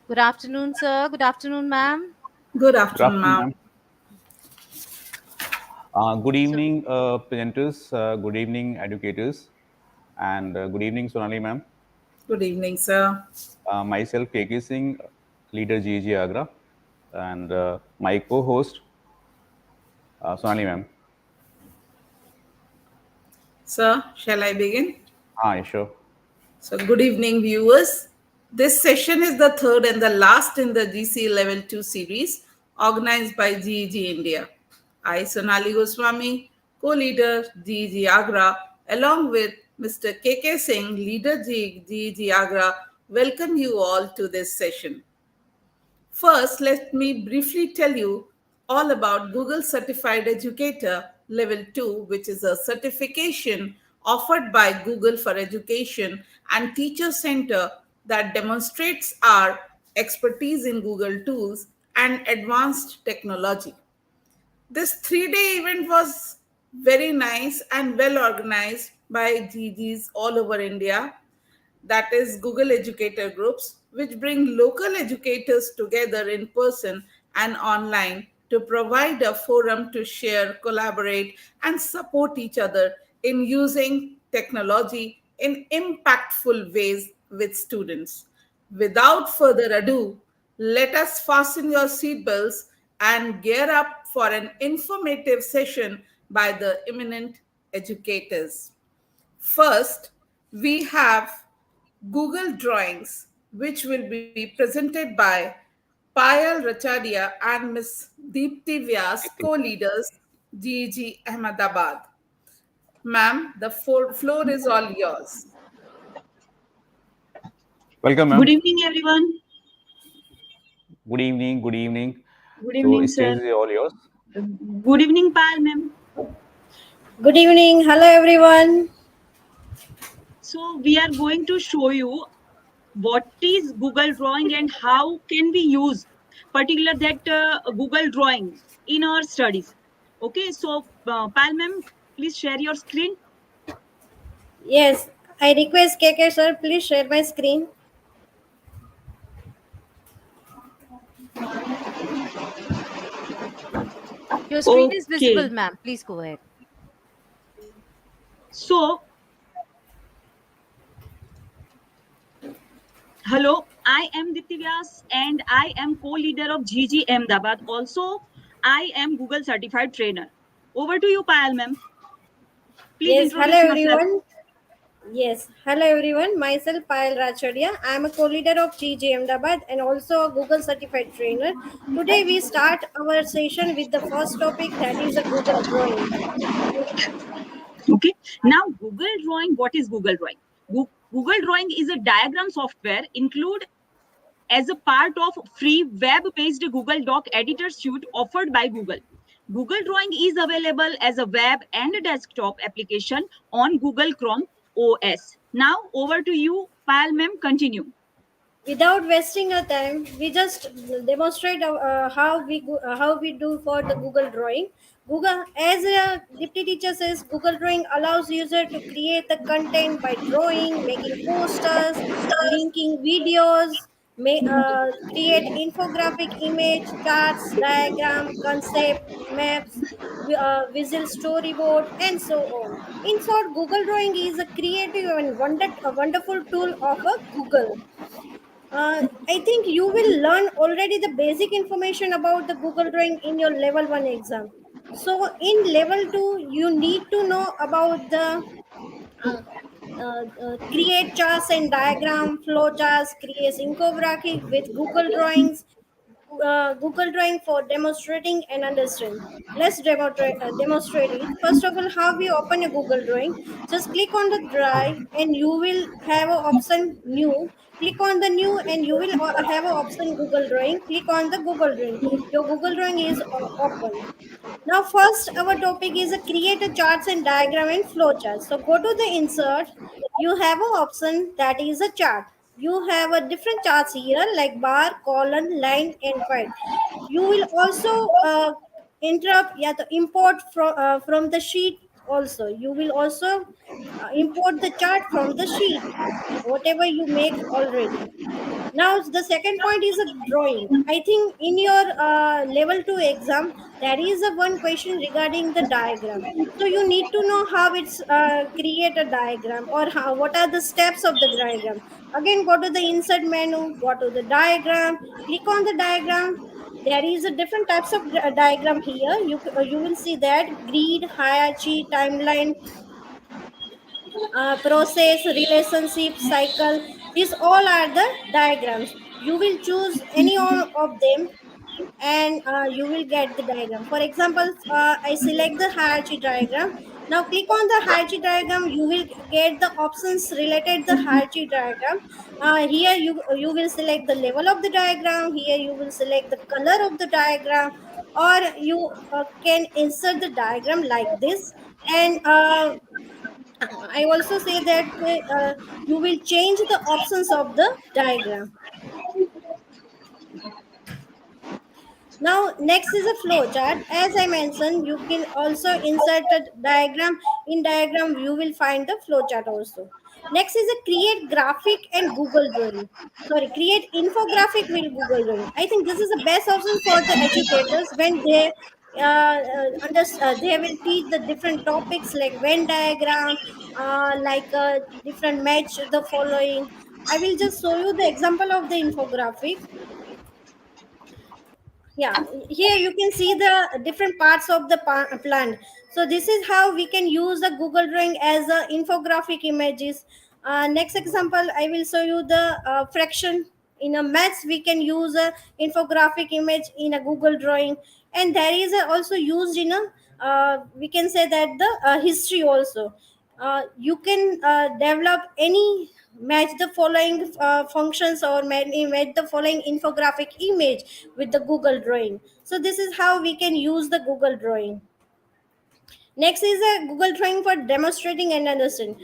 Good afternoon, sir. Good afternoon, ma'am. Good Good afternoon, afternoon, ma'am. ma'am. Good So, evening, presenters. Good evening, educators. And good evening, Sonali, ma'am. Good evening, sir. Myself, KK Singh, leader GG Agra, and my co-host, Sonali, ma'am. Sir, shall I begin? Sure. So, good evening, viewers. This session is the third and the last in the GC Level 2 series organized by GEG India. I, Sonali Goswami, co-leader GEG Agra, along with Mr. KK Singh, leader GEG Agra, welcome you all to this session. First, let me briefly tell you all about Google Certified Educator Level 2, which is a certification offered by Google for Education and Teacher Center that demonstrates our expertise in Google tools and advanced technology. This 3 day event was very nice and well organized by GGs all over India, that is Google Educator groups, which bring local educators together in person and online to provide a forum to share, collaborate, and support each other in using technology in impactful ways with students. Without further ado, let us fasten your seatbelts and gear up for an informative session by the eminent educators. First, we have Google Drawings, which will be presented by Payal Rachadia and Ms. Deepti Vyas, co-leaders, GEG Ahmedabad. Ma'am, the floor is all yours. Welcome, Good ma'am. evening, everyone. Good evening. Good evening. Good So, evening, stage sir. is all yours. Good evening, Pal, ma'am. Good evening. Hello, everyone. So, we are going to show you what is Google Drawing and how can we use particular that Google Drawing in our studies. Okay, so Pal, ma'am, please share your screen. Yes, I request KK sir, please share my screen. your screen is visible, Okay, ma'am. Please go ahead. so hello, I am Dipti Vyas and I am co-leader of GG Ahmedabad. Also, I am Google certified trainer. Over to you, Pal, ma'am. Please Yes, hello, introduce yourself. everyone. Yes, hello, everyone. Myself, Payal Rachadia. I am a co-leader of GG Ahmedabad and also a Google certified trainer. Today, we start our session with the first topic, that is a Google drawing. Okay. Now, Google Drawing, what is Google Drawing? Google Drawing is a diagram software include as a part of free web-based Google Doc editor suite offered by Google. Google Drawing is available as a web and a desktop application on Google Chrome OS. Now, over to you, Pal ma'am, continue. Without wasting our time, we just demonstrate how we do for the Google Drawing. Google, as a deputy teacher says, Google Drawing allows user to create the content by drawing, making posters, linking videos, create infographic image, charts, diagram, concept, maps, visual storyboard, and so on. In short, Google Drawing is a creative and a wonderful tool of a Google. I think you will learn already the basic information about the Google Drawing in your level 1 exam. So, in level 2, you need to know about the uh, create charts and diagram, flow charts, create infographic with Google Drawings, Google Drawing for demonstrating and understand. Let's demonstrate it. First of all, how we open a Google Drawing. Just click on the drive and you will have an option new. Click on the new and you will have an option Google Drawing. Click on the Google Drawing. Your Google Drawing is open. Now, first, our topic is a create a charts and diagram and flow charts. So, go to the insert. You have an option that is a chart. You have a different charts here like bar, column, line, and point. You will also interrupt, yeah, the import from the sheet also. You will also import the chart from the sheet, whatever you make already. Now the second point is a drawing. I think in your level 2 exam there is a one question regarding the diagram. So you need to know how it's create a diagram, or how, what are the steps of the diagram. Again, go to the insert menu, go to the diagram, click on the diagram. There is a different types of diagram here. You will see that grid, hierarchy, timeline, process, relationship, cycle. These all are the diagrams. You will choose any one of them, and you will get the diagram. For example, I select the hierarchy diagram. Now click on the hierarchy diagram. You will get the options related the hierarchy diagram. Here you will select the level of the diagram. Here you will select the color of the diagram, or you can insert the diagram like this. And I also say that you will change the options of the diagram. Now, next is a flow chart. As I mentioned, you can also insert a diagram. In diagram, you will find the flow chart also. Next is a create graphic and Google Drawing. Sorry, create infographic with Google Drawing. I think this is the best option for the educators when they will teach the different topics like Venn diagram, different match the following. I will just show you the example of the infographic. Yeah, here you can see the different parts of the plant. So this is how we can use the Google Drawing as a infographic images. Next example, I will show you the fraction. In a maths we can use a infographic image in a Google Drawing. And there is also used in a we can say that the history also. You can develop any match the following functions, or match the following infographic image with the Google Drawing. So this is how we can use the Google Drawing. Next is a Google Drawing for demonstrating and understanding.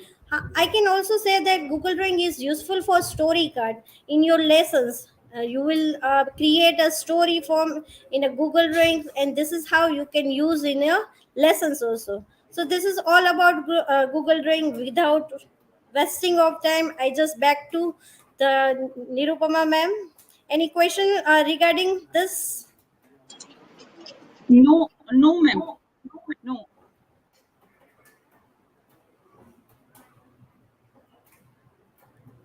I can also say that Google Drawing is useful for story card in your lessons. You will create a story form in a Google Drawing, and this is how you can use in your lessons also. So this is all about Google Drawing. Without wasting of time, I just back to the Nirupama ma'am. Any question regarding this? No, no, ma'am. No.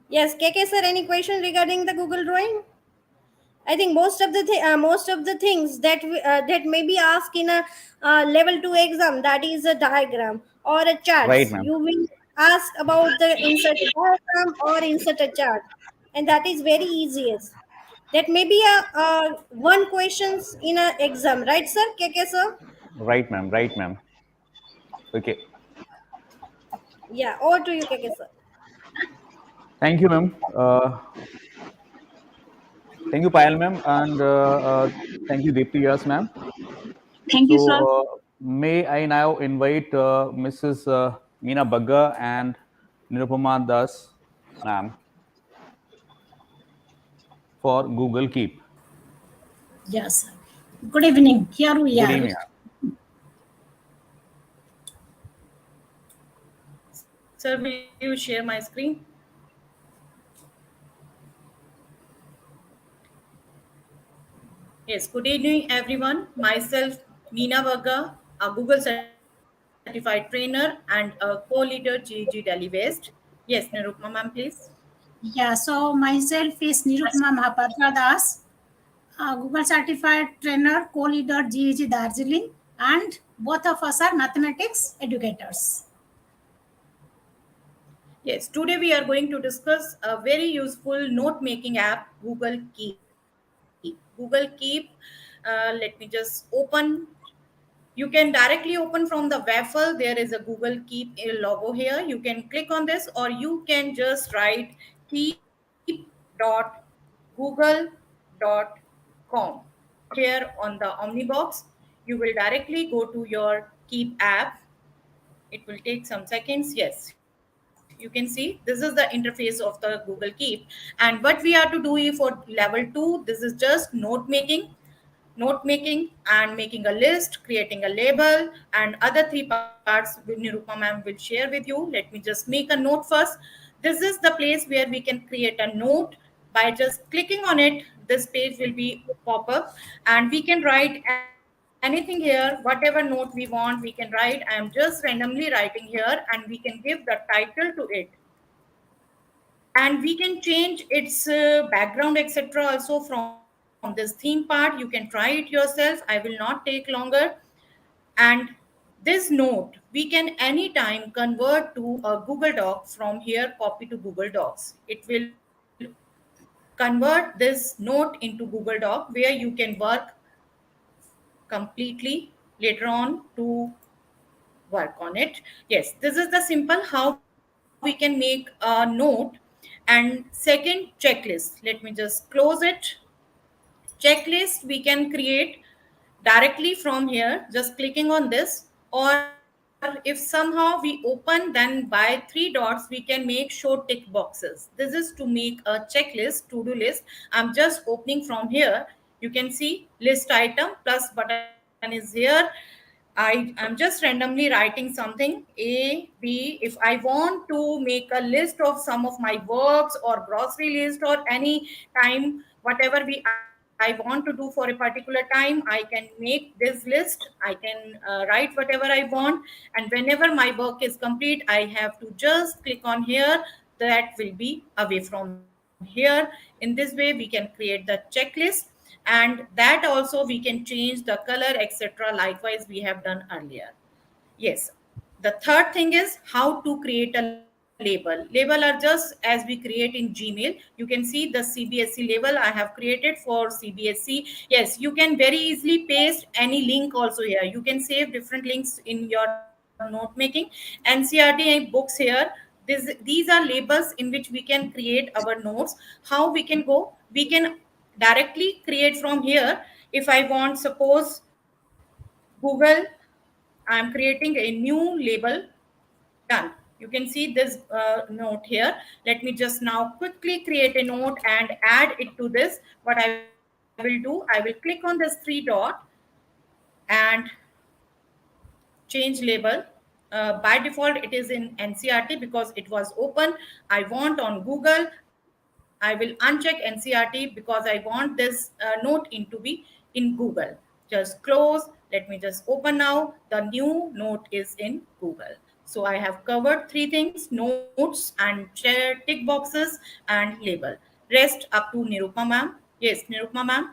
Yes, KK sir, any question regarding the Google Drawing? I think most of the things that that may be asked in a level 2 exam, that is a diagram or a Right, charts. ma'am. You will ask about the insert a diagram or insert a chart, and that is very easiest. That may be a one questions in a exam, right, sir? KK sir? Right, ma'am. Right, ma'am. Okay. Yeah, over to you, KK sir. Thank you, ma'am. Thank you, Payal, ma'am, and thank you, Deepti, yes, ma'am. Thank you, So, sir. may I now invite Mrs. Meena Bagga and Nirupama Das, ma'am, for Google Keep. Yes. Good evening. Here we Good are. evening. Sir, will you share my screen? Yes, good evening, everyone. Myself, Meena Vaga, a Google certified trainer and a co-leader GEG Delhi West. Yes, Nirupma ma'am, please. Yeah. So myself is Nirupama Mahapatra Das, Google certified trainer, co-leader GEG Darjeeling, and both of us are mathematics educators. Yes, today we are going to discuss a very useful note-making app, Google Keep. Google Keep, let me just open. You can directly open from the web file. There is a Google Keep logo here. You can click on this, or you can just write keep.google.com here on the Omni box. You will directly go to your Keep app. It will take some seconds. Yes, you can see this is the interface of the Google Keep. And what we are to do for level 2, this is just note making and making a list, creating a label, and other 3 parts Nirupama ma'am will share with you. Let me just make a note first. This is the place where we can create a note By just clicking on it, this page will be pop up, and we can write anything here, whatever note we want, we can write. I am just randomly writing here, and we can give the title to it, and we can change its background etc also from this theme part. You can try it yourself, I will not take longer. And this note we can anytime convert to a Google Doc. From here, copy to Google Docs, it will convert this note into Google Doc, where you can work completely later on to work on it. Yes, this is the simple how we can make a note. And second, checklist. Let me just close it. Checklist we can create directly from here, just clicking on this. Or if somehow we open, then by three dots we can make show tick boxes. This is to make a checklist, to-do list. I'm just opening from here. You can see list item plus button is here. I'm just randomly writing something A, B. If I want to make a list of some of my works or grocery list or any time, whatever I want to do for a particular time, I can make this list. I can write whatever I want, and whenever my work is complete, I have to just click on here. That will be away from here. In this way, we can create the checklist, and that also we can change the color etc likewise we have done earlier. Yes. The third thing is how to create a label. Label are just as we create in Gmail. You can see the CBSE label I have created for CBSE. Yes, you can very easily paste any link also here. You can save different links in your note making. NCRT books here. These are labels in which we can create our notes. How we can go? We can directly create from here. If I want, suppose Google, I'm creating a new label. Done. You can see this note here. Let me just now quickly create a note and add it to this. What I will do, I will click on this three dot and change label. By default it is in NCRT because it was open. I want on Google, I will uncheck NCRT because I want this note into be in Google. Just close. Let me just open now. The new note is in Google. So I have covered three things: notes and share tick boxes and label. Rest up to Nirupma ma'am. Yes, Nirupma ma'am.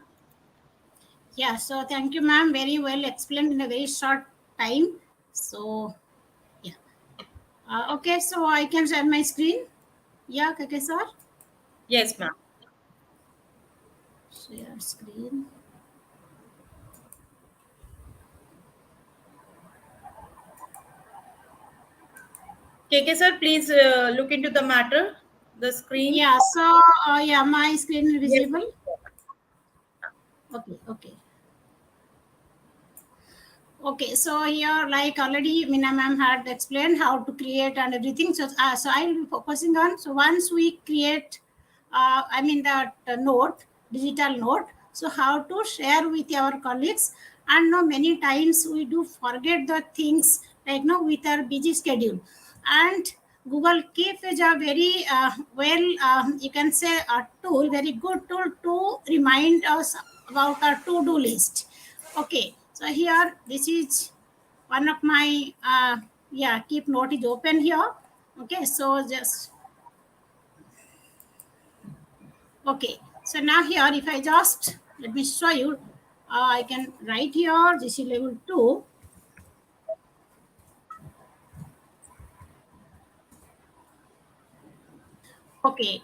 Yeah, so thank you, ma'am. Very well explained in a very short time. So, yeah. Okay, so I can share my screen. Yeah, Kake sir. Yes, ma'am. Share screen. KK sir, please look into the matter. The screen. Yeah, so yeah, my screen is Yes. visible. Okay. Okay, so here, like already Meena ma'am had explained how to create and everything. So, so I will be focusing on. So once we create, that note, digital note. So how to share with our colleagues, and no many times we do forget the things like no with our busy schedule, and Google Keep is a very you can say a tool, very good tool to remind us about our to-do list. Okay, so here this is one of my keep note is open here. Okay, so just okay. So now here if I just let me show you, I can write here this is level 2. Okay.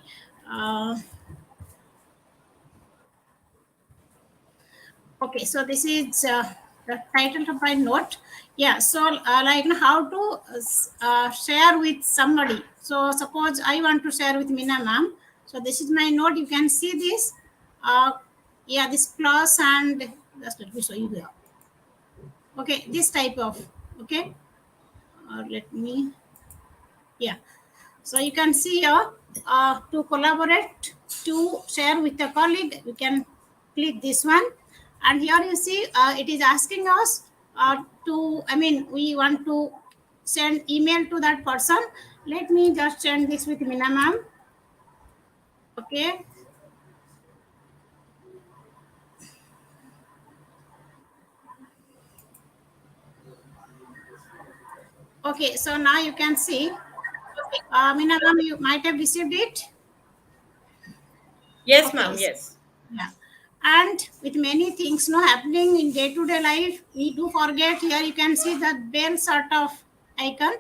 Okay, so this is the title of my note. Yeah, so like how to share with somebody. So suppose I want to share with Meena ma'am. So this is my note. You can see this. Yeah, this plus and just let me show you here. Okay, this type of okay. Let me. Yeah. So you can see here to collaborate, to share with a colleague, you can click this one. And here you see it is asking us we want to send email to that person. Let me just send this with Meena ma'am. Okay. Okay, so now you can see, Meena ma'am, you might have received it. Yes, Okay. ma'am. Yes. Yeah. And with many things happening in day-to-day life, we do forget. Here you can see the bell sort of icon.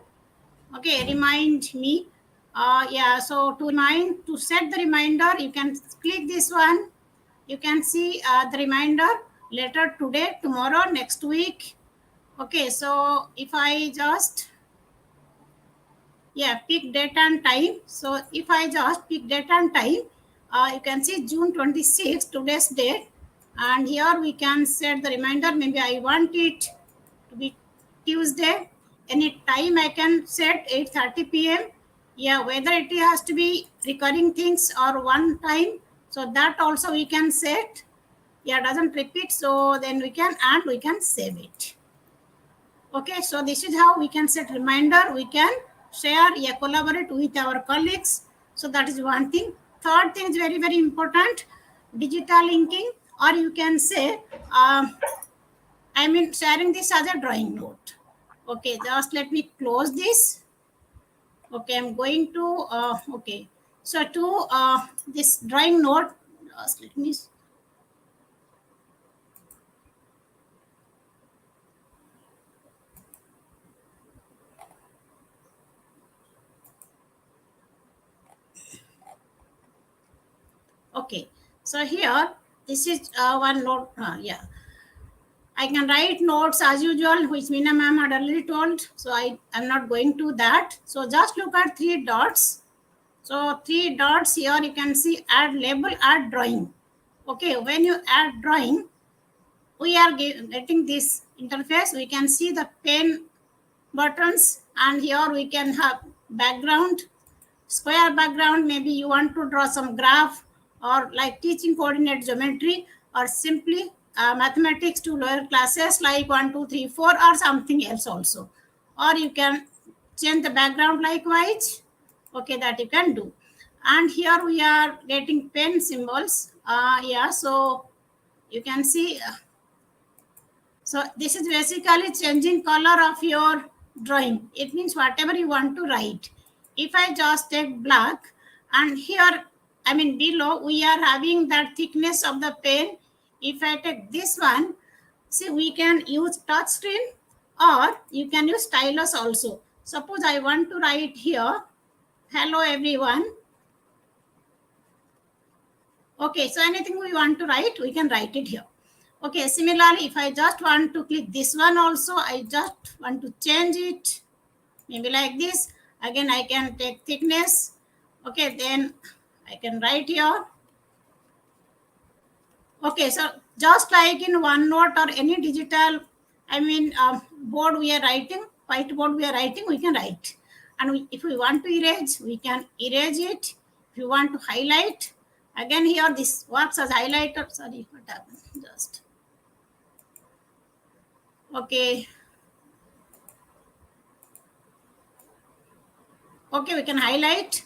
Okay, remind me. Yeah, so to set the reminder, you can click this one. You can see the reminder later, today, tomorrow, next week. Okay, so if I just pick date and time. So if I just pick date and time, you can see June 26th, today's date, and here we can set the reminder. Maybe I want it to be Tuesday. Any time I can set 8:30 p.m. Yeah, whether it has to be recurring things or one time, so that also we can set. Yeah, doesn't repeat, so then we can, and we can save it. Okay, so this is how we can set reminder. We can share, collaborate with our colleagues. So that is one thing. Third thing is very, very important, digital linking, or you can say, sharing this as a drawing note. Okay, just let me close this. Okay, I'm going to, okay. So to this drawing note, just let me, okay. So here, this is one note, I can write notes as usual, which Meena ma'am had already told. So I am not going to that. So just look at 3 dots. So 3 dots here, you can see add label, add drawing. Okay, when you add drawing, we are getting this interface. We can see the pen buttons, and here we can have background, square background. Maybe you want to draw some graph, or like teaching coordinate geometry, or simply mathematics to lower classes like 1 2 3 4, or something else also. Or you can change the background likewise. Okay, that you can do. And here we are getting pen symbols. So you can see, so this is basically changing color of your drawing. It means whatever you want to write. If I just take black, and here, below, we are having that thickness of the pen. If I take this one, see, we can use touch screen, or you can use stylus also. Suppose I want to write here, hello everyone. Okay, so anything we want to write, we can write it here. Okay, similarly, if I just want to click this one also, I just want to change it, maybe like this. Again, I can take thickness. Okay, then I can write here. Okay, so just like in OneNote or any digital, board we are writing, whiteboard we are writing, we can write. And if we want to erase, we can erase it. If you want to highlight, again here this works as highlighter. Sorry, what happened? Just okay. Okay, we can highlight.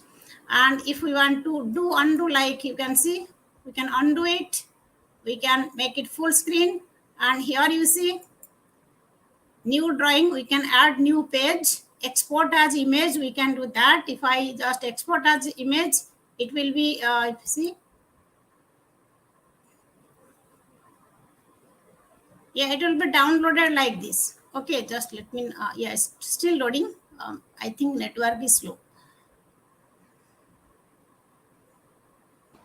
And if we want to do undo, like you can see, we can undo it. We can make it full screen. And here you see new drawing, we can add new page. Export as image, we can do that. If I just export as image, it will be, see, yeah, it will be downloaded like this. Okay, just let me, it's still loading. I think network is slow.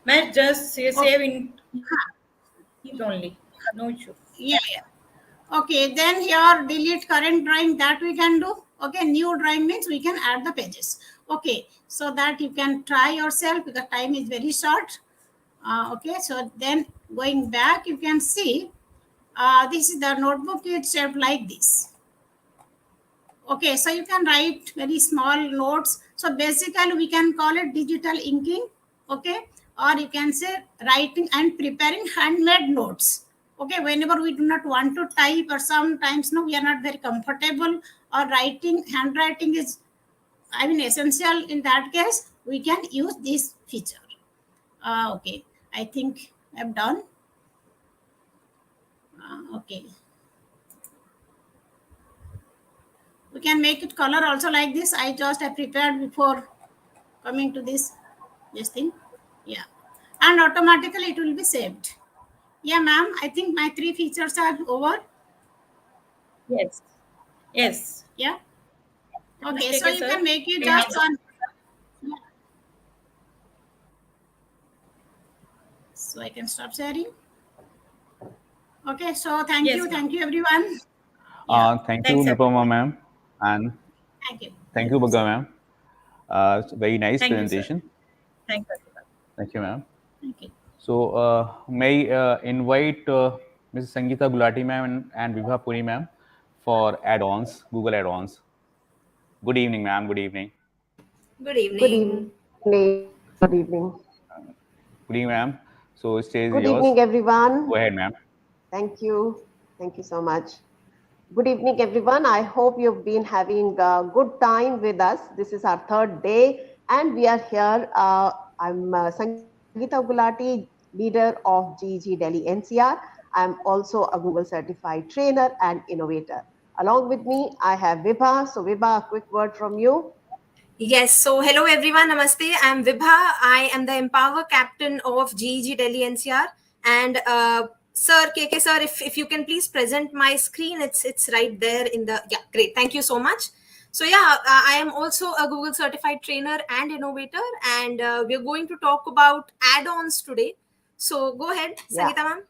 Ma'am, just save in it only. No issue. Yeah. Okay, then here delete current drawing, that we can do. Okay, new drawing means we can add the pages. Okay, so that you can try yourself because time is very short. Okay, so then going back, you can see this is the notebook. It's shaped like this. Okay, so you can write very small notes. So basically we can call it digital inking. Okay, or you can say writing and preparing handmade notes. Okay, whenever we do not want to type, or sometimes we are not very comfortable, or writing, handwriting is essential. In that case, we can use this feature. Okay, I think I'm done. Okay, You can make it color also like this. I just have prepared before coming to this thing. Yeah, and automatically it will be saved. Yeah, ma'am, I think my 3 features are over. Yes. Yes. Yeah. Okay, so Okay, you sir. can make it You may just on. Yeah. So I can stop sharing. Okay, so thank Yes, you ma'am. everyone. Yeah, Thank you, Thanks, Nupama everyone. ma'am, and thank you. thank you, Bagga ma'am. It's a very nice Thank you, sir. presentation. Thanks, everyone. Thank you, ma'am. Thank you. So, may I invite Mrs. Sangeeta Gulati ma'am and Vibha Puri ma'am for add-ons, Google add-ons. Good evening, ma'am. Good evening. Good evening. Good evening. Good evening. Good evening, ma'am. So, stage is Good yours. evening, everyone. Go ahead, ma'am. Thank you. Thank you so much. Good evening, everyone. I hope you've been having a good time with us. This is our 3rd day, and we are here. I'm Sangeeta Gulati, leader of GEG Delhi NCR. I'm also a Google certified trainer and innovator. Along with me, I have Vibha. So, Vibha, a quick word from you. Yes, so hello everyone, namaste. I'm Vibha. I am the Empower Captain of GEG Delhi NCR. And Sir, KK sir, if you can please present my screen, it's right there in the, yeah, great. Thank you so much. So yeah, I am also a Google certified trainer and innovator, and we're going to talk about add-ons today. So go ahead, Yeah. Sangeeta ma'am.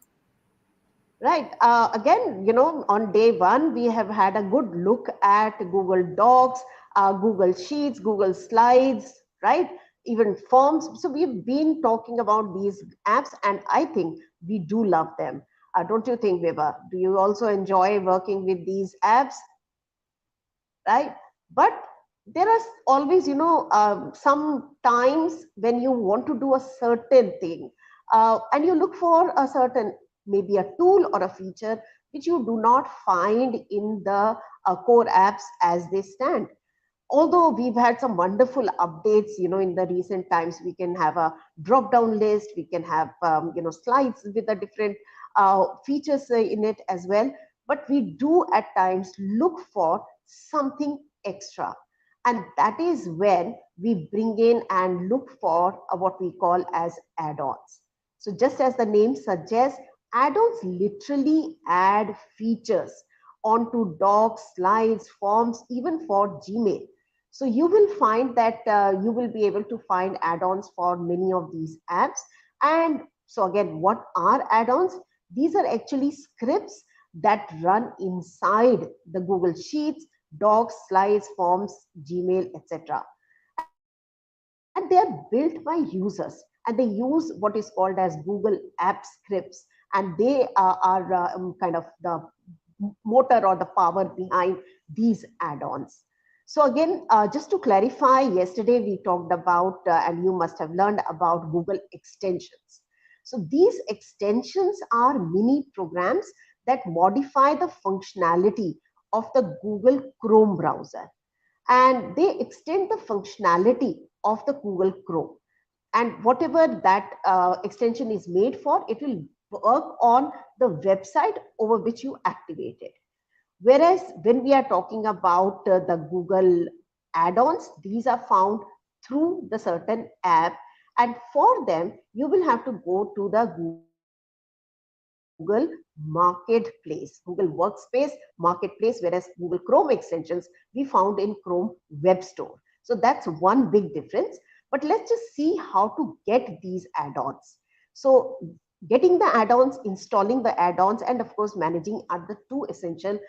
Right. Again, on day 1, we have had a good look at Google Docs, Google Sheets, Google Slides, right? Even forms. So we've been talking about these apps, and I think we do love them. Don't you think, Vibha? Do you also enjoy working with these apps? Right? But there are always, some times when you want to do a certain thing, and you look for a certain, maybe a tool or a feature which you do not find in the core apps as they stand. Although we've had some wonderful updates, in the recent times, we can have a drop down list, we can have, slides with the different features in it as well. But we do at times look for something extra. And that is when we bring in and look for what we call as add-ons. So just as the name suggests, add-ons literally add features onto docs, slides, forms, even for Gmail. So you will find that you will be able to find add-ons for many of these apps. And so again, what are add-ons? These are actually scripts that run inside the Google Sheets, Docs, Slides, Forms, Gmail, etc. And they are built by users, and they use what is called as Google App Scripts, and they are kind of the motor or the power behind these add-ons. So again, just to clarify, yesterday we talked about, and you must have learned about Google extensions. So these extensions are mini programs that modify the functionality of the Google Chrome browser. And they extend the functionality of the Google Chrome. And whatever that extension is made for, it will work on the website over which you activate it. Whereas when we are talking about the Google add-ons, these are found through the certain app. And for them, you will have to go to the Google Marketplace, Google Workspace Marketplace, whereas Google Chrome extensions we found in Chrome Web Store. So that's one big difference. But let's just see how to get these add-ons. So getting the add-ons, installing the add-ons, and of course managing are the two essential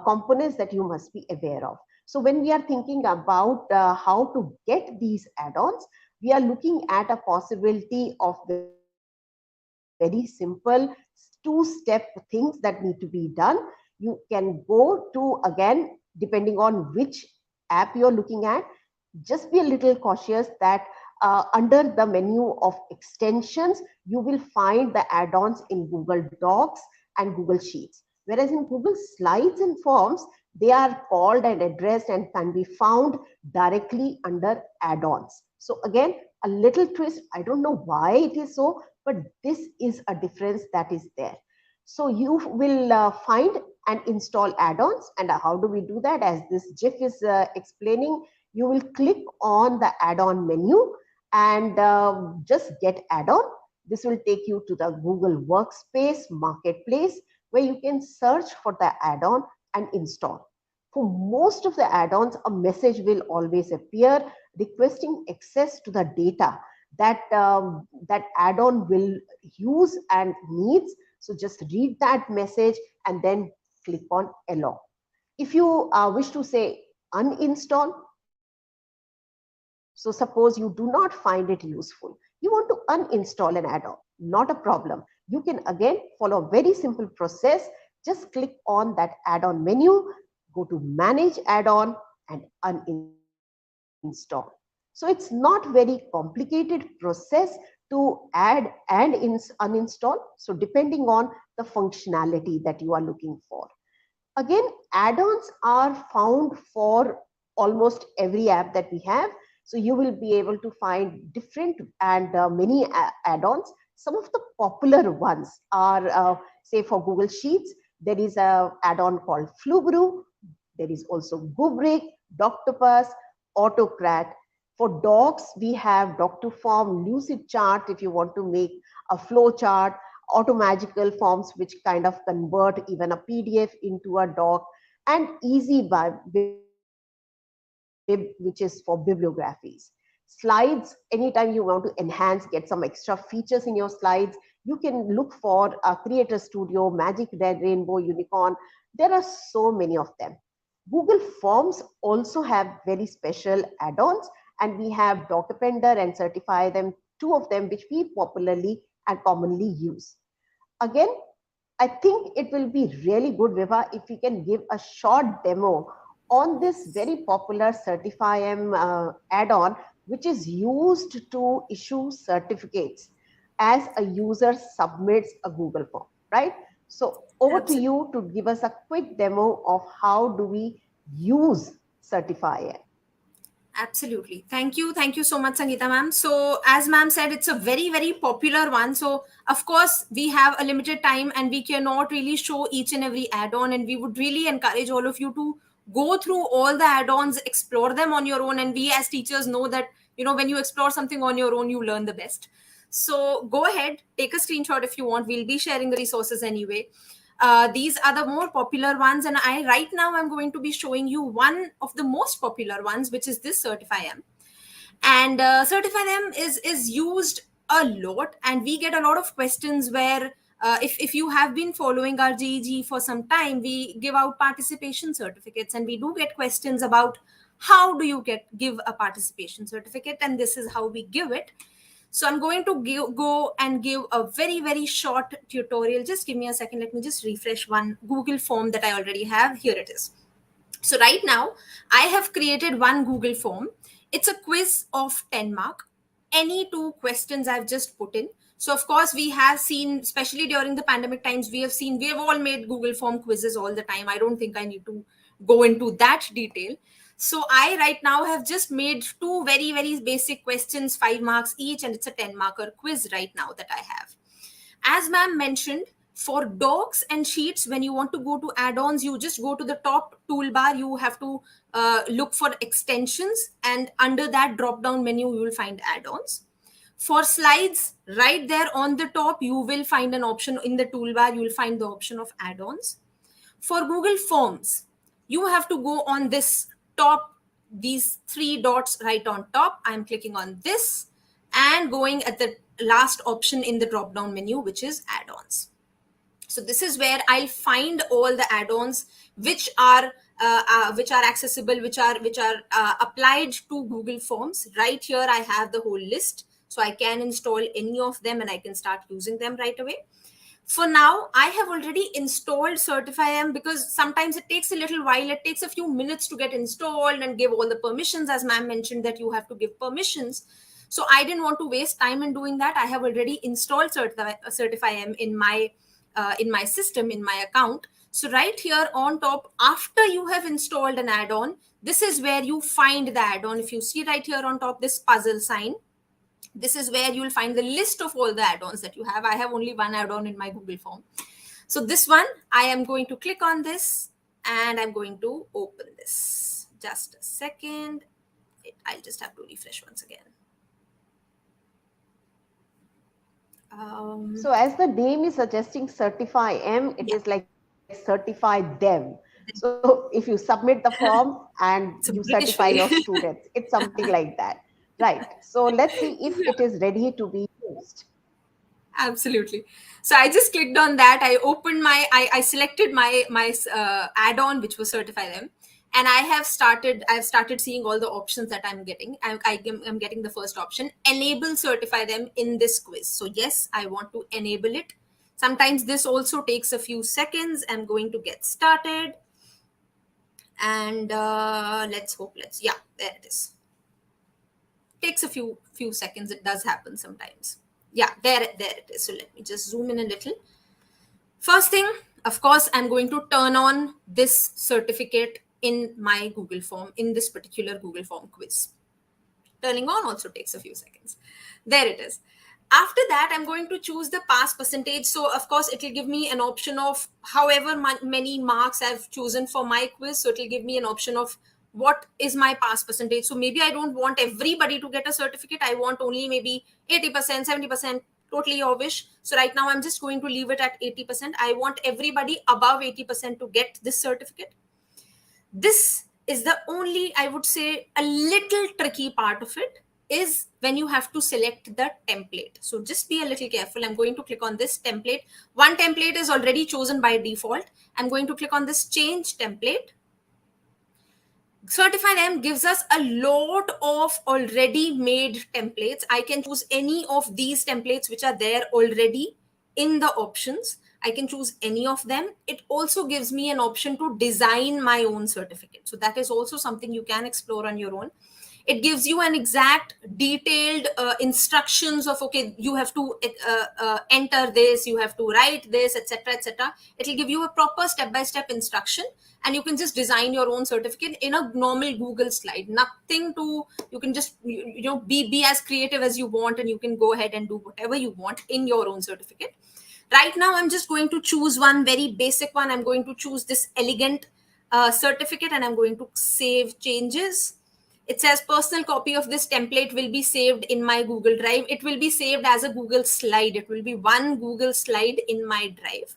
components that you must be aware of. So when we are thinking about how to get these add-ons, we are looking at a possibility of very simple 2-step things that need to be done. You can go to, again, depending on which app you're looking at, just be a little cautious that under the menu of extensions, you will find the add-ons in Google Docs and Google Sheets. Whereas in Google Slides and Forms, they are called and addressed and can be found directly under add-ons. So again, a little twist. I don't know why it is so, but this is a difference that is there. So you will find and install add-ons. And how do we do that? As this GIF is explaining, you will click on the add-on menu and just get add-on. This will take you to the Google Workspace Marketplace, where you can search for the add-on and install. For most of the add-ons, a message will always appear requesting access to the data that that add-on will use and needs. So just read that message and then click on allow. If you wish to say uninstall, so suppose you do not find it useful, you want to uninstall an add-on, not a problem. You can again follow a very simple process. Just click on that add-on menu, go to manage add-on and uninstall. So it's not very complicated process to add and uninstall. So depending on the functionality that you are looking for. Again, add-ons are found for almost every app that we have. So you will be able to find different and many add-ons. Some of the popular ones are, say for Google Sheets, there is an add-on called Flubru. There is also Gubrick, Doctopus, Autocrat. For docs, we have Doc2Form, Lucid Chart if you want to make a flow chart, Automagical Forms which kind of convert even a PDF into a doc, and Easy by which is for bibliographies. Slides, anytime you want to enhance, get some extra features in your slides, you can look for Creator Studio, Magic Red Rainbow, Unicorn. There are so many of them. Google Forms also have very special add-ons, and we have Doc Appender and Certify them, two of them which we popularly and commonly use. Again, I think it will be really good, Viva, if we can give a short demo on this very popular Certify add-on, which is used to issue certificates as a user submits a Google form, right? So over to you to give us a quick demo of how do we use Certify. Absolutely. Thank you. Thank you so much, Sangeeta ma'am. So as ma'am said, it's a very, very popular one. So of course, we have a limited time and we cannot really show each and every add-on. And we would really encourage all of you to go through all the add-ons, explore them on your own. And we as teachers know that, you know, when you explore something on your own, you learn the best. So go ahead, take a screenshot if you want. We'll be sharing the resources anyway. These are the more popular ones, and right now I'm going to be showing you one of the most popular ones, which is this Certify M. And Certify M is used a lot, and we get a lot of questions where if you have been following our GEG for some time, we give out participation certificates, and we do get questions about how do you give a participation certificate, and this is how we give it. So I'm going to go and give a very, very short tutorial. Just give me a second. Let me just refresh one Google form that I already have. Here it is. So right now I have created one Google form. It's a quiz of 10 mark. Any 2 questions I've just put in. So of course we have seen, especially during the pandemic times, we have all made Google form quizzes all the time. I don't think I need to go into that detail. So I right now have just made 2 very, very basic questions, 5 marks each, and it's a 10 marker quiz right now that I have. As ma'am mentioned, for docs and sheets, when you want to go to add-ons, you just go to the top toolbar. You have to look for extensions, and under that drop-down menu, you will find add-ons. For slides, right there on the top, you will find an option in the toolbar. You will find the option of add-ons. For Google Forms, you have to go on this top, these 3 dots right on top. I'm clicking on this and going at the last option in the drop-down menu, which is add-ons. So this is where I'll find all the add-ons which are accessible, which are applied to Google Forms. Right here, I have the whole list, so I can install any of them and I can start using them right away. For now, I have already installed Certify M because sometimes it takes a little while. It takes a few minutes to get installed and give all the permissions, as ma'am mentioned that you have to give permissions. So I didn't want to waste time in doing that. I have already installed Certify M in my system, in my account. So right here on top, after you have installed an add-on, this is where you find the add-on. If you see right here on top, this puzzle sign, this is where you will find the list of all the add-ons that you have. I have only one add-on in my Google form. So this one, I am going to click on this and I'm going to open this. Just a second. I'll just have to refresh once again. So as the name is suggesting certify M, it is like certify dev. So if you submit the form and you British certify your way. students, it's something like that. Right. So let's see if it is ready to be used. Absolutely. So I just clicked on that. I opened I selected my add-on, which was certify them. And I've started seeing all the options that I'm getting. I'm getting the first option, enable certify them in this quiz. So yes, I want to enable it. Sometimes this also takes a few seconds. I'm going to get started. And let's hope, yeah, there it is. Takes a few seconds. It does happen sometimes. Yeah, there it is. So let me just zoom in a little. First thing, of course, I'm going to turn on this certificate in my Google form, in this particular Google form quiz. Turning on also takes a few seconds. There it is. After that, I'm going to choose the pass percentage. So of course, it will give me an option of however many marks I've chosen for my quiz. So it will give me an option of what is my pass percentage. So maybe I don't want everybody to get a certificate. I want only maybe 80%, 70%, totally your wish. So right now I'm just going to leave it at 80%. I want everybody above 80% to get this certificate. This is the only, I would say, a little tricky part of it is when you have to select the template. So just be a little careful. I'm going to click on this template. One template is already chosen by default. I'm going to click on this change template. Certify them gives us a lot of already made templates. I can choose any of these templates which are there already in the options. I can choose any of them. It also gives me an option to design my own certificate. So that is also something you can explore on your own. It gives you an exact detailed instructions of, okay, you have to enter this, you have to write this, etc., etc. It will give you a proper step-by-step instruction, and you can just design your own certificate in a normal Google slide. Nothing to, you can just be as creative as you want, and you can go ahead and do whatever you want in your own certificate. Right now, I'm just going to choose one very basic one. I'm going to choose this elegant certificate, and I'm going to save changes. It says personal copy of this template will be saved in my Google Drive. It will be saved as a Google slide. It will be one Google slide in my drive.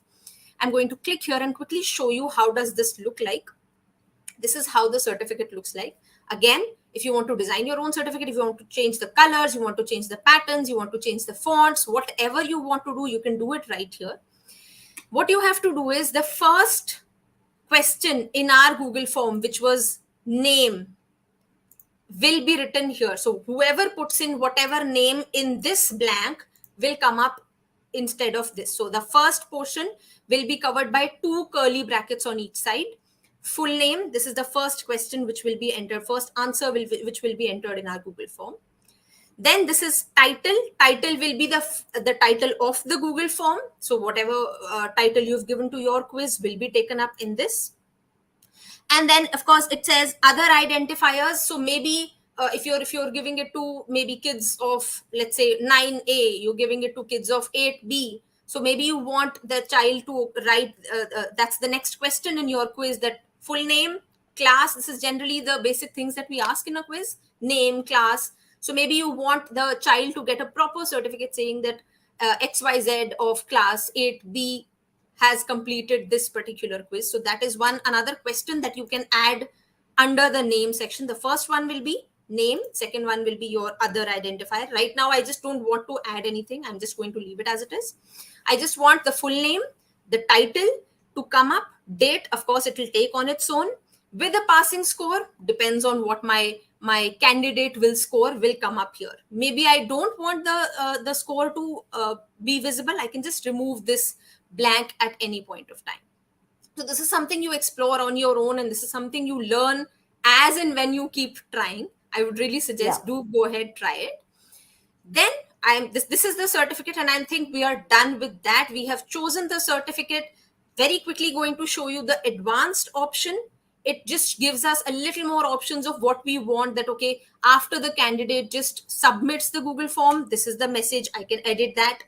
I'm going to click here and quickly show you how does this look like. This is how the certificate looks like. Again, if you want to design your own certificate, if you want to change the colors, you want to change the patterns, you want to change the fonts, whatever you want to do, you can do it right here. What you have to do is the first question in our Google form, which was name, will be written here. So whoever puts in whatever name in this blank will come up instead of this. So the first portion will be covered by 2 curly brackets on each side. Full name, this is the first question which will be entered, first answer which will be entered in our Google form. Then this is title. Title will be the title of the Google form. So whatever title you've given to your quiz will be taken up in this. And then of course it says other identifiers. So maybe if you're giving it to maybe kids of, let's say 9A, you're giving it to kids of 8B. So maybe you want the child to write, that's the next question in your quiz, that full name, class. This is generally the basic things that we ask in a quiz, name, class. So maybe you want the child to get a proper certificate saying that XYZ of class 8B has completed this particular quiz. So that is another question that you can add under the name section. The first one will be name, second one will be your other identifier. Right now I just don't want to add anything. I'm just going to leave it as it is. I just want the full name, the title to come up, date, of course it will take on its own, with a passing score, depends on what my candidate will score, will come up here. Maybe I don't want the score to be visible. I can just remove this blank at any point of time. So this is something you explore on your own, and this is something you learn as and when you keep trying. I would really suggest do go ahead, try it. Then this is the certificate, and I think we are done with that. We have chosen the certificate. Very quickly going to show you the advanced option. It just gives us a little more options of what we want, that okay, after the candidate just submits the Google form, this is the message. I can edit that.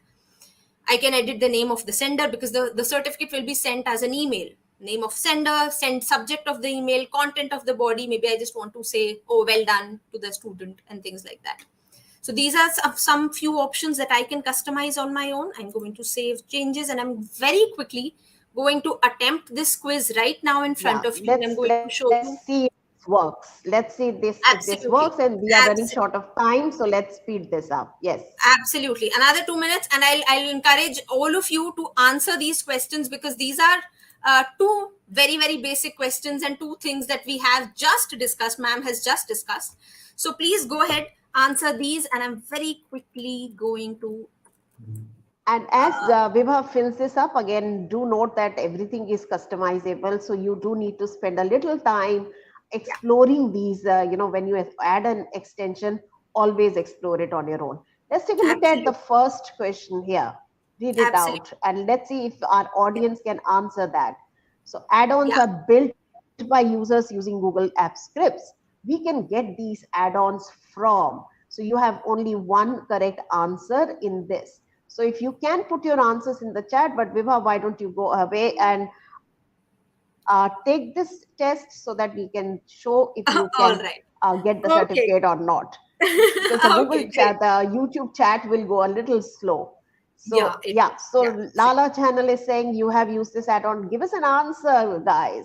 I can edit the name of the sender because the certificate will be sent as an email. Name of sender, send subject of the email, content of the body. Maybe I just want to say, oh, well done to the student and things like that. So these are some few options that I can customize on my own. I'm going to save changes and I'm very quickly going to attempt this quiz right now in front of you. And I'm going to show you. Let's see if this works. Let's see this if this Absolutely. works, and we are running Absolutely. short of time, so let's speed this up. Yes. Absolutely. Another 2 minutes, and I'll encourage all of you to answer these questions because these are two very, very basic questions and two things that we have just discussed, ma'am has just discussed. So please go ahead, answer these, and I'm very quickly going to. And as Vibha fills this up, again, do note that everything is customizable. So you do need to spend a little time exploring these, when you add an extension, always explore it on your own. Let's take a look at the first question here. Read it out and let's see if our audience can answer that. So add-ons are built by users using Google App Scripts. We can get these add-ons from. So you have only one correct answer in this. So if you can put your answers in the chat, but Vibha, why don't you go away and take this test so that we can show if you can get the certificate or not. Because the Google chat, the YouTube chat will go a little slow. So so Lala Channel is saying you have used this add-on. Give us an answer, guys.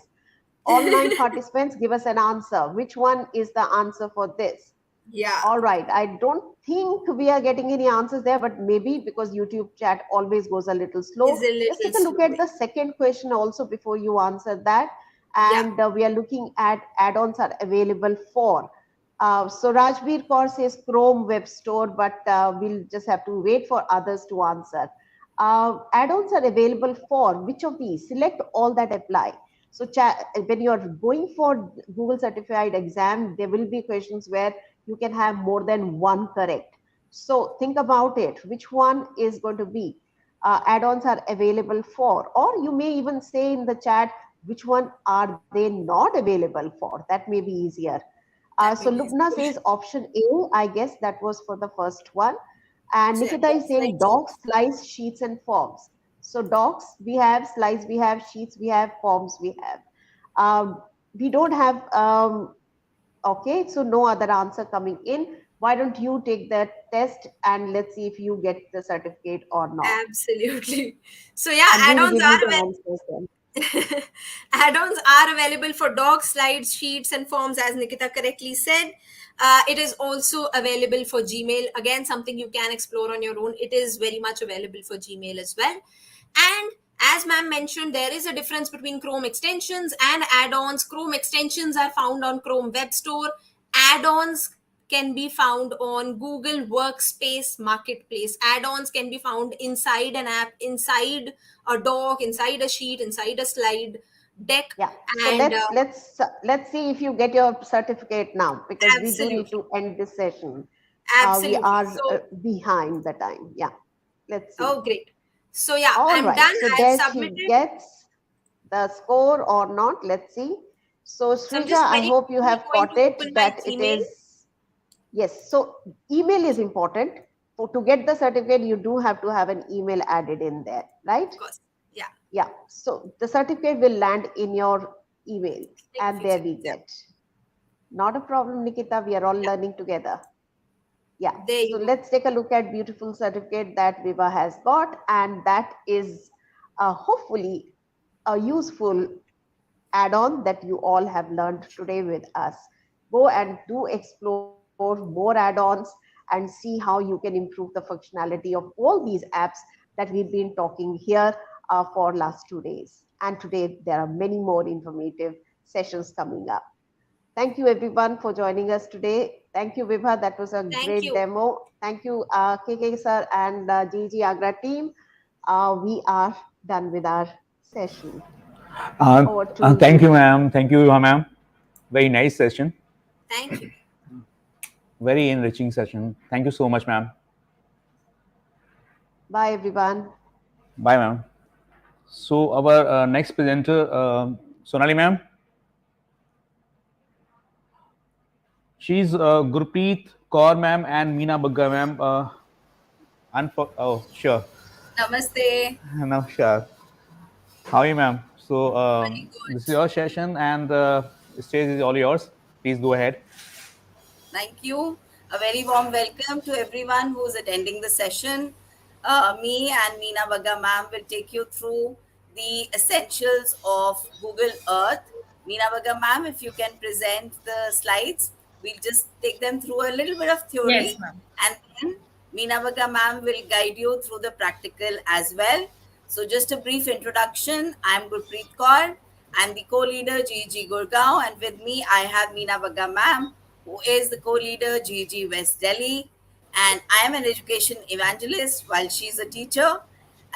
All 9 participants, give us an answer. Which one is the answer for this? Yeah. All right. I don't think we are getting any answers there, but maybe because YouTube chat always goes a little slow. Let's take a look at the second question also before you answer that. And we are looking at add-ons are available for. So Rajbir Kaur says Chrome Web Store, but we'll just have to wait for others to answer. Add-ons are available for which of these? Select all that apply. So when you're going for Google certified exam, there will be questions where you can have more than one correct. So think about it. Which one is going to be? Add-ons are available for, or you may even say in the chat, which one are they not available for? That may be easier. So Lubna says option A, I guess that was for the first one. And Nikita is saying docs, slides, sheets, and forms. So docs, we have slides, we have sheets, we have forms, we have. We don't have, okay, so no other answer coming in. Why don't you take that test and let's see if you get the certificate or not. Absolutely. So add-ons are available. Add-ons are available for docs, slides, sheets, and forms, as Nikita correctly said. It is also available for Gmail. Again, something you can explore on your own. It is very much available for Gmail as well. And as ma'am mentioned, there is a difference between Chrome extensions and add-ons. Chrome extensions are found on Chrome Web Store. Add-ons can be found on Google Workspace Marketplace. Add-ons can be found inside an app, inside a doc, inside a sheet, inside a slide deck. Yeah. So let's see if you get your certificate now, because we do need to end this session. We are behind the time. Yeah. Let's see. Oh, great. So I'm done. So I've submitted. She gets the score or not. Let's see. So Srija, I hope you have got it. That it is. Yes. So email is important. To get the certificate, you do have to have an email added in there, right? Of course. Yeah. Yeah. So the certificate will land in your email, and there we get. Not a problem, Nikita. We are all learning together. Yeah. So let's take a look at beautiful certificate that Viva has got, and that is hopefully a useful add-on that you all have learned today with us. Go and do explore more add-ons and see how you can improve the functionality of all these apps that we've been talking here for last 2 days. And today there are many more informative sessions coming up. Thank you everyone for joining us today. Thank you, Vibha. That was a great demo. Thank you, KK sir and GG Agra team. We are done with our session. Thank you, ma'am. Thank you, Vibha, ma'am. Very nice session. Thank you. Very enriching session. Thank you so much, ma'am. Bye, everyone. Bye, ma'am. So our next presenter, Sonali, ma'am. She's Gurpreet Kaur, ma'am, and Meena Bagga, ma'am. Sure. Namaste. Namaskar. How are you, ma'am? So, Very this is good. your session, and the stage is all yours. Please go ahead. Thank you. A very warm welcome to everyone who's attending the session. Me and Meena Baga ma'am will take you through the essentials of Google Earth. Meena Baga ma'am, if you can present the slides, we'll just take them through a little bit of theory, Yes, ma'am. and then Meena Baga ma'am will guide you through the practical as well. So, just a brief introduction. I'm Gurpreet Kaur. I'm the co-leader GEG Gurgaon, and with me I have Meena Baga ma'am, who is the co-leader GEG West Delhi, and I am an education evangelist while she's a teacher.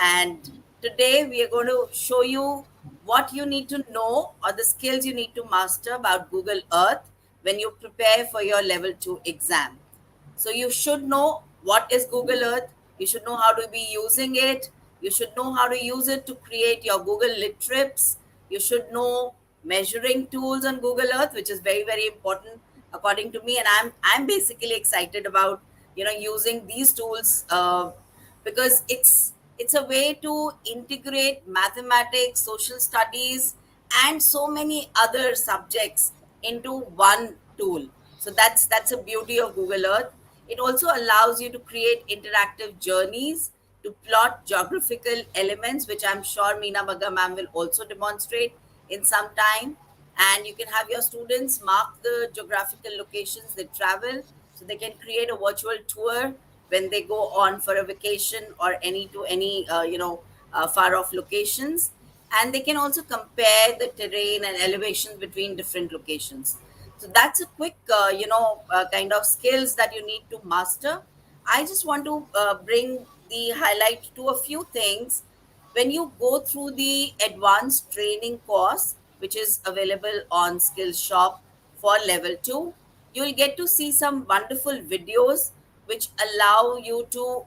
And today we are going to show you what you need to know or the skills you need to master about Google Earth when you prepare for your level 2 exam. So you should know what is Google Earth. You should know how to be using it. You should know how to use it to create your Google Lit trips. You should know measuring tools on Google Earth, which is very, very important according to me. And I'm basically excited about using these tools because it's a way to integrate mathematics, social studies, and so many other subjects into one tool. So that's a beauty of Google Earth. It also allows you to create interactive journeys, to plot geographical elements, which I'm sure Meena Baga ma'am will also demonstrate in some time. And you can have your students mark the geographical locations they travel, so they can create a virtual tour when they go on for a vacation or any far off locations. And they can also compare the terrain and elevations between different locations. So that's a quick kind of skills that you need to master. I just want to bring the highlight to a few things. When you go through the advanced training course, which is available on Skills Shop for level 2, you'll get to see some wonderful videos which allow you to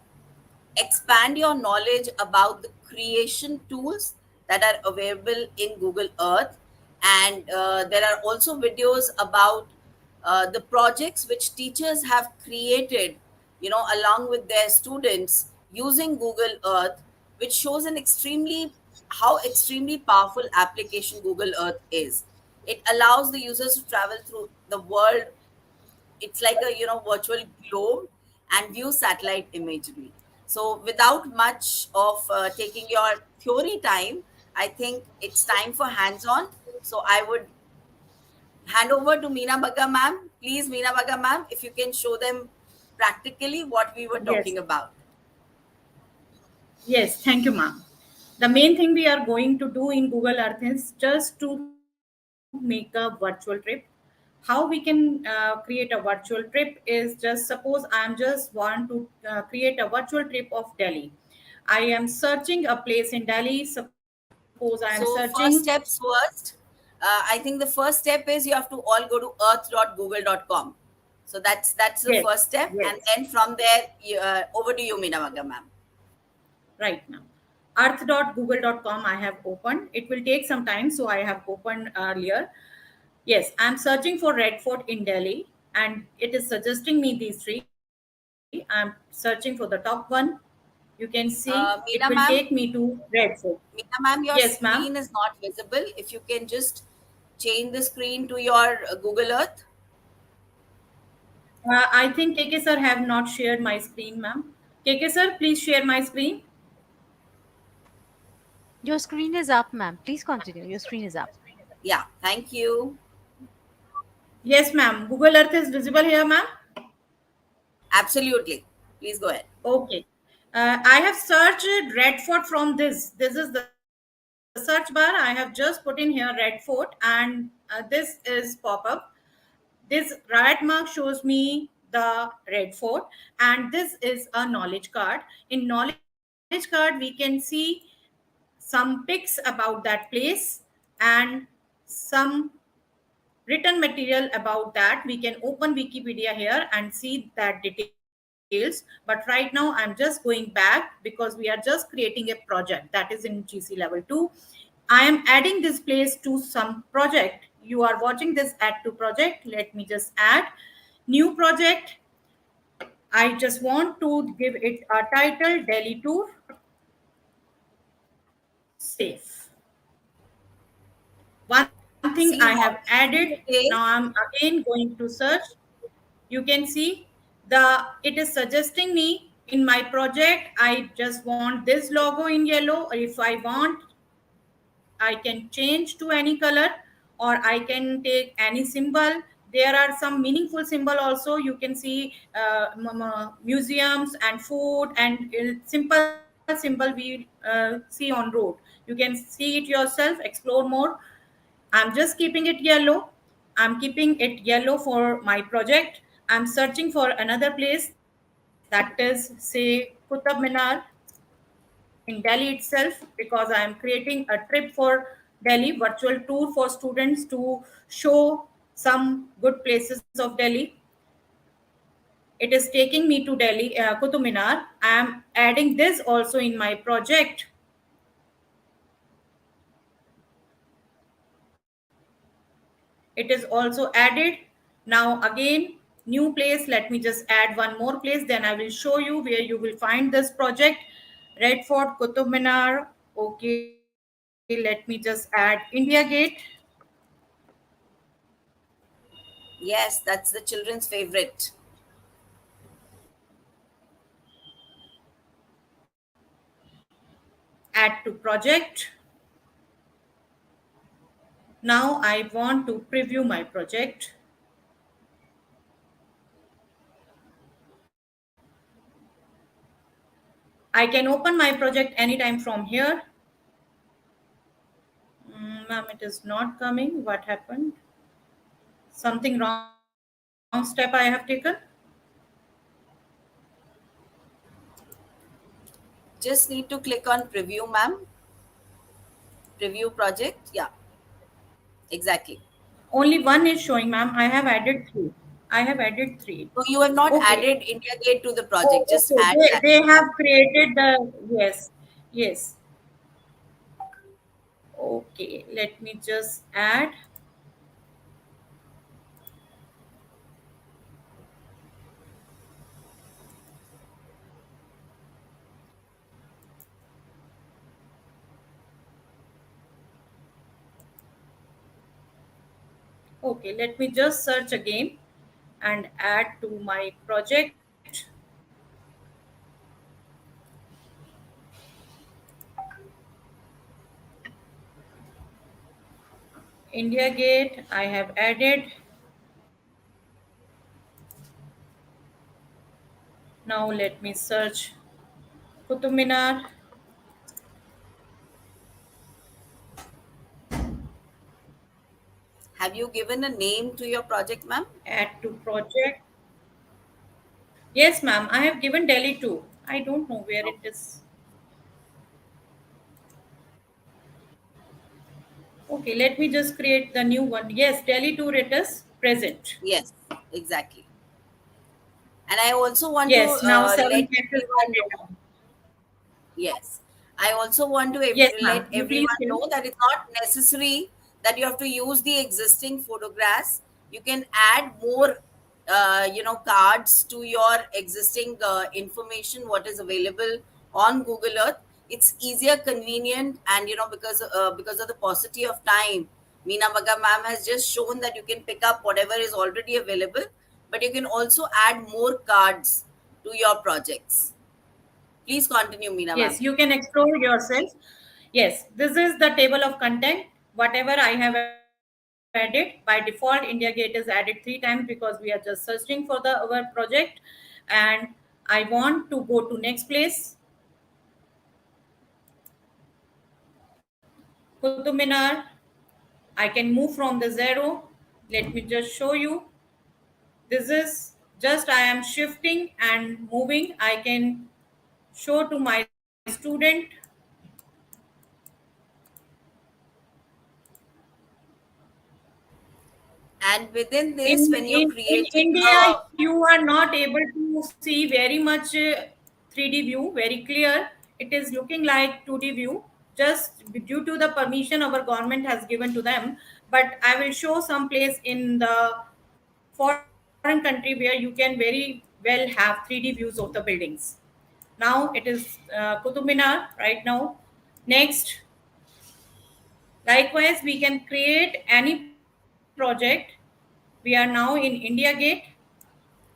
expand your knowledge about the creation tools that are available in Google Earth. And there are also videos about the projects which teachers have created, along with their students using Google Earth, which shows an extremely powerful application Google Earth is. It allows the users to travel through the world. It's like a virtual globe and view satellite imagery. So without much of taking your theory time, I think it's time for hands on. So I would hand over to Meena Baga ma'am. Please, Meena Baga ma'am, if you can show them practically what we were Yes. talking about. Yes, thank you, ma'am. The main thing we are going to do in Google Earth is just to make a virtual trip. How we can create a virtual trip is just suppose I am just want to create a virtual trip of Delhi. I am searching a place in Delhi. Suppose I am searching. So first steps first. I think the first step is you have to all go to earth.google.com. So that's the Yes, first step, yes, and then from there, over to you, Meena Baga ma'am. right now. Earth.google.com I have opened. It will take some time, so I have opened earlier. Yes, I'm searching for Red Fort in Delhi, and it is suggesting me these three. I'm searching for the top one. You can see it will take me Meena to ma'am, Red Fort. Meena ma'am, Yes, your ma'am. screen is not visible. If you can just change the screen to your Google Earth. I think KK sir have not shared my screen, ma'am. KK sir, please share my screen. Your screen is up, ma'am. Please continue. Your screen is up. Yeah, thank you. Yes, ma'am. Google Earth is visible here, ma'am. Absolutely. Please go ahead. Okay. I have searched Red Fort from this. This is the search bar. I have just put in here Red Fort, and this is pop up. This right mark shows me the Red Fort, and this is a knowledge card. In knowledge card, we can see some pics about that place and some written material about that. We can open Wikipedia here and see that details, but right now I'm just going back because we are just creating a project that is in GC level 2. I am adding this place to some project. You are watching this add to project. Let me just add new project. I just want to give it a title, Delhi tour. One thing See I what have added, okay. now I'm again going to search. You can see it is suggesting me in my project. I just want this logo in yellow, or if I want, I can change to any color, or I can take any symbol. There are some meaningful symbol also. You can see museums and food and simple symbol we see on road. You can see it yourself, explore more. I'm just keeping it yellow. I'm keeping it yellow for my project. I'm searching for another place, that is, say, Qutub Minar in Delhi itself, because I am creating a trip for Delhi, virtual tour for students to show some good places of Delhi. It is taking me to Delhi, Qutub Minar. I am adding this also in my project. It is also added. Now again, new place. Let me just add one more place. Then I will show you where you will find this project. Red Fort, Qutub Minar. Okay, let me just add India Gate. Yes, that's the children's favorite. Add to project. Now I want to preview my project. I can open my project anytime from here. Ma'am, it is not coming. What happened? Something wrong step I have taken? Just need to click on preview, ma'am. Preview project. Yeah, exactly. Only one is showing, ma'am. I have added three. I have added three. So you have not Okay. added India Gate to the Oh, project. Just okay. add that. They have created the, yes. Yes. Okay. Let me just add. Okay. Let me just search again and add to my project. India Gate, I have added. Now let me search Qutub Minar. Have you given a name to your project, ma'am? Add to project. Yes, ma'am. I have given Delhi too. I don't know where it is. Okay, let me just create the new one. Yes, Delhi tour it is present. Yes, exactly. And I also want to Yes, now seven let places are everyone know. written. Yes, I also want to Yes, let ma'am. You please everyone tell. know that it's not necessary that you have to use the existing photographs. You can add more, cards to your existing information what is available on Google Earth. It's easier, convenient, and because of the paucity of time, Meena Baga ma'am has just shown that you can pick up whatever is already available, but you can also add more cards to your projects. Please continue, Meena ma'am. Yes, you can explore yourself. Yes, this is the table of content. Whatever I have added, by default, India Gate is added 3 times because we are just searching for our project. And I want to go to next place, Qutub Minar. I can move from the zero. Let me just show you. This is just I am shifting and moving. I can show to my student. And within in this, when you're in creating India, you are not able to see very much 3D view very clear. It is looking like 2D view, just due to the permission our government has given to them. But I will show some place in the foreign country where you can very well have 3D views of the buildings. Now it is Qutub Minar right now. Next, Likewise, we can create any project. We are now in India Gate.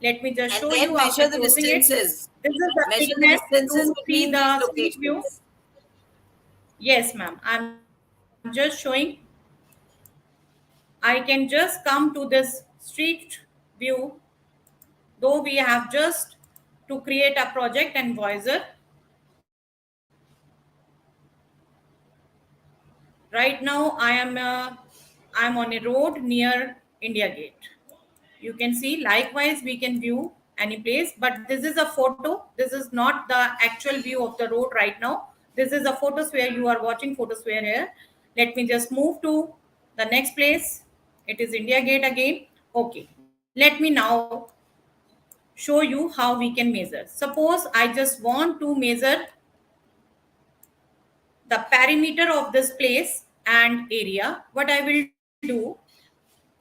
Let me just show And you then after measure the closing it. distances. This is the Measure the thickness distances to see between these the street view. locations. Yes, ma'am. I'm just showing. I can just come to this street view, though we have just to create a project and voicer. Right now, I'm on a road near India Gate. You can see, likewise, we can view any place, but this is a photo. This is not the actual view of the road right now. This is a photosphere. You are watching photosphere here. Let me just move to the next place. It is India Gate again. Okay, let me now show you how we can measure. Suppose I just want to measure the perimeter of this place and area. What I will do,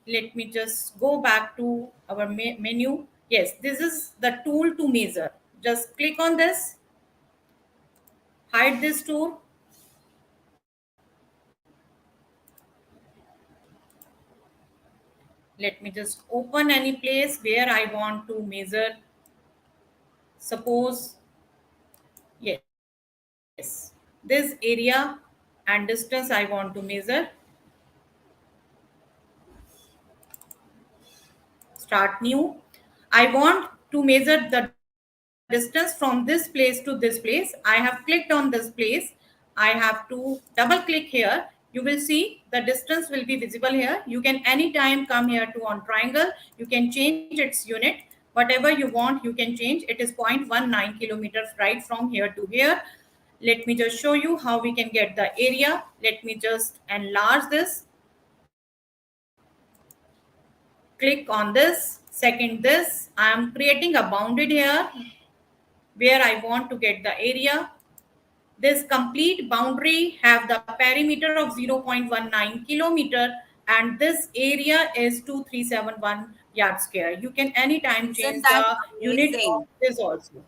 let me just go back to our menu. Yes, this is the tool to measure. Just click on this, hide this tool. Let me just open any place where I want to measure. Suppose, yes, this area and distance I want to measure. Start new. I want to measure the distance from this place to this place. I have clicked on this place. I have to double click here. You will see the distance will be visible here. You can anytime come here to on triangle. You can change its unit. Whatever you want, you can change. It is 0.19 kilometers right from here to here. Let me just show you how we can get the area. Let me just enlarge this. Click on this. Second this. I am creating a bounded here where I want to get the area. This complete boundary have the perimeter of 0.19 kilometer and this area is 2371 yard square. You can anytime Isn't change that the unit of amazing? this also.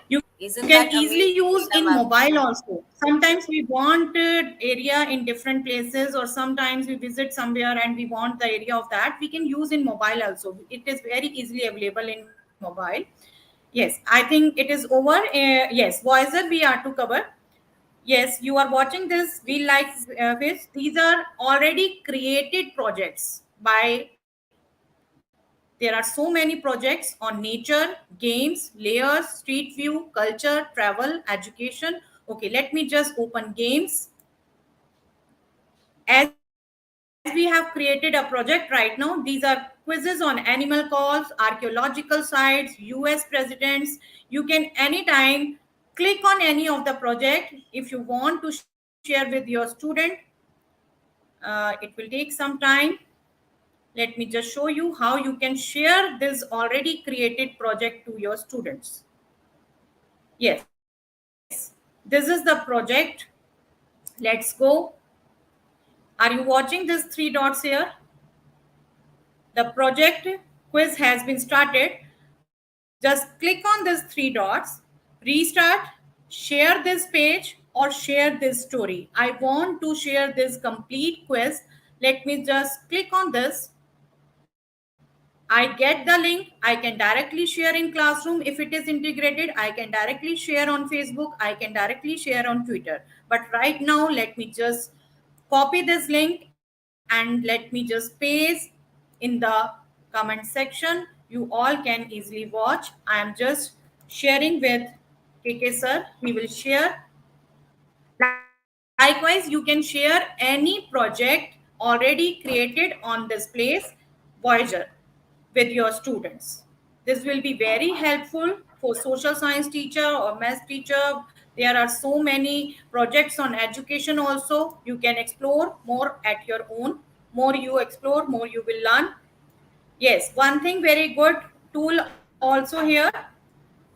You Isn't can that easily amazing, use in Meena ma'am? mobile also. Sometimes we want area in different places, or sometimes we visit somewhere and we want the area of that. We can use in mobile also. It is very easily available in mobile. Yes, I think it is over. Yes, voicer we are to cover. Yes, you are watching this wheel like fish. These are already created projects by, there are so many projects on nature, games, layers, street view, culture, travel, education. Okay, let me just open games. As we have created a project right now, these are quizzes on animal calls, archaeological sites, US presidents. You can anytime click on any of the project if you want to share with your student. It will take some time. Let me just show you how you can share this already created project to your students. Yes, this is the project. Let's go. Are you watching these three dots here? The project quiz has been started. Just click on these three dots, restart, share this page, or share this story. I want to share this complete quiz. Let me just click on this. I get the link. I can directly share in classroom. If it is integrated, I can directly share on Facebook. I can directly share on Twitter. But right now, let me just copy this link and let me just paste in the comment section. You all can easily watch. I am just sharing with KK sir. He will share. Likewise, you can share any project already created on this place, Voyager, with your students. This will be very helpful for social science teacher or math teacher. There are so many projects on education also. You can explore more at your own. More you explore, more you will learn. Yes, one thing very good tool also here.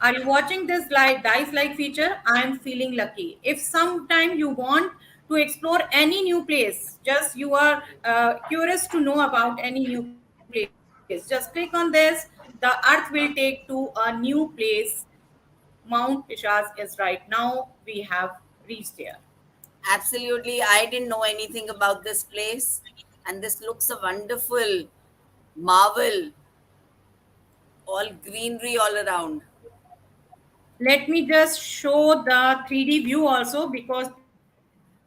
Are you watching this like dice like feature? I am feeling lucky. If sometime you want to explore any new place, just you are curious to know about any new place, just click on this. The earth will take to a new place. Mount Pishas is right now. We have reached there. Absolutely. I didn't know anything about this place. And this looks a wonderful marvel. All greenery all around. Let me just show the 3D view also, because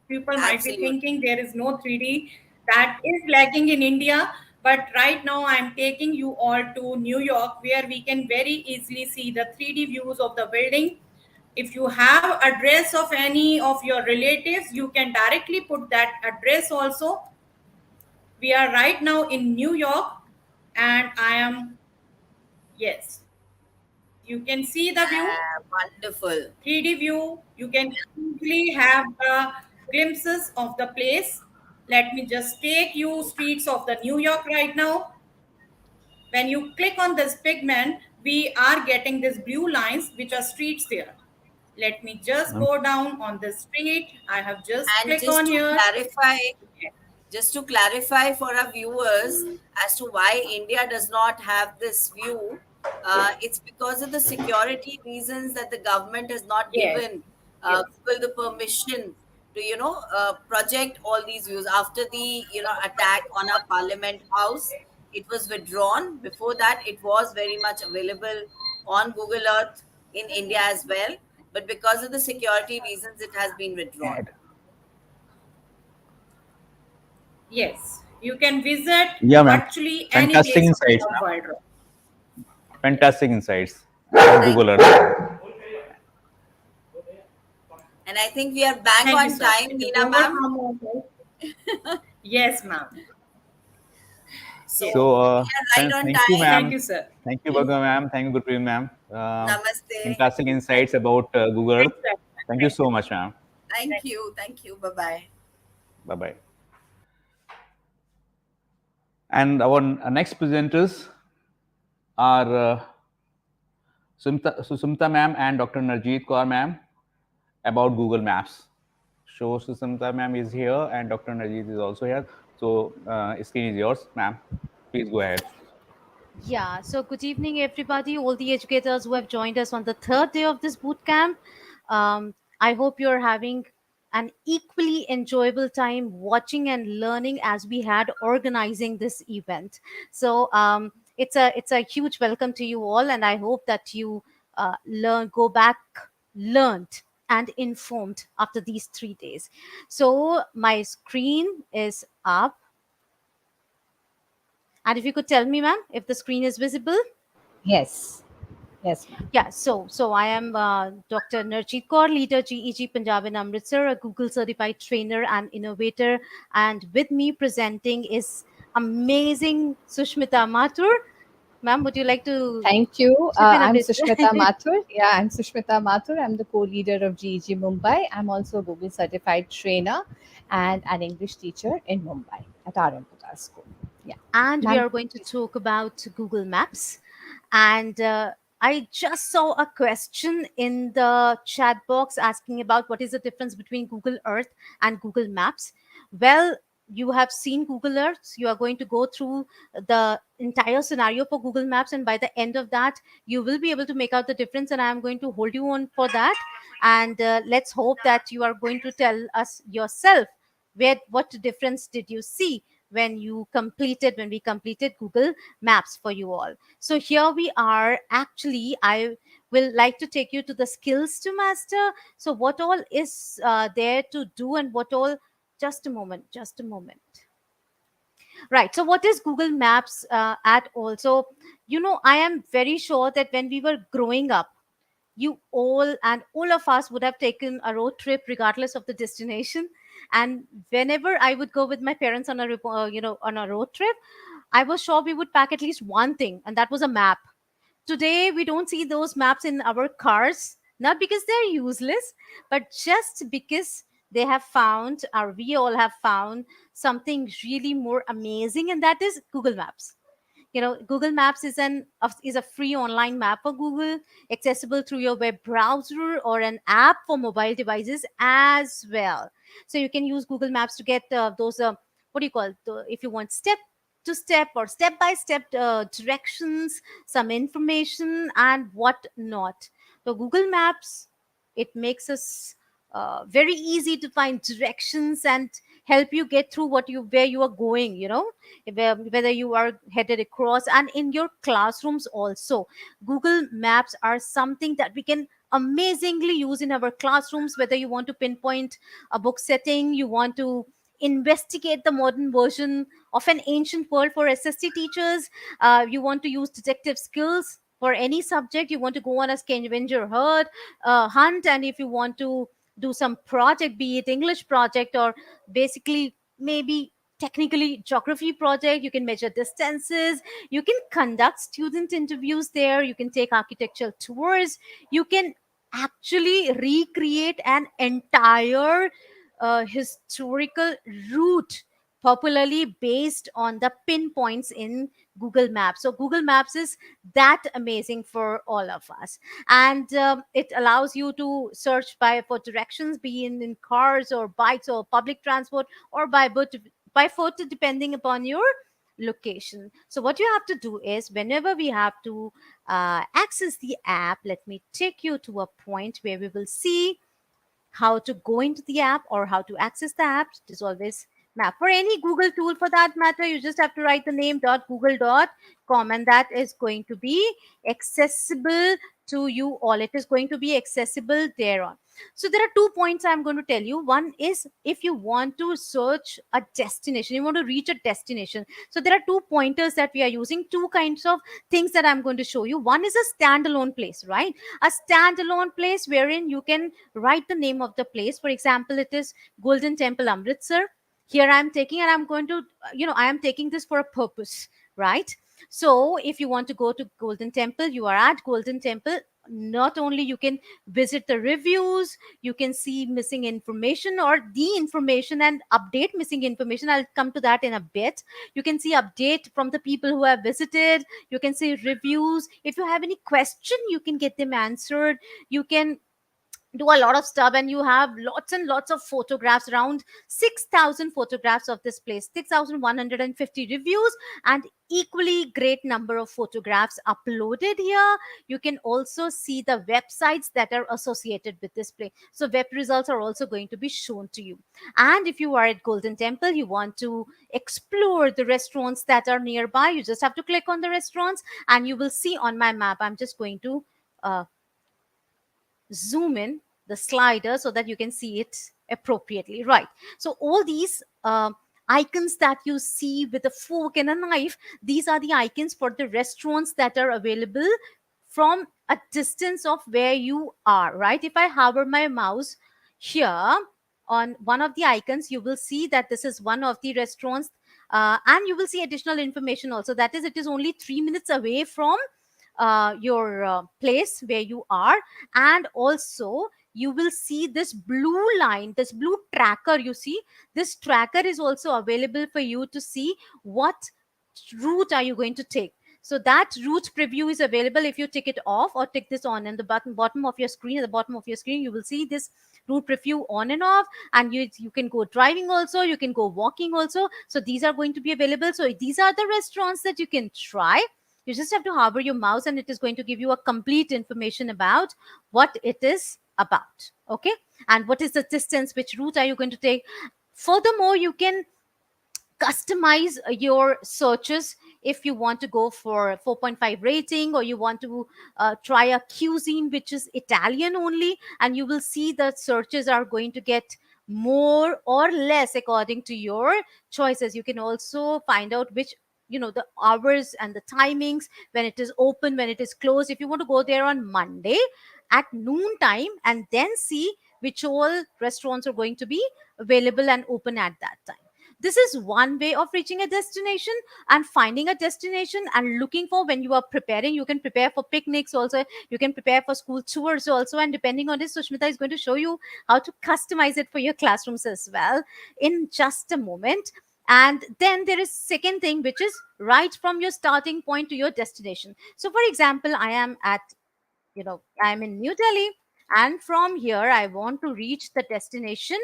people might be thinking there is no Absolutely. 3D that is lacking in India. But right now I'm taking you all to New York, where we can very easily see the 3D views of the building. If you have address of any of your relatives, you can directly put that address also. We are right now in New York, and I am, yes, you can see the view. Wonderful. 3D view, you can easily have the glimpses of the place. Let me just take you streets of the New York right now. When you click on this pigment, we are getting these blue lines, which are streets there. Let me just go down on the street. I have just And click on here. just to clarify for our viewers as to why India does not have this view, it's because of the security reasons that the government has not Yes, given yes, Google the permission to, project all these views. After the, attack on our Parliament House, it was withdrawn. Before that, it was very much available on Google Earth in India as well. But because of the security reasons, it has been withdrawn. yes. You can visit Yeah, ma'am. virtually any Fantastic place of insights, the ma'am. world. Fantastic insights about Thank Google you. Earth. And I think we are bang Thank you, on sir. time, If Nina there were ma'am. some more yes, ma'am. So Yes. So, we are right on thank you, time. Thank ma'am. you, sir. Thank you, Bhargav ma'am. Thank you, Gurpreet ma'am. Namaste. Fantastic insights about Google Thanks, Earth. sir. Thank you so much, ma'am. Thank you. Thank you. Bye bye. Bye bye. And our next presenters are Sumta ma'am and Dr. Narjeet Kaur ma'am about Google Maps. So Sumta ma'am is here and Dr. Narjeet is also here. So screen is yours, ma'am. Please go ahead. Yeah, so good evening, everybody, all the educators who have joined us on the third day of this boot camp. I hope you're having an equally enjoyable time watching and learning as we had organizing this event. So it's a huge welcome to you all, and I hope that you go back, learned, and informed after these 3 days. So my screen is up. And if you could tell me, ma'am, if the screen is visible. Yes. Yes, ma'am. Yeah, so I am Dr. Narjeet Kaur, leader GEG Punjab and Amritsar, a Google certified trainer and innovator. And with me presenting is amazing Sushmita Mathur. Ma'am, would you like to Thank you. chip in a I'm bit? Sushmita Mathur. Yeah, I'm Sushmita Mathur. I'm the co-leader of GEG Mumbai. I'm also a Google certified trainer and an English teacher in Mumbai at our school. Yeah. And we Ma'am. are going to talk about Google Maps. And I just saw a question in the chat box asking about what is the difference between Google Earth and Google Maps. Well, you have seen Google Earth. You are going to go through the entire scenario for Google Maps, and by the end of that, you will be able to make out the difference. And I am going to hold you on for that. And let's hope that you are going to tell us yourself what difference did you see when we completed Google Maps for you all. So here we are. Actually, I will like to take you to the skills to master. So what all is there to do, and what all, just a moment. Right. So what is Google Maps at all? So, I am very sure that when we were growing up, you all of us would have taken a road trip regardless of the destination. And whenever I would go with my parents on on a road trip, I was sure we would pack at least one thing, and that was a map. Today we don't see those maps in our cars, not because they're useless, but just because they have found, or we all have found, something really more amazing, and that is Google Maps. Google Maps is a free online map for Google, accessible through your web browser or an app for mobile devices as well. So you can use Google Maps to get those what do you call if you want step to step or step by step directions, some information, and what not. So Google Maps, it makes us very easy to find directions and help you get through where you are going, whether you are headed across. And in your classrooms also, Google Maps are something that we can amazingly use in our classrooms, whether you want to pinpoint a book setting, you want to investigate the modern version of an ancient world for SST teachers, you want to use detective skills for any subject, you want to go on a scavenger hunt, and if you want to do some project, be it English project or basically maybe technically geography project, you can measure distances, you can conduct student interviews there, you can take architectural tours, you can actually recreate an entire historical route, popularly based on the pinpoints in Google Maps. So Google Maps is that amazing for all of us, and it allows you to search for directions, be in cars or bikes or public transport, or by foot, depending upon your location. So what you have to do is, whenever we have to access the app, let me take you to a point where we will see how to go into the app or how to access the app. It is always map. For any Google tool for that matter, you just have to write the name .google.com, and that is going to be accessible to you all. It is going to be accessible there on. So there are 2 points I'm going to tell you. One is, if you want to search a destination, you want to reach a destination. So there are 2 pointers that we are using, 2 kinds of things that I'm going to show you. One is a standalone place, right? A standalone place wherein you can write the name of the place. For example, it is Golden Temple, Amritsar. Here I am taking, and I'm going to, I am taking this for a purpose, right? So if you want to go to Golden Temple, you are at Golden Temple. Not only you can visit the reviews, you can see missing information or the information and update missing information. I'll come to that in a bit. You can see update from the people who have visited. You can see reviews. If you have any question, you can get them answered. You can do a lot of stuff, and you have lots and lots of photographs, around 6,000 photographs of this place, 6,150 reviews, and equally great number of photographs uploaded here. You can also see the websites that are associated with this place, so web results are also going to be shown to you. And if you are at Golden Temple, you want to explore the restaurants that are nearby, you just have to click on the restaurants, and you will see on my map. I'm just going to zoom in the slider so that you can see it appropriately, right? So all these icons that you see with a fork and a knife, these are the icons for the restaurants that are available from a distance of where you are, right? If I hover my mouse here on one of the icons, you will see that this is one of the restaurants, and you will see additional information also. That is, it is only 3 minutes away from your place where you are. And also you will see this blue line, this blue tracker. You see, this tracker is also available for you to see what route are you going to take. So that route preview is available. If you tick it off or tick this on, in the bottom of your screen, at the bottom of your screen, you will see this route preview on and off. And you can go driving also, you can go walking also. So these are going to be available. So these are the restaurants that you can try. You just have to hover your mouse, and it is going to give you a complete information about what it is about. Okay, and what is the distance, which route are you going to take. Furthermore, you can customize your searches. If you want to go for 4.5 rating, or you want to try a cuisine which is Italian only, and you will see that searches are going to get more or less according to your choices. You can also find out which, the hours and the timings, when it is open, when it is closed. If you want to go there on Monday at noon time, and then see which all restaurants are going to be available and open at that time. This is one way of reaching a destination and finding a destination and looking for. When you are preparing, you can prepare for picnics also, you can prepare for school tours also, and depending on this, Sushmita is going to show you how to customize it for your classrooms as well in just a moment. And then there is second thing, which is right from your starting point to your destination. So for example, I am in New Delhi, and from here I want to reach the destination,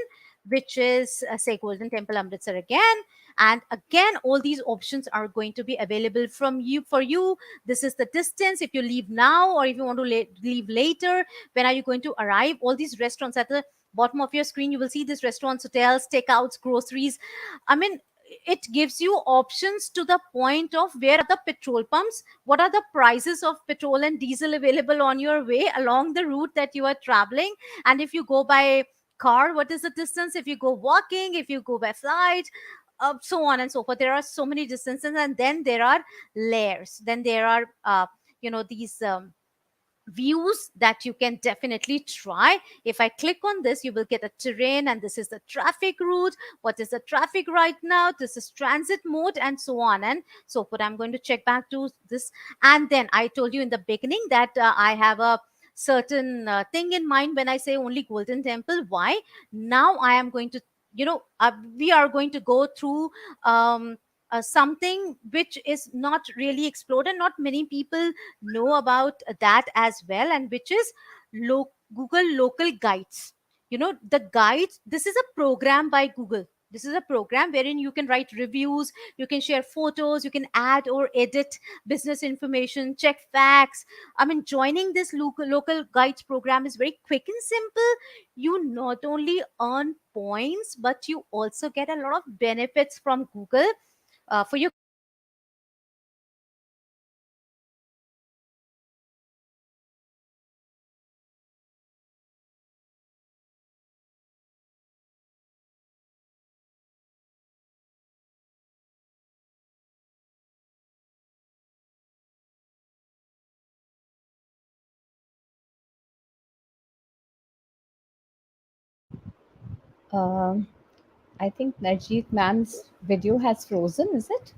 which is say Golden Temple, Amritsar again. And again, all these options are going to be available for you. This is the distance. If you leave now, or if you want to leave later, when are you going to arrive? All these restaurants at the bottom of your screen, you will see this restaurants, hotels, takeouts, groceries. I mean, it gives you options to the point of where are the petrol pumps, what are the prices of petrol and diesel available on your way along the route that you are traveling, and if you go by car, what is the distance, if you go walking, if you go by flight, so on and so forth. There are so many distances, and then there are layers, then there are these views that you can definitely try. If I click on this, you will get a terrain, and this is the traffic route, what is the traffic right now, this is transit mode, and so on and so forth. I'm going to check back to this. And then I told you in the beginning that I have a certain thing in mind when I say only Golden Temple. Why? Now I am going to, we are going to go through something which is not really explored, and not many people know about that as well, and which is Google local guides. The guides, this is a program by Google. This is a program wherein you can write reviews, you can share photos, you can add or edit business information, check facts. I mean, joining this local guides program is very quick and simple. You not only earn points, but you also get a lot of benefits from Google for your Um, I think Narjeet ma'am's video has frozen, is it?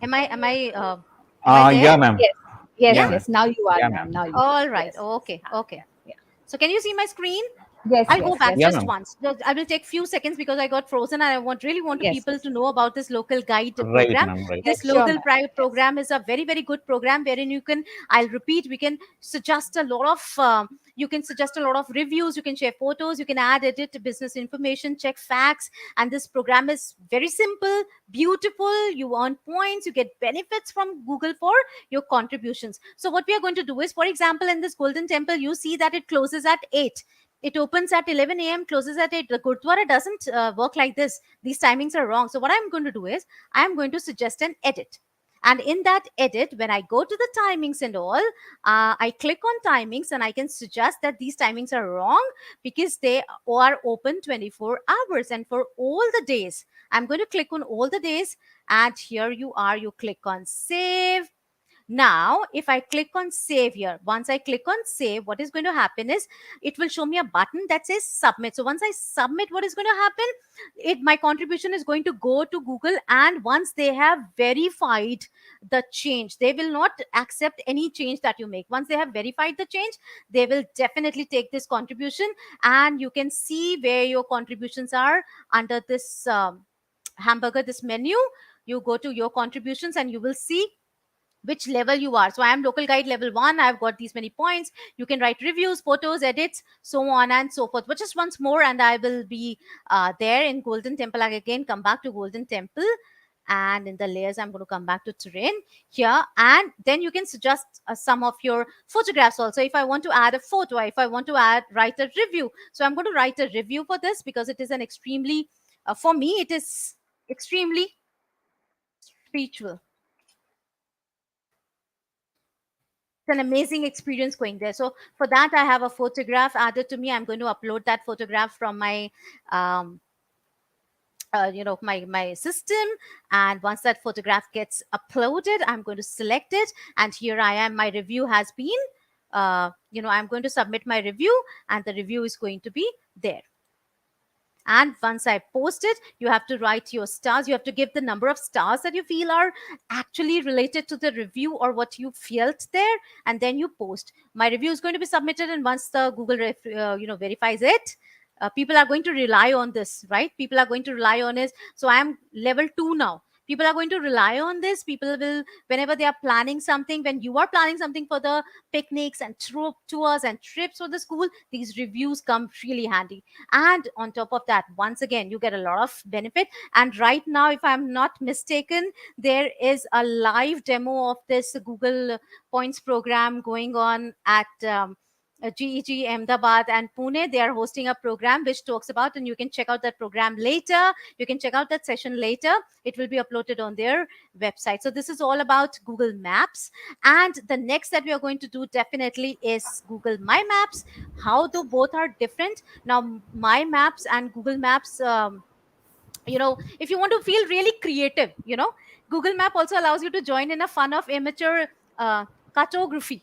am I there? Yeah, ma'am. Yes, yes, Yeah, yes. ma'am. Now you are, Yeah, ma'am. ma'am. Now you are. All right. Yes, Okay. yes. Okay. Yeah. So can you see my screen? Yes, I'll go yes, back yes, Yeah, just ma'am. once. I will take few seconds because I got frozen, and I really want yes, people yes. to know about this local guide Right, program. ma'am. Right. This Yes, sure, local ma'am. Yes. program is a very, very good program wherein you can, I'll repeat, we can suggest a lot of, you can suggest a lot of reviews, you can share photos, you can add, edit business information, check facts. And this program is very simple, beautiful. You earn points, you get benefits from Google for your contributions. So what we are going to do is, for example, in this Golden Temple, you see that it closes at 8. It opens at 11 a.m., closes at 8. The Gurdwara doesn't work like this. These timings are wrong. So what I'm going to do is, I'm going to suggest an edit. And in that edit, when I go to the timings and all, I click on timings, and I can suggest that these timings are wrong because they are open 24 hours and for all the days. I'm going to click on all the days, and here you are. You click on save. Now, if I click on save here, once I click on save, what is going to happen is it will show me a button that says submit. So once I submit, what is going to happen? My contribution is going to go to Google, and once they have verified the change, they will not accept any change that you make. Once they have verified the change, they will definitely take this contribution, and you can see where your contributions are under this hamburger, this menu. You go to your contributions, and you will see which level you are. So I am local guide level 1. I've got these many points. You can write reviews, photos, edits, so on and so forth. But just once more, and I will be there in Golden Temple. I again come back to Golden Temple, and in the layers, I'm going to come back to terrain here, and then you can suggest some of your photographs also. If I want to add a photo, if I want to write a review, so I'm going to write a review for this because it is an extremely, for me, it is extremely spiritual. It's an amazing experience going there. So for that, I have a photograph added to me. I'm going to upload that photograph from my my system, and once that photograph gets uploaded, I'm going to select it, and here I am. My review has been I'm going to submit my review, and the review is going to be there. And once I post it, you have to write your stars. You have to give the number of stars that you feel are actually related to the review or what you felt there, and then you post. My review is going to be submitted, and once the Google verifies it, people are going to rely on this, right? People are going to rely on it. So I am level 2 now. People are going to rely on this. People will, whenever they are planning something, when you are planning something for the picnics and tours and trips for the school, these reviews come really handy. And on top of that, once again, you get a lot of benefit. And right now, if I'm not mistaken, there is a live demo of this Google Points program going on at GEG Ahmedabad and Pune. They are hosting a program which talks about, and you can check out that program later. You can check out that session later. It will be uploaded on their website. So this is all about Google Maps. And the next that we are going to do definitely is Google My Maps. How though both are different. Now, My Maps and Google Maps, if you want to feel really creative, Google Map also allows you to join in a fun of amateur cartography.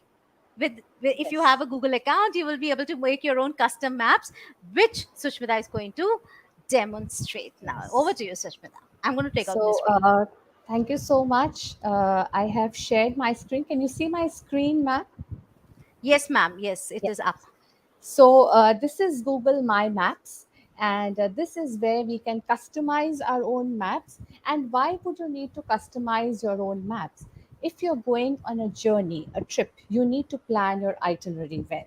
If you have a Google account, you will be able to make your own custom maps, which Sushmita is going to demonstrate now. Over to you, Sushmita. I'm going to take out my So, screen. thank you so much. I have shared my screen. Can you see my screen, ma'am? Yes, ma'am. Yes, it Yeah. is up. So this is Google My Maps, and this is where we can customize our own maps. And why would you need to customize your own maps? If you're going on a journey, a trip, you need to plan your itinerary well,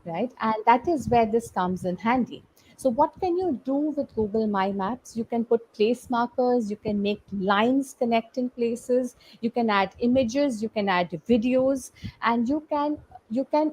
right? And that is where this comes in handy. So what can you do with Google My Maps? You can put place markers, you can make lines connecting places, you can add images, you can add videos, and you can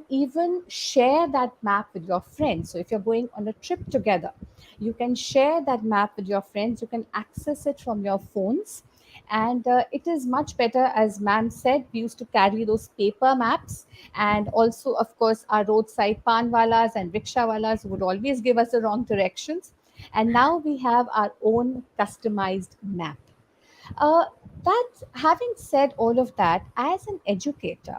even share that map with your friends. So if you're going on a trip together, you can share that map with your friends. You can access it from your phones. And it is much better, as ma'am said, we used to carry those paper maps. And also, of course, our roadside panwalas and rickshawalas would always give us the wrong directions. And now we have our own customized map. uh, that having said all of that, as an educator,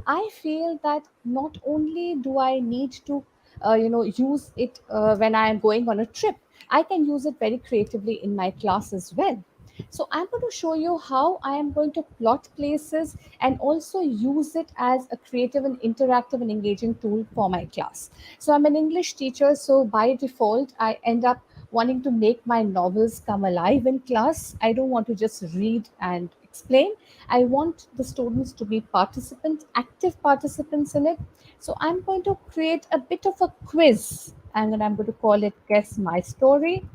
I feel that not only do I need to, use it when I am going on a trip, I can use it very creatively in my class as well. So I'm going to show you how I am going to plot places and also use it as a creative and interactive and engaging tool for my class. So I'm an English teacher, so by default, I end up wanting to make my novels come alive in class. I don't want to just read and explain. I want the students to be participants, active participants in it. So I'm going to create a bit of a quiz, and then I'm going to call it Guess My Story.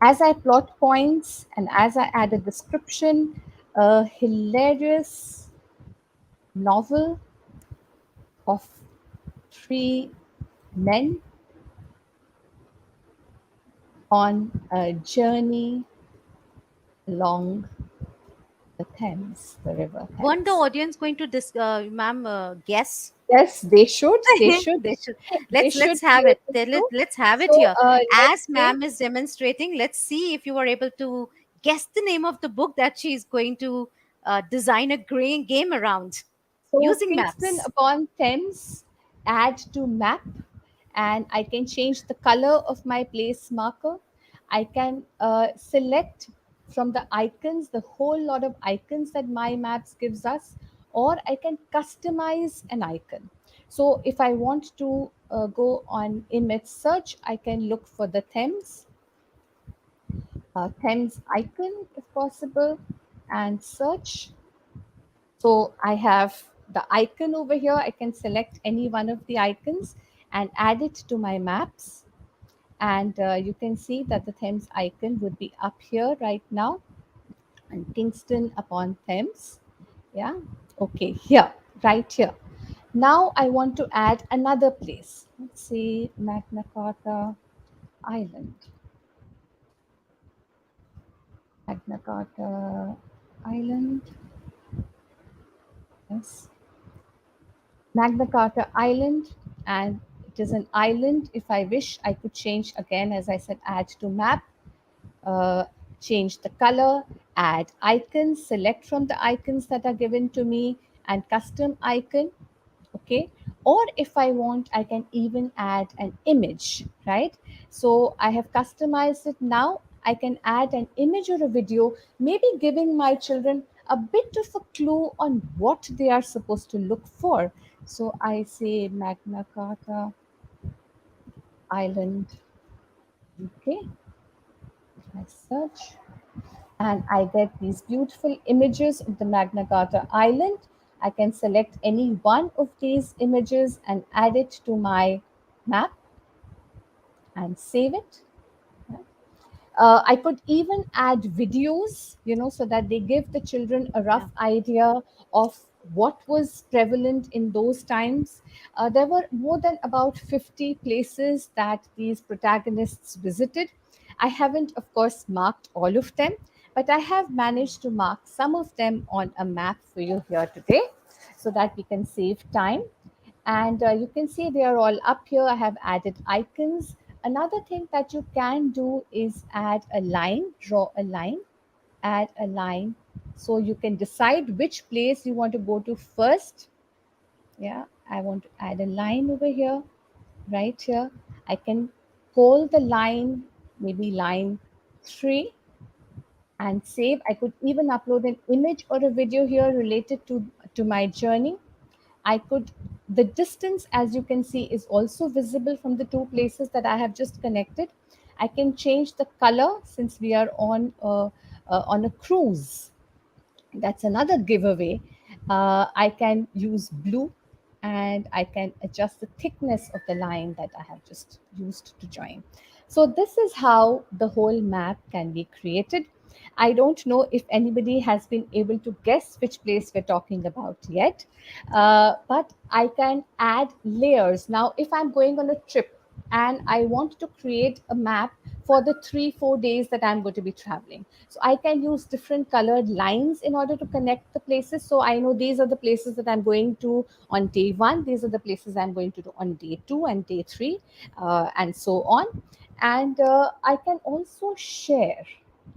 As I plot points and as I add a description, a hilarious novel of three men on a journey along the Thames, the river Weren't the Thames. audience going to ma'am, guess? Yes, they should. They should. They should. They Let's should have be it. able to. Let's have it So here. let's As say. ma'am is demonstrating, let's see if you are able to guess the name of the book that she is going to design a game around So using Kingston maps. upon Thames, add to map, and I can change the color of my place marker. I can select from the icons, the whole lot of icons that my maps gives us, or I can customize an icon. So if I want to go on image search, I can look for the Thames icon if possible, and search. So I have the icon over here. I can select any one of the icons and add it to my maps. And you can see that the Thames icon would be up here right now, and Kingston upon Thames. Yeah. Okay. Here, right here. Now I want to add another place. Let's see, Magna Carta Island. Magna Carta Island. Yes. Magna Carta Island, and it is an island. If I wish, I could change again, as I said, add to map, uh, change the color, add icons, select from the icons that are given to me, and custom icon. Okay. Or if I want, I can even add an image, right? So I have customized it. Now I can add an image or a video, maybe giving my children a bit of a clue on what they are supposed to look for. So I say Magna Carta Island. Okay. I search, and I get these beautiful images of the Magna Carta Island. I can select any one of these images and add it to my map and save it. I could even add videos, so that they give the children a rough idea of what was prevalent in those times. There were more than about 50 places that these protagonists visited. I haven't, of course, marked all of them, but I have managed to mark some of them on a map for you here today so that we can save time. And you can see they are all up here. I have added icons. Another thing that you can do is add a line, draw a line, add a line. So you can decide which place you want to go to first. Yeah, I want to add a line over here, right here. I can call the line, maybe line 3, and save. I could even upload an image or a video here related to my journey. I could, the distance, as you can see, is also visible from the two places that I have just connected. I can change the color since we are on a cruise. That's another giveaway. I can use blue, and I can adjust the thickness of the line that I have just used to join. So this is how the whole map can be created. I don't know if anybody has been able to guess which place we're talking about yet, but I can add layers. Now, if I'm going on a trip and I want to create a map for the 3-4 days that I'm going to be traveling, so I can use different colored lines in order to connect the places. So I know these are the places that I'm going to on day 1, these are the places I'm going to do on day 2 and day 3, and so on. And I can also share.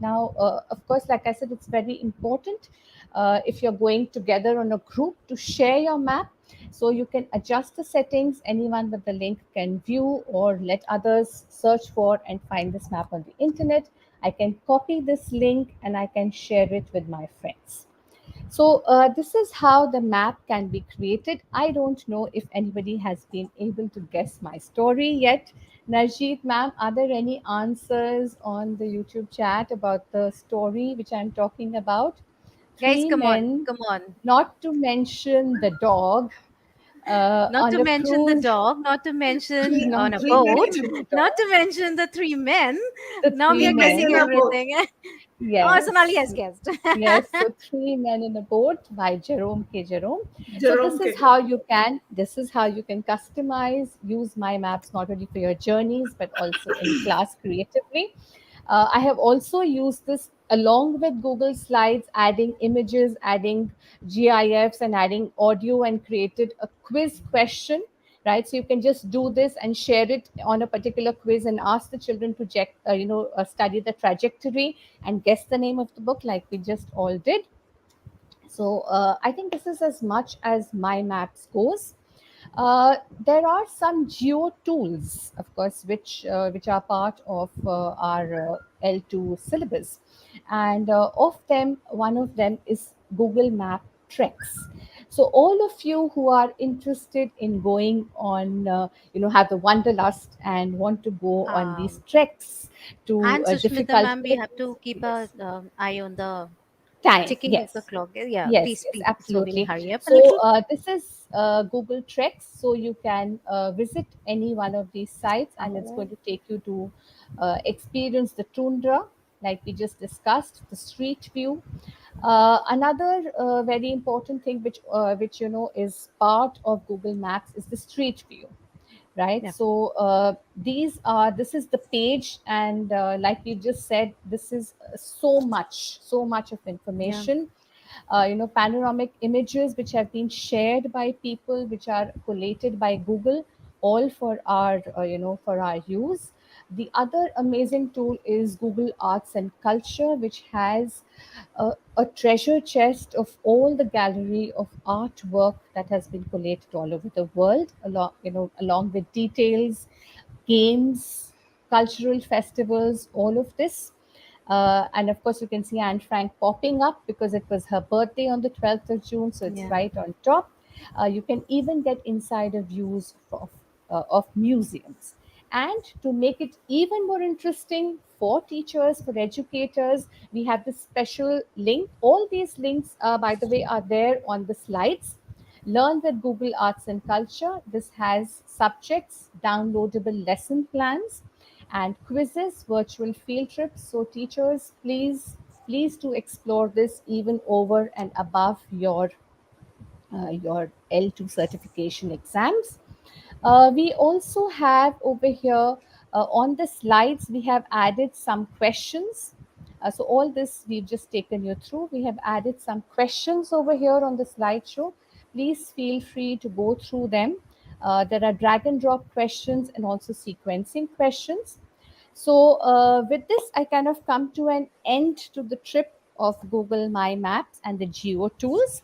Now, of course, like I said, it's very important if you're going together on a group to share your map. So you can adjust the settings. Anyone with the link can view or let others search for and find this map on the internet. I can copy this link and I can share it with my friends. So this is how the map can be created. I don't know if anybody has been able to guess my story yet. Narjeet ma'am, are there any answers on the YouTube chat about the story which I'm talking about? Guys, Three come on, men, come on. not to mention the dog, Not on to a mention the cruise, dog, not to mention not on a Three men boat, in a boat. not to mention the three men. the Now we three are Three men guessing in men. a boat. everything. Oh, Sonali Yes. has guessed. Yes, so Three Men in a Boat by Jerome K. Jerome. So Jerome K. this is how you can customize, use my maps not only for your journeys but also in class creatively. I have also used this along with Google Slides, adding images, adding GIFs, and adding audio, and created a quiz question. Right, so you can just do this and share it on a particular quiz and ask the children to check, study the trajectory and guess the name of the book, like we just all did. So I think this is as much as my maps goes. There are some geo tools, of course, which are part of our L2 syllabus, and of them, one of them is Google Map Treks. So all of you who are interested in going on, have the wanderlust and want to go on these treks to And Sushmita difficult ma'am, we have places, to keep a yes, eye on the time, ticking of the yes. clock. Yeah, Yes, please, yes, please. So we'll absolutely. hurry up a So little. this is Google Treks. So you can visit any one of these sites, and it's going Oh, to take you to experience the tundra, like we just discussed, the street view. Another very important thing, which is part of Google Maps, is the street view, right? yeah, So this is the page, and like we just said, this is so much of yeah, information. Panoramic images which have been shared by people, which are collated by Google, all for our for our use. The other amazing tool is Google Arts and Culture, which has a treasure chest of all the gallery of artwork that has been collated all over the world, along with details, games, cultural festivals, all of this. And of course, you can see Anne Frank popping up because it was her birthday on the 12th of June, so it's yeah. right on top. You can even get insider views of museums. And to make it even more interesting for teachers, for educators, we have this special link. All these links, by the way, are there on the slides. Learn with Google Arts and Culture. This has subjects, downloadable lesson plans, and quizzes, virtual field trips. So teachers, please do explore this even over and above your L2 certification exams. We also have over here on the slides, we have added some questions. So all this we've just taken you through. We have added some questions over here on the slideshow. Please feel free to go through them. There are drag and drop questions and also sequencing questions. So with this, I kind of come to an end to the trip of Google My Maps and the geo tools.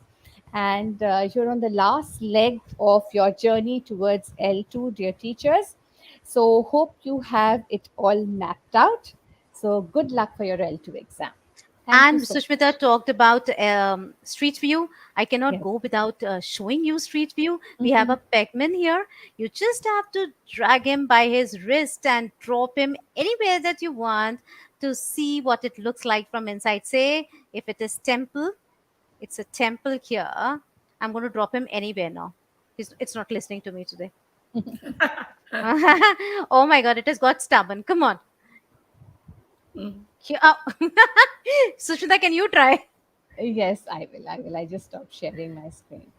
And you're on the last leg of your journey towards L2, dear teachers. So hope you have it all mapped out. So good luck for your L2 exam. Thank you And so Sushmita much. talked about Street View. I cannot Yes. go without showing you Street View. We have Mhm. a Pegman here. You just have to drag him by his wrist and drop him anywhere that you want to see what it looks like from inside. Say, if it is temple, it's a temple here. I'm going to drop him anywhere now. It's not listening to me today. Oh my God, it has got stubborn. Come on. Here, oh. Sushmita, can you try? Yes, I will. I will. I just stopped sharing my screen.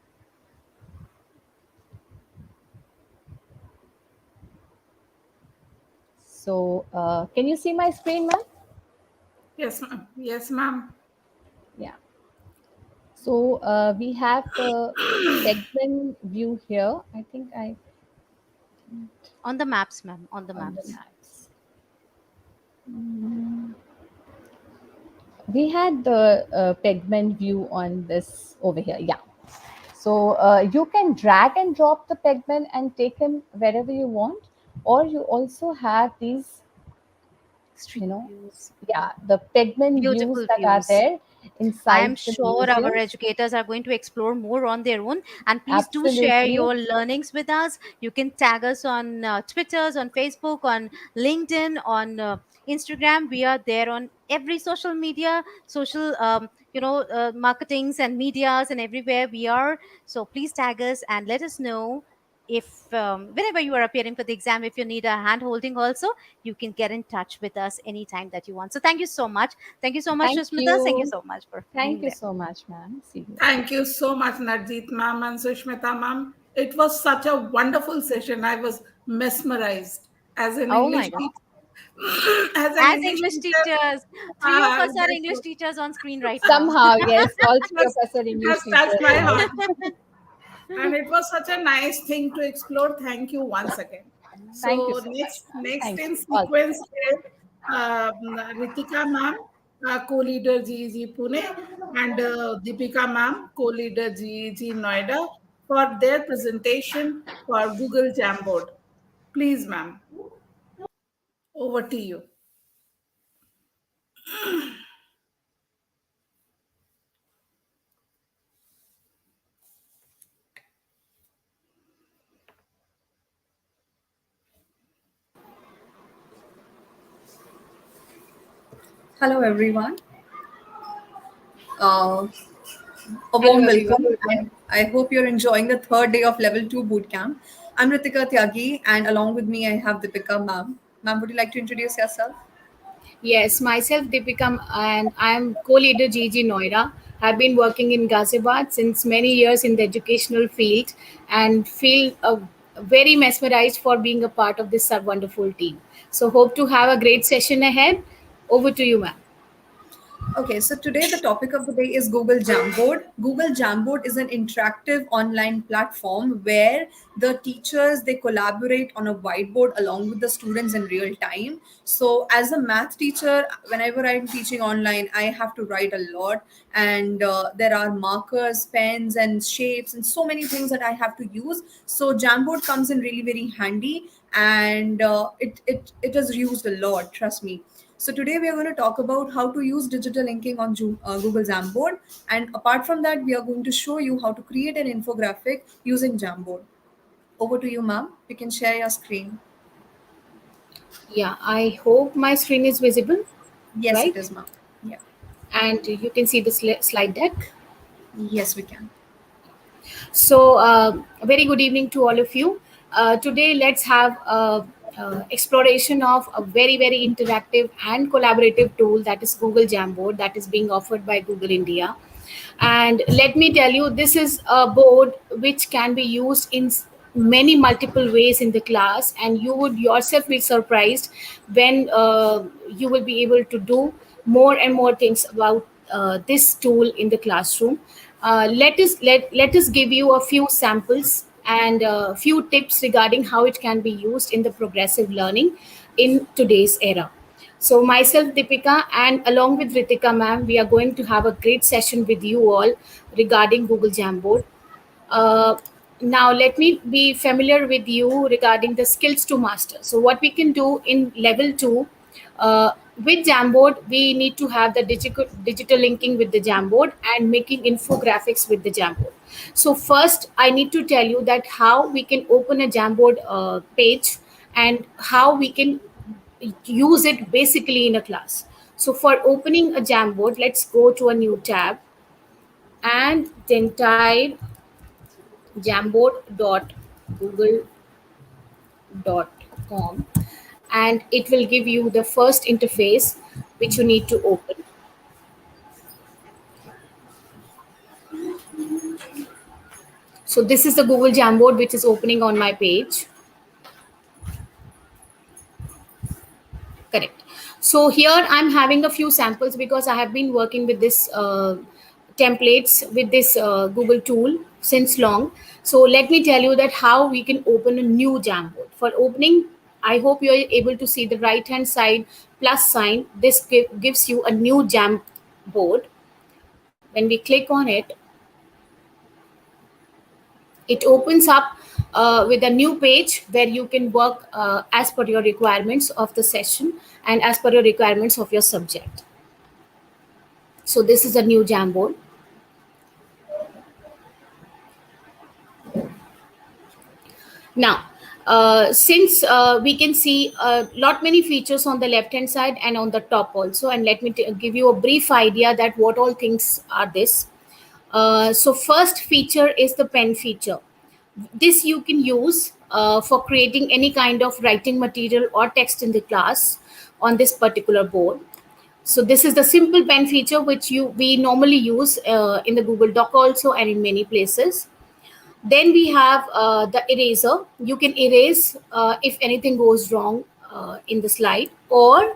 So can you see my screen, ma'am? Yes, ma'am. Yes, ma'am. Yeah. So we have the Pegman view here. I think I On the maps, ma'am. On the on the maps. maps. We had the Pegman view on this over here. Yeah. So you can drag and drop the Pegman and take him wherever you want, or you also have these, Street views. yeah, the Pegman views Beautiful that are views. there I inside am the sure our museums. educators are going to explore more on their own. And please do share Absolutely. your learnings with us. You can tag us on Twitters, on Facebook, on LinkedIn, on Instagram. We are there on every social media, social, marketings and medias and everywhere we are. So please tag us and let us know if whenever you are appearing for the exam, if you need a hand holding also, you can get in touch with us anytime that you want. So thank you so much. Thank you so much, Thank Susmita. Thank you you. so much for Thank being you there. so much, ma'am. See you. Thank you so much, Narjeet ma'am and Sushmita ma'am. It was such a wonderful session. I was mesmerized as an Oh English my God. teacher. As an As English English teacher, teachers, three of us are that English teachers on screen right now. Somehow, yes, all three of has, us are English has touched teachers, my right? heart. And it was such a nice thing to explore. Thank you once again. Thank you So so much, ma'am. next Thank in you. All sequence is Ritika ma'am, co-leader GEG Pune, and Deepika ma'am, co-leader GEG Noida, for their presentation for Google Jamboard. Please, ma'am, over to you. Hello, everyone. Uh, a Hello, warm welcome, everyone. and I hope you're enjoying the third day of Level 2 Bootcamp. I'm Ritika Tyagi, and along with me, I have Deepika ma'am. Ma'am, would you like to introduce yourself? Yes, myself Deepika and I am co-leader GG Noida. I've been working in Ghaziabad since many years in the educational field and feel very mesmerized for being a part of this wonderful team. So hope to have a great session ahead. Over to you, ma'am. Okay, so today the topic of the day is Google Jamboard. Google Jamboard is an interactive online platform where the teachers they collaborate on a whiteboard along with the students in real time. So as a math teacher, whenever I'm teaching online, I have to write a lot, and there are markers, pens, and shapes, and so many things that I have to use. So Jamboard comes in really very handy, and it is used a lot. Trust me. So today we are going to talk about how to use digital inking on Google Jamboard. And apart from that, we are going to show you how to create an infographic using Jamboard. Over to you, ma'am. You can share your screen. Yeah, I hope my screen is visible, Yes, it right? is, ma'am. Yeah. And you can see the slide deck. Yes, we can. So, a very good evening to all of you. Today, let's have exploration of a very, very interactive and collaborative tool, that is Google Jamboard, that is being offered by Google India. And let me tell you, this is a board which can be used in many multiple ways in the class, and you would yourself be surprised when you will be able to do more and more things about this tool in the classroom. Let us give you a few samples and a few tips regarding how it can be used in the progressive learning in today's era. So myself, Deepika, and along with Ritika ma'am, we are going to have a great session with you all regarding Google Jamboard. Uh, Now, let me be familiar with you regarding the skills to master. So, what we can do in level two with Jamboard, we need to have the digital linking with the Jamboard and making infographics with the Jamboard. So, first, I need to tell you that how we can open a Jamboard page and how we can use it basically in a class. So, for opening a Jamboard, let's go to a new tab and then type jamboard.google.com, and it will give you the first interface which you need to open. So this is the Google Jamboard which is opening on my page. Correct. So here I'm having a few samples because I have been working with this templates with this Google tool since long. So let me tell you that how we can open a new Jamboard. For opening, I hope you are able to see the right hand side plus sign. This gives you a new Jamboard. When we click on it, it opens up with a new page where you can work as per your requirements of the session and as per your requirements of your subject. So this is a new Jamboard. Now, since we can see a lot many features on the left hand side and on the top also, and let me give you a brief idea that what all things are this. So first feature is the pen feature. This you can use for creating any kind of writing material or text in the class on this particular board. So this is the simple pen feature which we normally use in the Google Doc also and in many places. Then we have the eraser. You can erase if anything goes wrong in the slide, or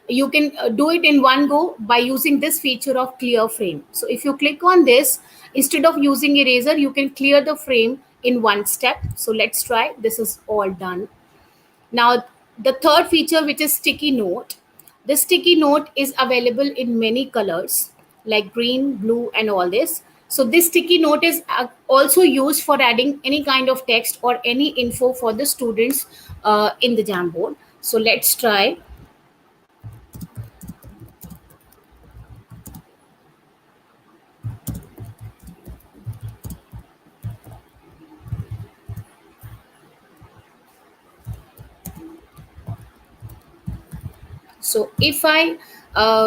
you can do it in one go by using this feature of clear frame. So if you click on this, instead of using eraser, you can clear the frame in one step. So let's try. This is all done. Now, the third feature, which is sticky note. The sticky note is available in many colors like green, blue, and all this. So this sticky note is also used for adding any kind of text or any info for the students in the Jamboard. So let's try. So if I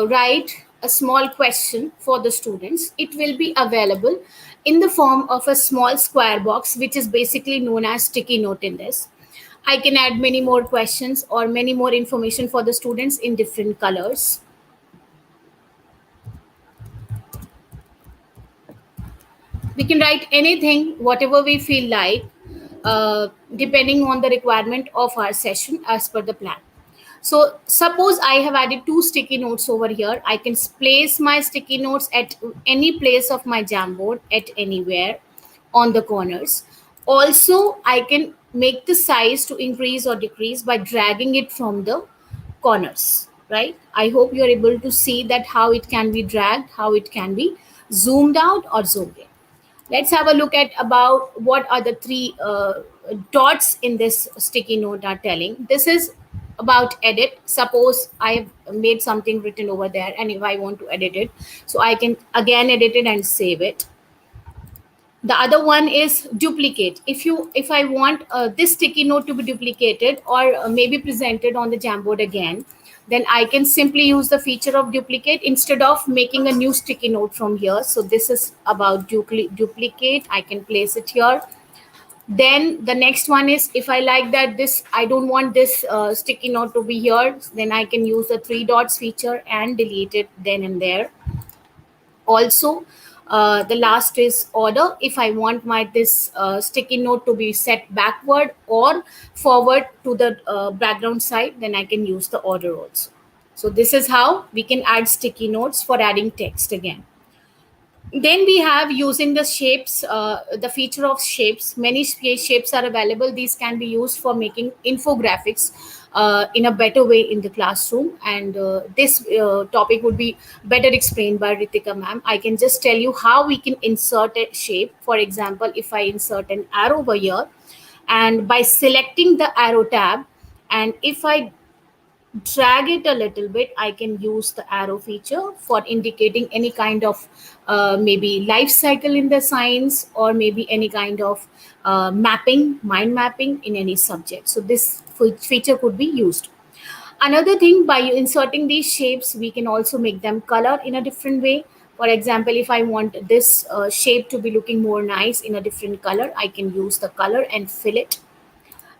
write a small question for the students, it will be available in the form of a small square box, which is basically known as sticky note in this. I can add many more questions or many more information for the students in different colors. We can write anything, whatever we feel like, depending on the requirement of our session as per the plan. So suppose I have added two sticky notes over here. I can place my sticky notes at any place of my Jamboard, at anywhere on the corners. Also, I can make the size to increase or decrease by dragging it from the corners, right? I hope you're able to see that how it can be dragged, how it can be zoomed out or zoomed in. Let's have a look at about what are the three dots in this sticky note are telling. This is about edit. Suppose I have made something written over there, and if I want to edit it, so I can again edit it and save it. The other one is duplicate. If I want this sticky note to be duplicated or maybe presented on the Jamboard again, then I can simply use the feature of duplicate instead of making a new sticky note from here. So this is about duplicate. I can place it here. Then the next one is, if I like that this, I don't want this sticky note to be here, then I can use the three dots feature and delete it then and there. Also, the last is order. If I want my this sticky note to be set backward or forward to the background side, then I can use the order also. So this is how we can add sticky notes for adding text again. Then we have using the shapes, the feature of shapes. Many shapes are available. These can be used for making infographics in a better way in the classroom. And this topic would be better explained by Ritika ma'am. I can just tell you how we can insert a shape. For example, if I insert an arrow over here, and by selecting the arrow tab, and if I drag it a little bit, I can use the arrow feature for indicating any kind of maybe life cycle in the science, or maybe any kind of mapping, mind mapping in any subject. So this feature could be used. Another thing, by inserting these shapes, we can also make them color in a different way. For example, if I want this shape to be looking more nice in a different color, I can use the color and fill it.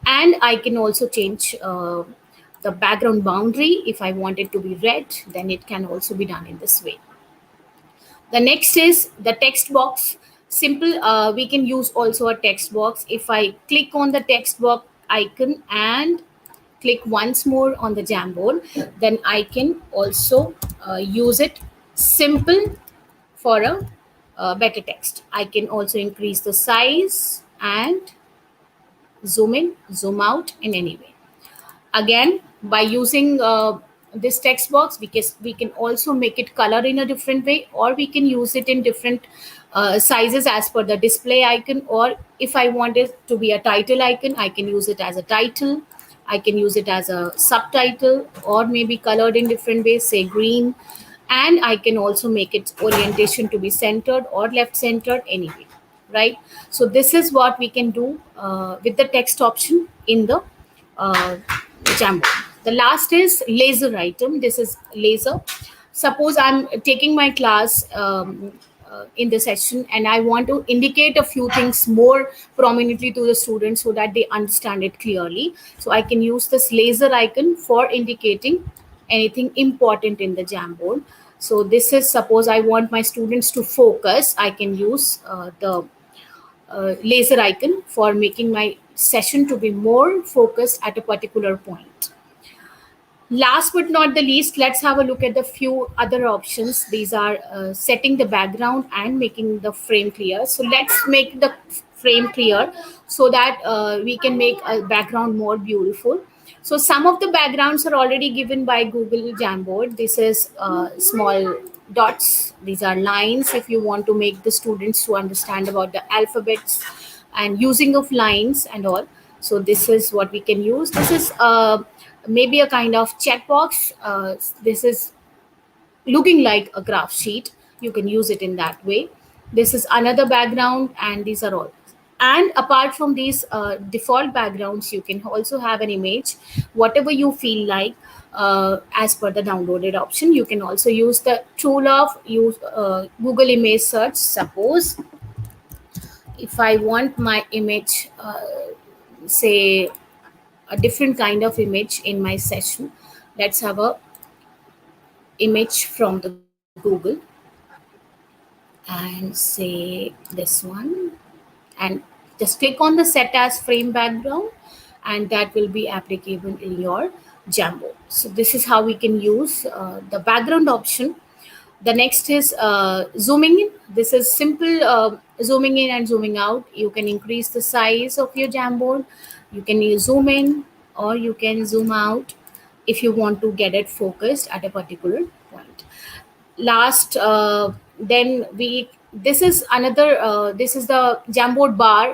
And I can also change the background boundary. If I want it to be red, then it can also be done in this way. The next is the text box. Simple, we can use also a text box. If I click on the text box icon and click once more on the Jamboard, then I can also use it simple for a better text. I can also increase the size and zoom in, zoom out in any way. Again, by using this text box, we can also make it color in a different way, or we can use it in different sizes as per the display icon. Or if I want it to be a title icon, I can use it as a title. I can use it as a subtitle, or maybe colored in different ways, say green. And I can also make its orientation to be centered or left centered anyway, right? So this is what we can do with the text option in the Jamboard. The last is laser item. This is laser. Suppose I'm taking my class in the session, and I want to indicate a few things more prominently to the students so that they understand it clearly. So I can use this laser icon for indicating anything important in the Jamboard. So this is, suppose I want my students to focus, I can use the laser icon for making my session to be more focused at a particular point. Last but not the least, let's have a look at the few other options. These are setting the background and making the frame clear. So let's make the frame clear so that we can make a background more beautiful. So some of the backgrounds are already given by Google Jamboard. This is small dots. These are lines if you want to make the students to understand about the alphabets and using of lines and all. So this is what we can use. This is maybe a kind of checkbox. This is looking like a graph sheet. You can use it in that way. This is another background, and these are all. And apart from these default backgrounds, you can also have an image, whatever you feel like, as per the downloaded option. You can also use the tool of Google image search. Suppose if I want my image, say a different kind of image in my session, let's have a image from the Google and say this one, and just click on the set as frame background, and that will be applicable in your Jamboard. So this is how we can use the background option. The next is zooming in. This is simple zooming in and zooming out. You can increase the size of your Jamboard. You can zoom in or you can zoom out if you want to get it focused at a particular point. Last, then this is another, this is the Jamboard bar,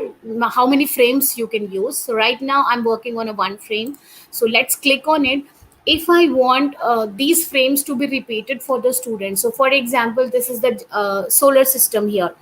how many frames you can use. So right now I'm working on a one frame. So let's click on it. if I want these frames to be repeated for the students. So for example, this is the solar system here,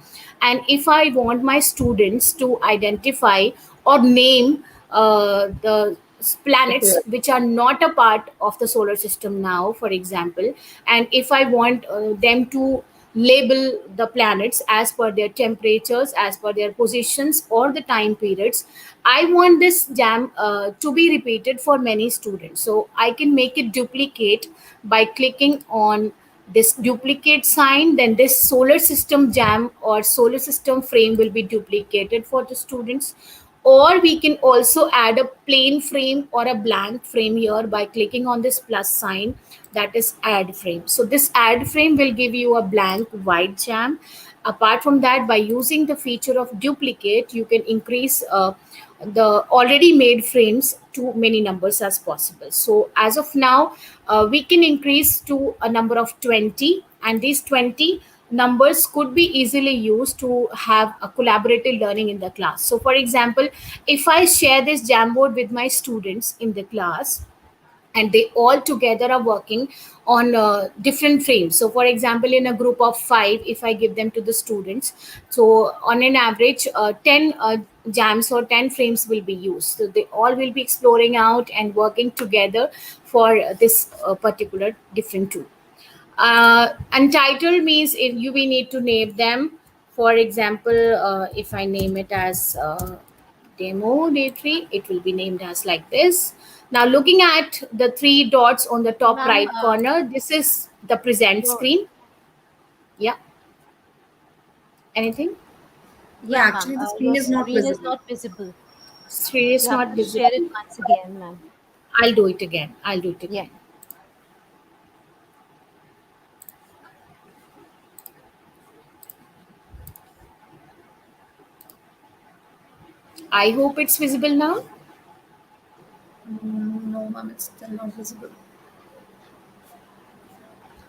and if I want my students to identify or name the planets Okay. which are not a part of the solar system now, for example, and if I want them to label the planets as per their temperatures, as per their positions or the time periods, I want this jam to be repeated for many students. So I can make it duplicate by clicking on this duplicate sign. Then this solar system jam or solar system frame will be duplicated for the students. Or we can also add a plain frame or a blank frame here by clicking on this plus sign, that is add frame. So this add frame will give you a blank white jam. Apart from that, by using the feature of duplicate, you can increase the already made frames to many numbers as possible. So as of now, we can increase to a number of 20, and these 20 numbers could be easily used to have a collaborative learning in the class. So for example, if I share this Jamboard with my students in the class, and they all together are working on different frames. So for example, in a group of 5, if I give them to the students, so on an average 10 jams or 10 frames will be used. So they all will be exploring out and working together for this particular different tool. Untitled means if you we need to name them. For example, if I name it as demo day 3, it will be named as like this. Now looking at the 3 dots on the top Ma'am, right corner, this is the present your, screen. Yeah. Anything? yeah, ma'am, Actually, the your screen is not screen is visible. not visible. Screen You is have not to visible. share it once again, ma'am. I'll do it again. I'll do it Yeah. again. I hope it's visible now. No, ma'am, it's still not visible.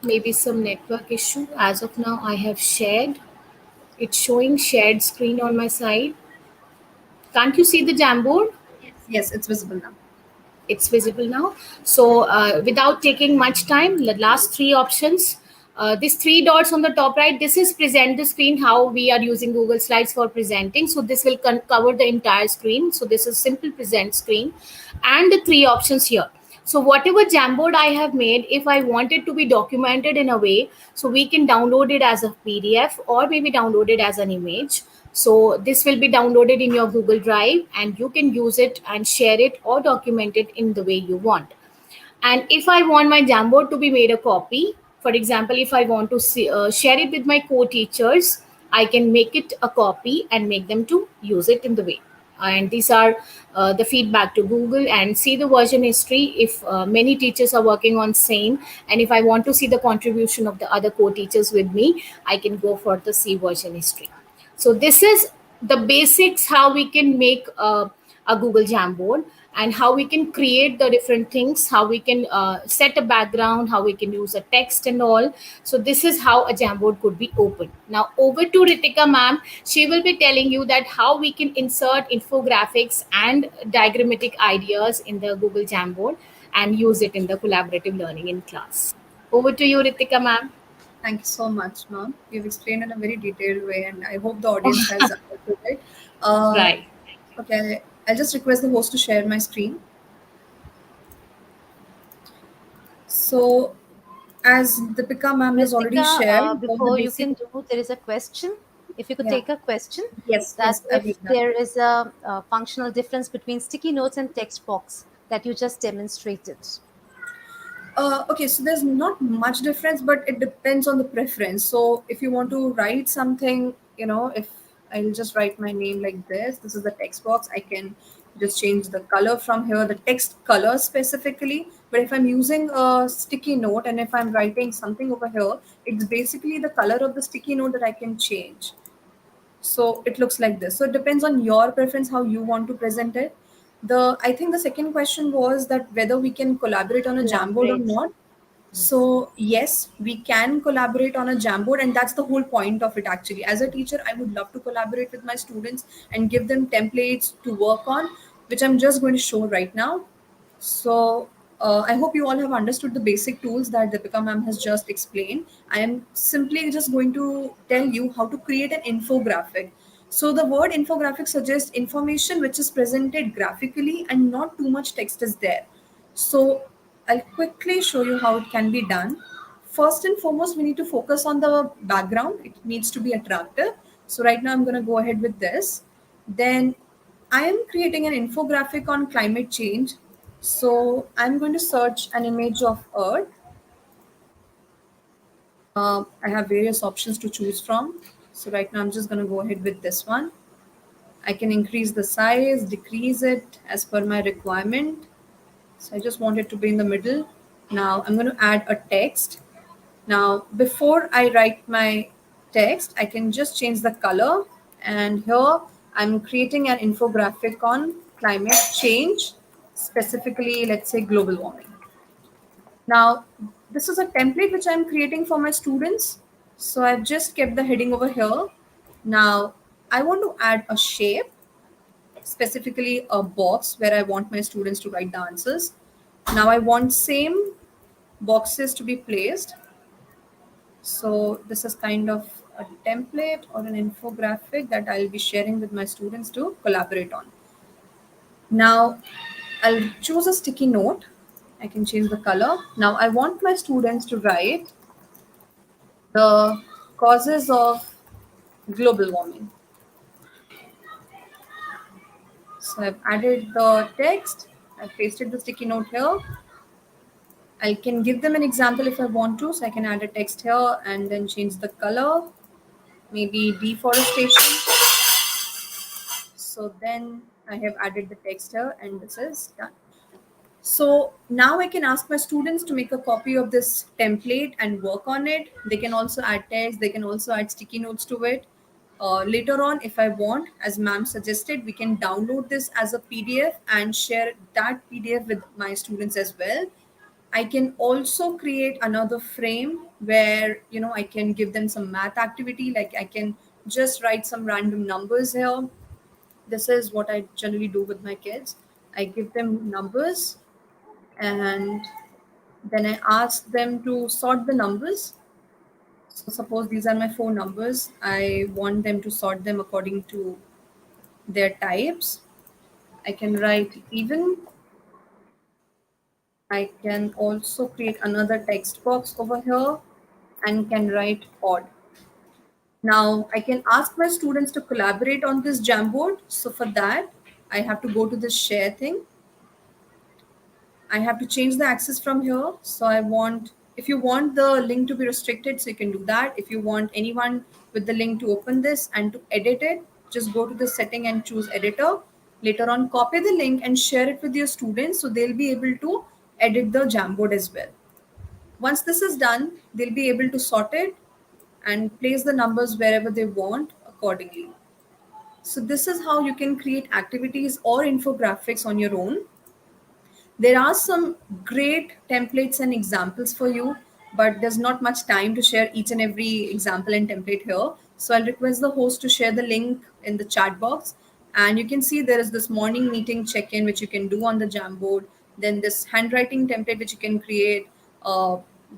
Maybe some network issue. As of now, I have shared. It's showing shared screen on my side. Can't you see the Jamboard? Yes, it's visible now. It's visible now. So without taking much time, the last 3 options, these 3 dots on the top right, this is present the screen, how we are using Google Slides for presenting. So this will cover the entire screen. So this is simple present screen, and the 3 options here. So whatever Jamboard I have made, if I want it to be documented in a way, so we can download it as a PDF or maybe download it as an image. So this will be downloaded in your Google Drive, and you can use it and share it or document it in the way you want. And if I want my Jamboard to be made a copy, for example, if I want to share it with my co-teachers, I can make it a copy and make them to use it in the way. And these are the feedback to Google, and see the version history if many teachers are working on same. And if I want to see the contribution of the other co-teachers with me, I can go for the see version history. So this is the basics how we can make a Google Jamboard, and how we can create the different things, how we can set a background, how we can use a text and all. So this is how a Jamboard could be opened. Now over to Ritika ma'am. She will be telling you that how we can insert infographics and diagrammatic ideas in the Google Jamboard and use it in the collaborative learning in class. Over to you, Ritika ma'am. Thank you so much, ma'am. You've explained in a very detailed way, and I hope the audience has understood it. Right. Okay, I'll just request the host to share my screen. So, as Deepika ma'am has already Ritika, shared all the before you basic. can do, there is a question. If you could Yeah. take a question, Yes, that yes, I if will now. there is a functional difference between sticky notes and text box that you just demonstrated. Okay, so there's not much difference, but it depends on the preference. So if you want to write something, if I'll just write my name like this is the text box. I can just change the color from here, the text color specifically. But if I'm using a sticky note and if I'm writing something over here, it's basically the color of the sticky note that I can change. So it looks like this. So it depends on your preference how you want to present it. I think the second question was that whether we can collaborate on a Jamboard or Collaborate. not. So yes, we can collaborate on a Jamboard, and that's the whole point of it actually. As a teacher, I would love to collaborate with my students and give them templates to work on, which I'm just going to show right now. So I hope you all have understood the basic tools that Deepika ma'am has just explained. I am simply just going to tell you how to create an infographic. So the word infographic suggests information which is presented graphically and not too much text is there. So I'll quickly show you how it can be done. First and foremost, we need to focus on the background. It needs to be attractive. So right now I'm going to go ahead with this. Then I am creating an infographic on climate change. So I'm going to search an image of Earth. I have various options to choose from. So right now I'm just going to go ahead with this one. I can increase the size, decrease it as per my requirement. So I just want it to be in the middle. Now I'm going to add a text. Now, before I write my text, I can just change the color. And here I'm creating an infographic on climate change, specifically, let's say global warming. Now, this is a template which I'm creating for my students. So I've just kept the heading over here. Now, I want to add a shape, specifically a box where I want my students to write the answers. Now I want same boxes to be placed. So this is kind of a template or an infographic that I'll be sharing with my students to collaborate on. Now I'll choose a sticky note. I can change the color. Now I want my students to write the causes of global warming. So I've added the text. I've pasted the sticky note here. I can give them an example if I want to. So I can add a text here and then change the color. Maybe deforestation. So then I have added the text here and this is done. So now I can ask my students to make a copy of this template and work on it. They can also add text. They can also add sticky notes to it. Later on, if I want, as ma'am suggested, we can download this as a PDF and share that PDF with my students as well. I can also create another frame where, I can give them some math activity. Like I can just write some random numbers here. This is what I generally do with my kids. I give them numbers and then I ask them to sort the numbers. So suppose these are my 4 numbers. I want them to sort them according to their types. I can write even. I can also create another text box over here and can write odd. Now I can ask my students to collaborate on this Jamboard. So for that, I have to go to this share thing. I have to change the access from here. So if you want the link to be restricted, so you can do that. If you want anyone with the link to open this and to edit it, just go to the setting and choose editor. Later on, copy the link and share it with your students so they'll be able to edit the Jamboard as well. Once this is done, they'll be able to sort it and place the numbers wherever they want accordingly. So this is how you can create activities or infographics on your own. There are some great templates and examples for you, but there's not much time to share each and every example and template here. So I'll request the host to share the link in the chat box. And you can see there is this morning meeting check-in, which you can do on the Jamboard. Then this handwriting template, which you can create.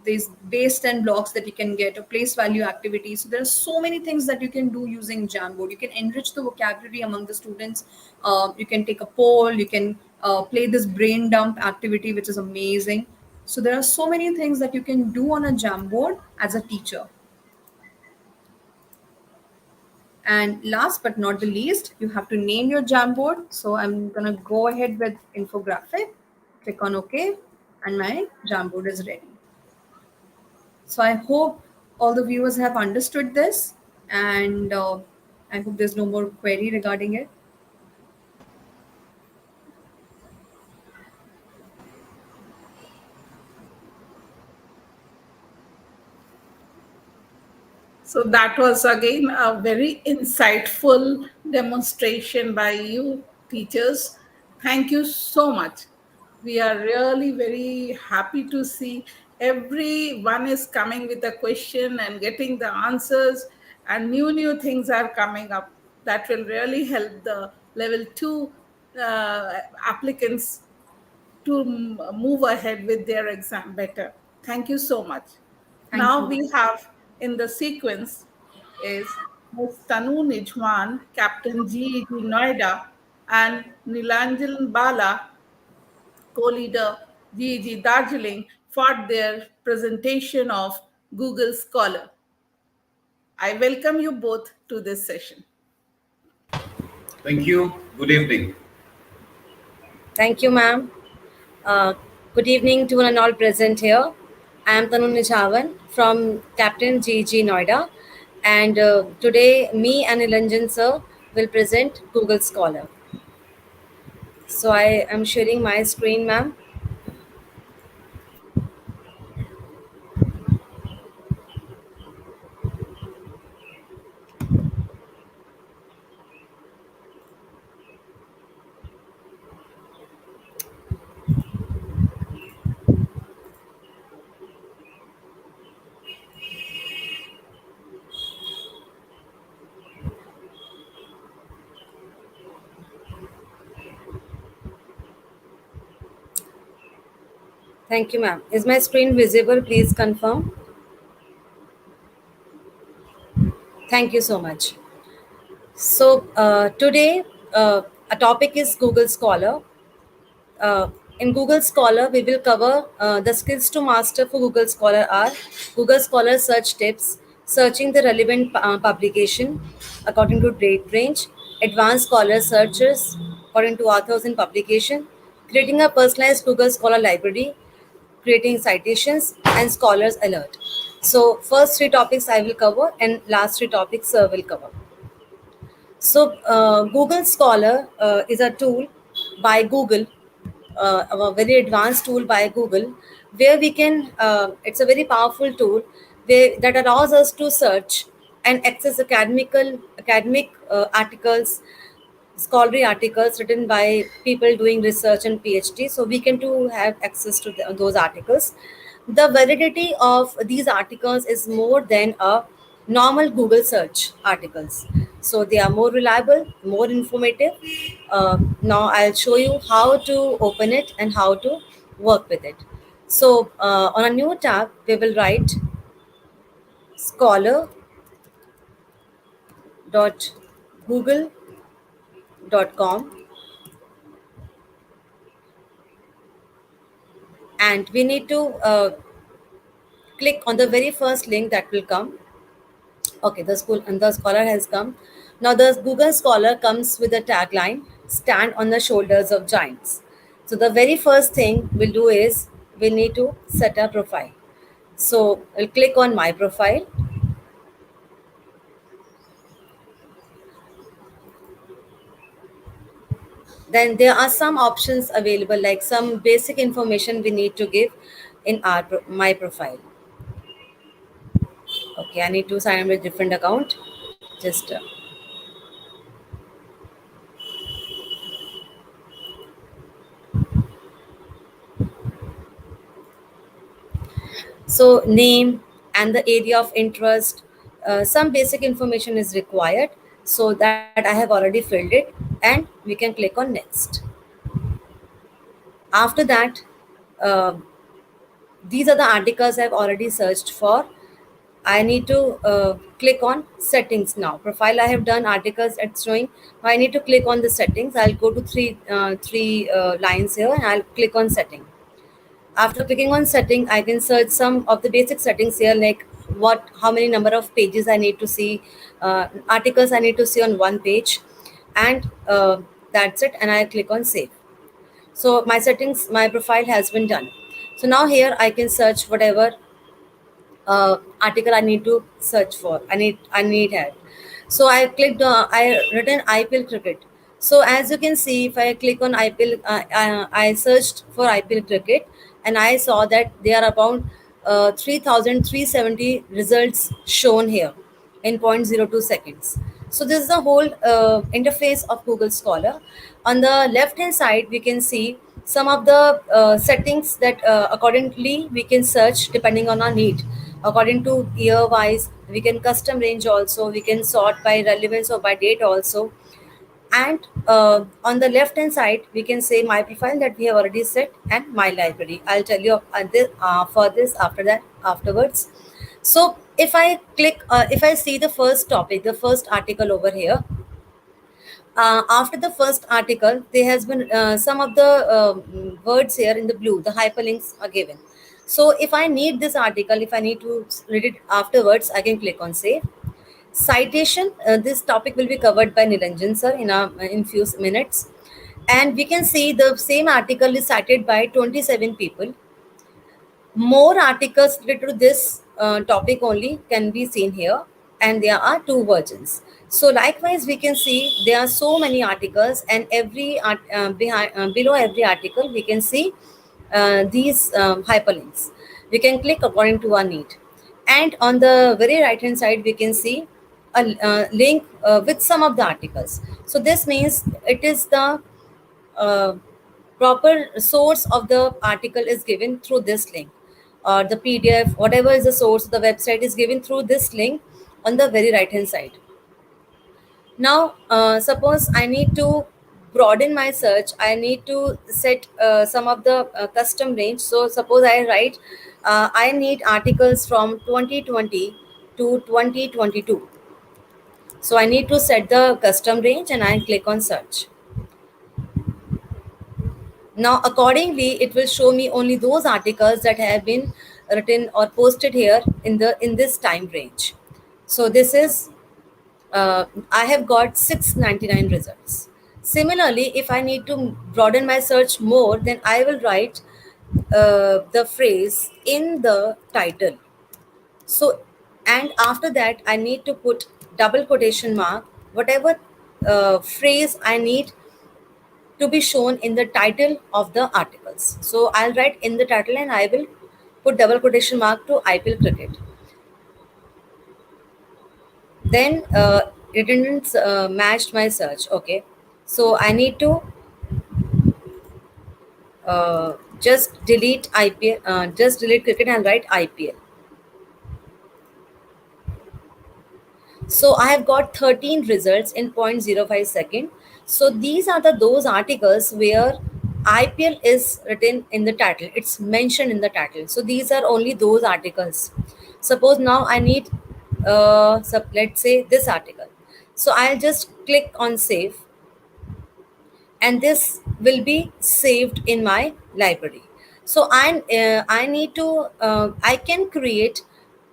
These based and blocks that you can get, a place value activity. So there are so many things that you can do using Jamboard. You can enrich the vocabulary among the students. You can take a poll. You can play this brain dump activity, which is amazing. So there are so many things that you can do on a Jamboard as a teacher. And last but not the least, you have to name your Jamboard. So I'm going to go ahead with infographic, click on OK, and my Jamboard is ready. So I hope all the viewers have understood this, and I hope there's no more query regarding it. So that was again a very insightful demonstration by you teachers. Thank you so much. We are really very happy to see everyone is coming with a question and getting the answers, and new things are coming up that will really help the level 2 applicants to move ahead with their exam better. Thank you so much. Thank Now you. we have in the sequence is Ms. Tanu Nijwan, Captain GEG Noida, and Nilanjan Bala, co-leader GEG Darjeeling, for their presentation of Google Scholar. I welcome you both to this session. Thank you. Good evening. Thank you, ma'am. Uh, Good evening to one and all present here. I am Tanu Nijavan from Captain GG Noida, and today me and Nilanjan sir will present Google Scholar. So I am sharing my screen, ma'am. Thank you, ma'am. Is my screen visible? Please confirm. Thank you so much. So today, a topic is Google Scholar. In Google Scholar, we will cover the skills to master for Google Scholar are Google Scholar search tips, searching the relevant publication according to date range, advanced Scholar searches according to authors and publication, creating a personalized Google Scholar library, creating citations, and Scholars alert. So first three topics I will cover, and last three topics sir will cover. So Google Scholar is a tool by Google, a very advanced tool by Google, where we can, it's a very powerful tool that allows us to search and access academic articles, scholarly articles written by people doing research and PhD. So we can to have access to those articles. The validity of these articles is more than a normal Google search articles. So they are more reliable, more informative. Now I'll show you how to open it and how to work with it. So on a new tab, we will write scholar.google.com, and we need to click on the very first link that will come. Okay, the scholar has come. Now the Google Scholar comes with a tagline, stand on the shoulders of giants. So the very first thing we'll do is we need to set a profile. So I'll click on my profile. Then there are some options available, like some basic information we need to give in my profile. Okay, I need to sign in with different account. Just so name and the area of interest, some basic information is required. So that I have already filled it, and we can click on next. After that, these are the articles I've already searched for. I need to click on settings now. Profile I have done, articles it's showing. Now I need to click on the settings. I'll go to three lines here, and I'll click on setting. After clicking on setting, I can search some of the basic settings here, like how many number of pages I need to see, articles I need to see on one page, and that's it. And I click on save. So my settings, my profile has been done. So now here I can search whatever article I need to search for. I need help. So I clicked. I written IPL cricket. So as you can see, if I click on IPL, I searched for IPL cricket, and I saw that there are about 3,370 results shown here in 0.02 seconds. So this is the whole interface of Google Scholar. On the left hand side, we can see some of the settings that accordingly we can search depending on our need. According to year wise, we can custom range also, we can sort by relevance or by date also. And on the left hand side, we can say my profile that we have already set, and my library. I'll tell you for this after that afterwards. So if I click, if I see the first topic, the first article over here, after the first article, there has been some of the words here in the blue, the hyperlinks are given. So if I need this article, if I need to read it afterwards, I can click on save. Citation, this topic will be covered by Niranjan sir in few minutes. And we can see the same article is cited by 27 people. More articles related to this topic only can be seen here, and there are two versions. So likewise, we can see there are so many articles, and below every article, we can see these hyperlinks. We can click according to our need. And on the very right hand side, we can see a link with some of the articles. So this means it is the uh, proper source of the article is given through this link, or the PDF, whatever is the source of the website is given through this link on the very right hand side. Now, suppose I need to broaden my search, I need to set some of the custom range. So suppose I write, I need articles from 2020 to 2022. So I need to set the custom range, and I click on search. Now, accordingly, it will show me only those articles that have been written or posted here in this time range. So this is I have got 699 results. Similarly, if I need to broaden my search more, then I will write the phrase in the title. So, and after that, I need to put double quotation mark, whatever phrase I need to be shown in the title of the articles. So I'll write in the title, and I will put double quotation mark to IPL cricket. Then it didn't match my search. Okay, so I need to just delete IPL, just delete cricket and write IPL. So I have got 13 results in 0.05 second. So these are those articles where IPL is written in the title. It's mentioned in the title. So these are only those articles. Suppose now I need, let's say this article. So I'll just click on save, and this will be saved in my library. So I need to, I can create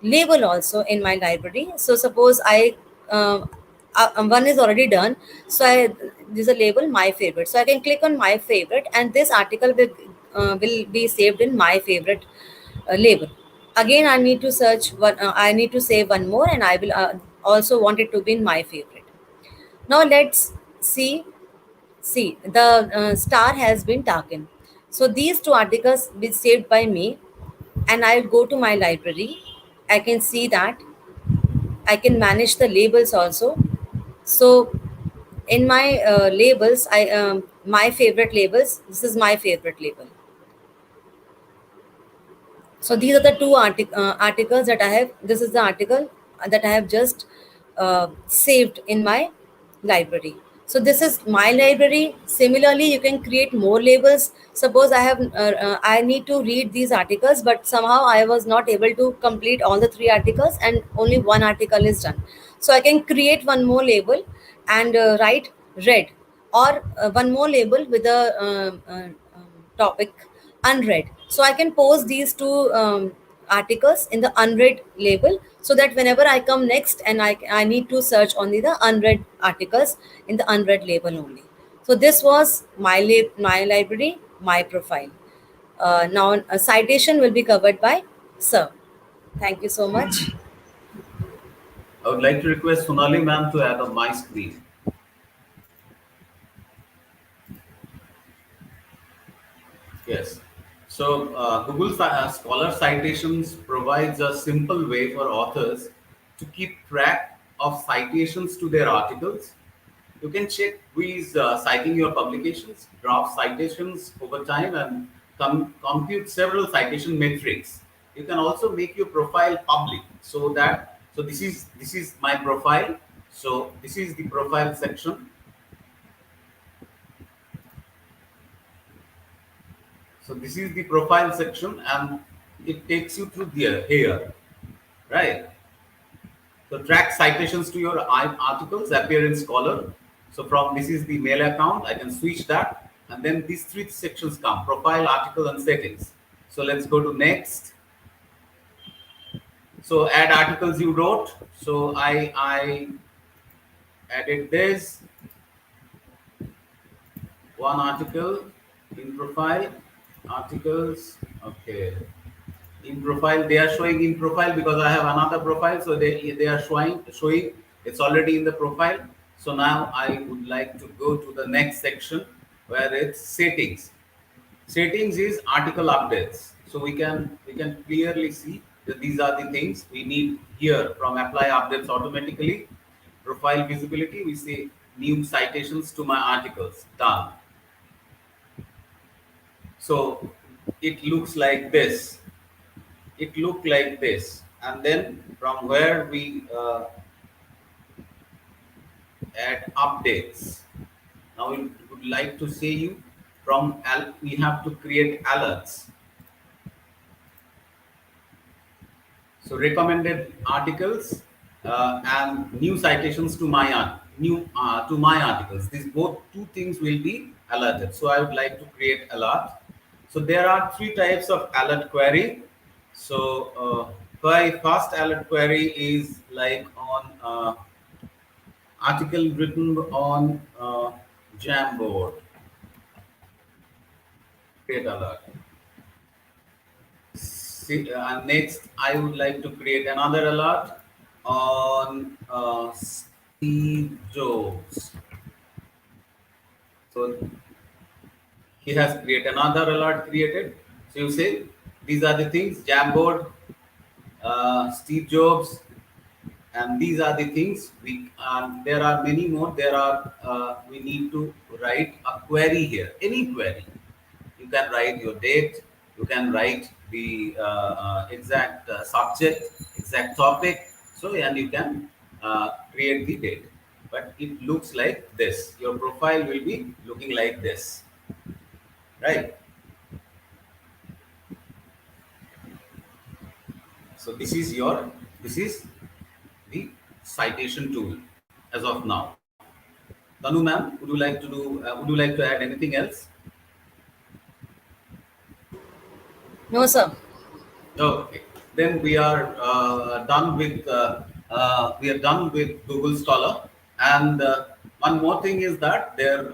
label also in my library. So suppose one is already done. So there's a label my favorite. So I can click on my favorite, and this article will be saved in my favorite label. Again, I need to search one. I need to save one more, and I will also want it to be in my favorite. Now let's see. See, the star has been darkened. So these two articles will be saved by me, and I'll go to my library. I can see that I can manage the labels also. So in my labels, my favorite labels, this is my favorite label. So these are the two articles that I have. This is the article that I have just saved in my library. So this is my library. Similarly, you can create more labels. Suppose I need to read these articles, but somehow I was not able to complete all the 3 articles, and only one article is done. So I can create one more label and write read, or one more label with a topic unread. So I can post these two articles in the unread label, so that whenever I come next and I need to search only the unread articles in the unread label only. So this was my library, my profile. Now a citation will be covered by Sir. Thank you so much. I would like to request Sonali ma'am to add on my screen. Yes. So Google Scholar Citations provides a simple way for authors to keep track of citations to their articles. You can check who is citing your publications, draft citations over time, and compute several citation metrics. You can also make your profile public, so this is my profile. So this is the profile section. So this is the profile section, and it takes you through here, right? So track citations to your articles appear in Scholar. So from this is the mail account, I can switch that, and then these three sections come: profile, article, and settings. So let's go to next. So add articles you wrote. So I added this one article in profile, articles. Okay. In profile, they are showing in profile because I have another profile, so they are showing it's already in the profile. So now I would like to go to the next section where it's settings. Settings is article updates. So we can clearly see that these are the things we need here. From apply updates automatically, profile visibility, we see new citations to my articles, done. So it looks like this. It looked like this, and then from where we add updates. Now we would like to say you from we have to create alerts. So recommended articles and new citations to my articles. These both two things will be alerted. So I would like to create alert. So there are three types of alert query. So my first alert query is like on article written on Jamboard. Create alert. Next, I would like to create another alert on Steve Jobs. So he has created another alert created. So you say these are the things: Jamboard, Steve Jobs, and these are the things we. There are many more. There are we need to write a query here. Any query. You can write your date. You can write the exact subject, exact topic. So and you can create the date. But it looks like this. Your profile will be looking like this, right? So this is the citation tool as of now. Tanu ma'am, would you like to would you like to add anything else? No, sir. Okay. Then we are done with Google Scholar. And one more thing is that there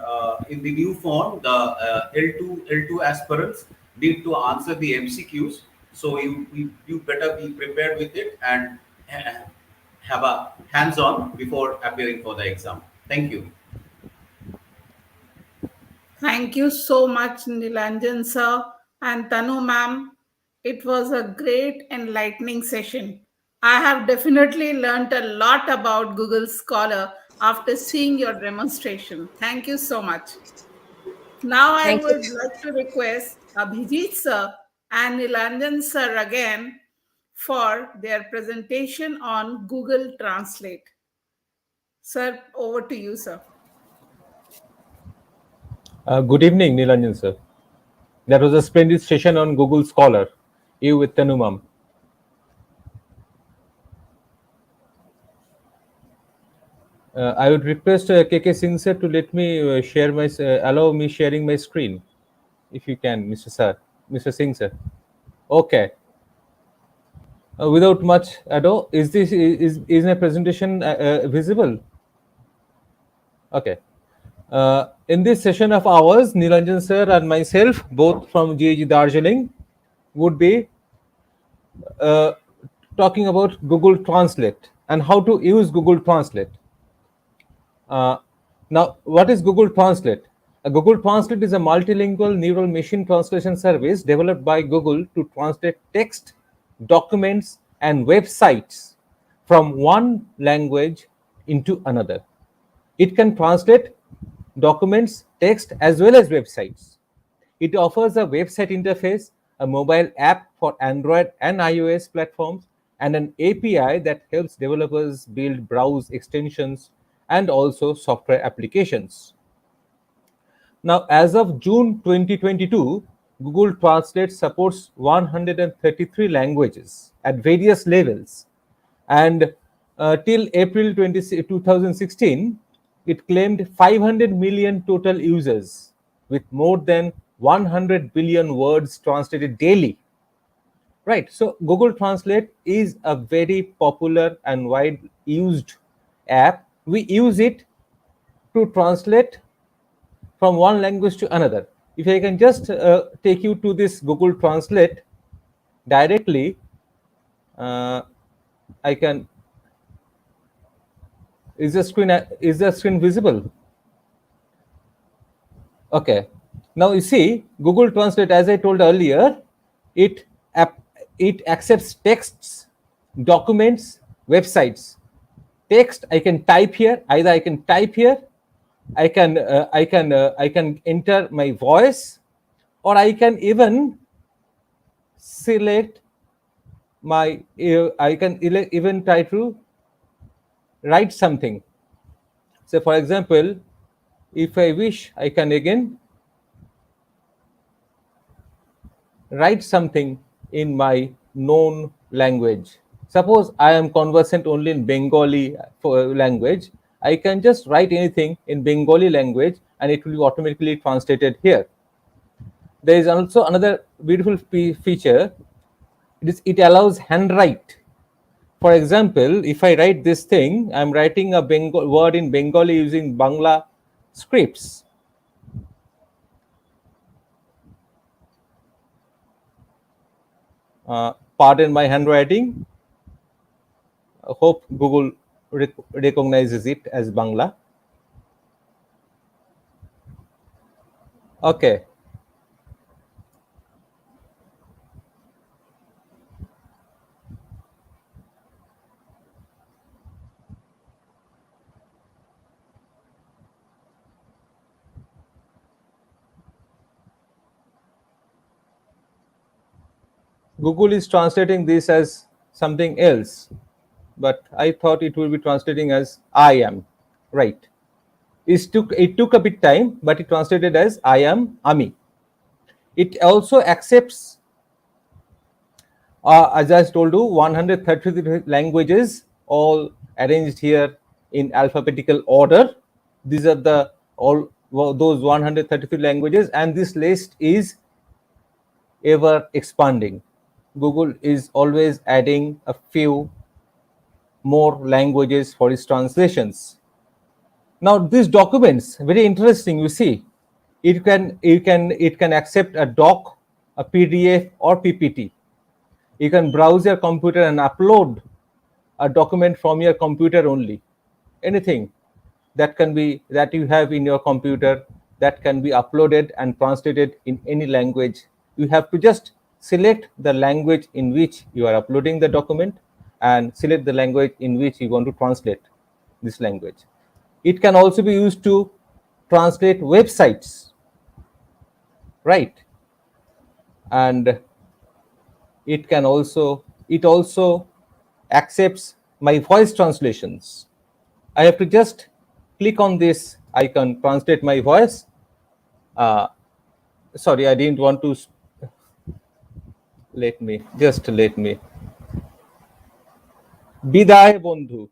in the new form, the L2 aspirants need to answer the MCQs. So you better be prepared with it and have a hands-on before appearing for the exam. Thank you. Thank you so much, Nilanjan sir and Tanu ma'am. It was a great enlightening session. I have definitely learned a lot about Google Scholar after seeing your demonstration. Thank you so much. Now I Thank would you. like to request Abhijit sir and Nilanjan sir again for their presentation on Google Translate. Sir, over to you, sir. Good evening, Nilanjan sir. That was a splendid session on Google Scholar. You with Tanumam. I would request KK Singh sir to let me share my allow me sharing my screen, if you can, Mr. Singh sir. Okay. Without much ado, is my presentation visible? Okay. In this session of ours, Nilanjan sir and myself, both from GAG Darjeeling, would be talking about Google Translate and how to use Google Translate. Now, what is Google Translate? Google Translate is a multilingual neural machine translation service developed by Google to translate text, documents, and websites from one language into another. It can translate documents, text, as well as websites. It offers a website interface, a mobile app for Android and iOS platforms, and an API that helps developers build browse extensions and also software applications. Now, as of June 2022, Google Translate supports 133 languages at various levels, and till April 2016, it claimed 500 million total users with more than 100 billion words translated daily. Right. So Google Translate is a very popular and wide used app. We use it to translate from one language to another. If I can just take you to this Google Translate directly, I can. Is the screen visible? Okay. Now you see Google Translate, as I told earlier, it it accepts texts, documents, websites. Text I can type here. Either I can type here, I can enter my voice, or I can even select my I can even try to write something. So for example, if I wish, I can again write something in my known language. Suppose I am conversant only in Bengali language, I can just write anything in Bengali language and it will be automatically translated here. There is also another beautiful feature. It allows handwrite. For example, if I write this thing, I'm writing a word in Bengali using Bangla scripts. Pardon my handwriting. I hope Google recognizes it as Bangla. Okay. Google is translating this as something else, but I thought it will be translating as I am, right? It took a bit time, but it translated as I am, Ami. It also accepts, as I told you, 133 languages, all arranged here in alphabetical order. These are those 133 languages, and this list is ever expanding. Google is always adding a few more languages for its translations. Now these documents, very interesting. You see, it can accept a doc, a PDF, or PPT. You can browse your computer and upload a document from your computer only. Anything that you have in your computer, that can be uploaded and translated in any language. You have to just select the language in which you are uploading the document and select the language in which you want to translate this language. It can also be used to translate websites, right? And it also accepts my voice translations. I have to just click on this icon, translate my voice. Sorry, I didn't want to. Let me. Bidaye bondhu.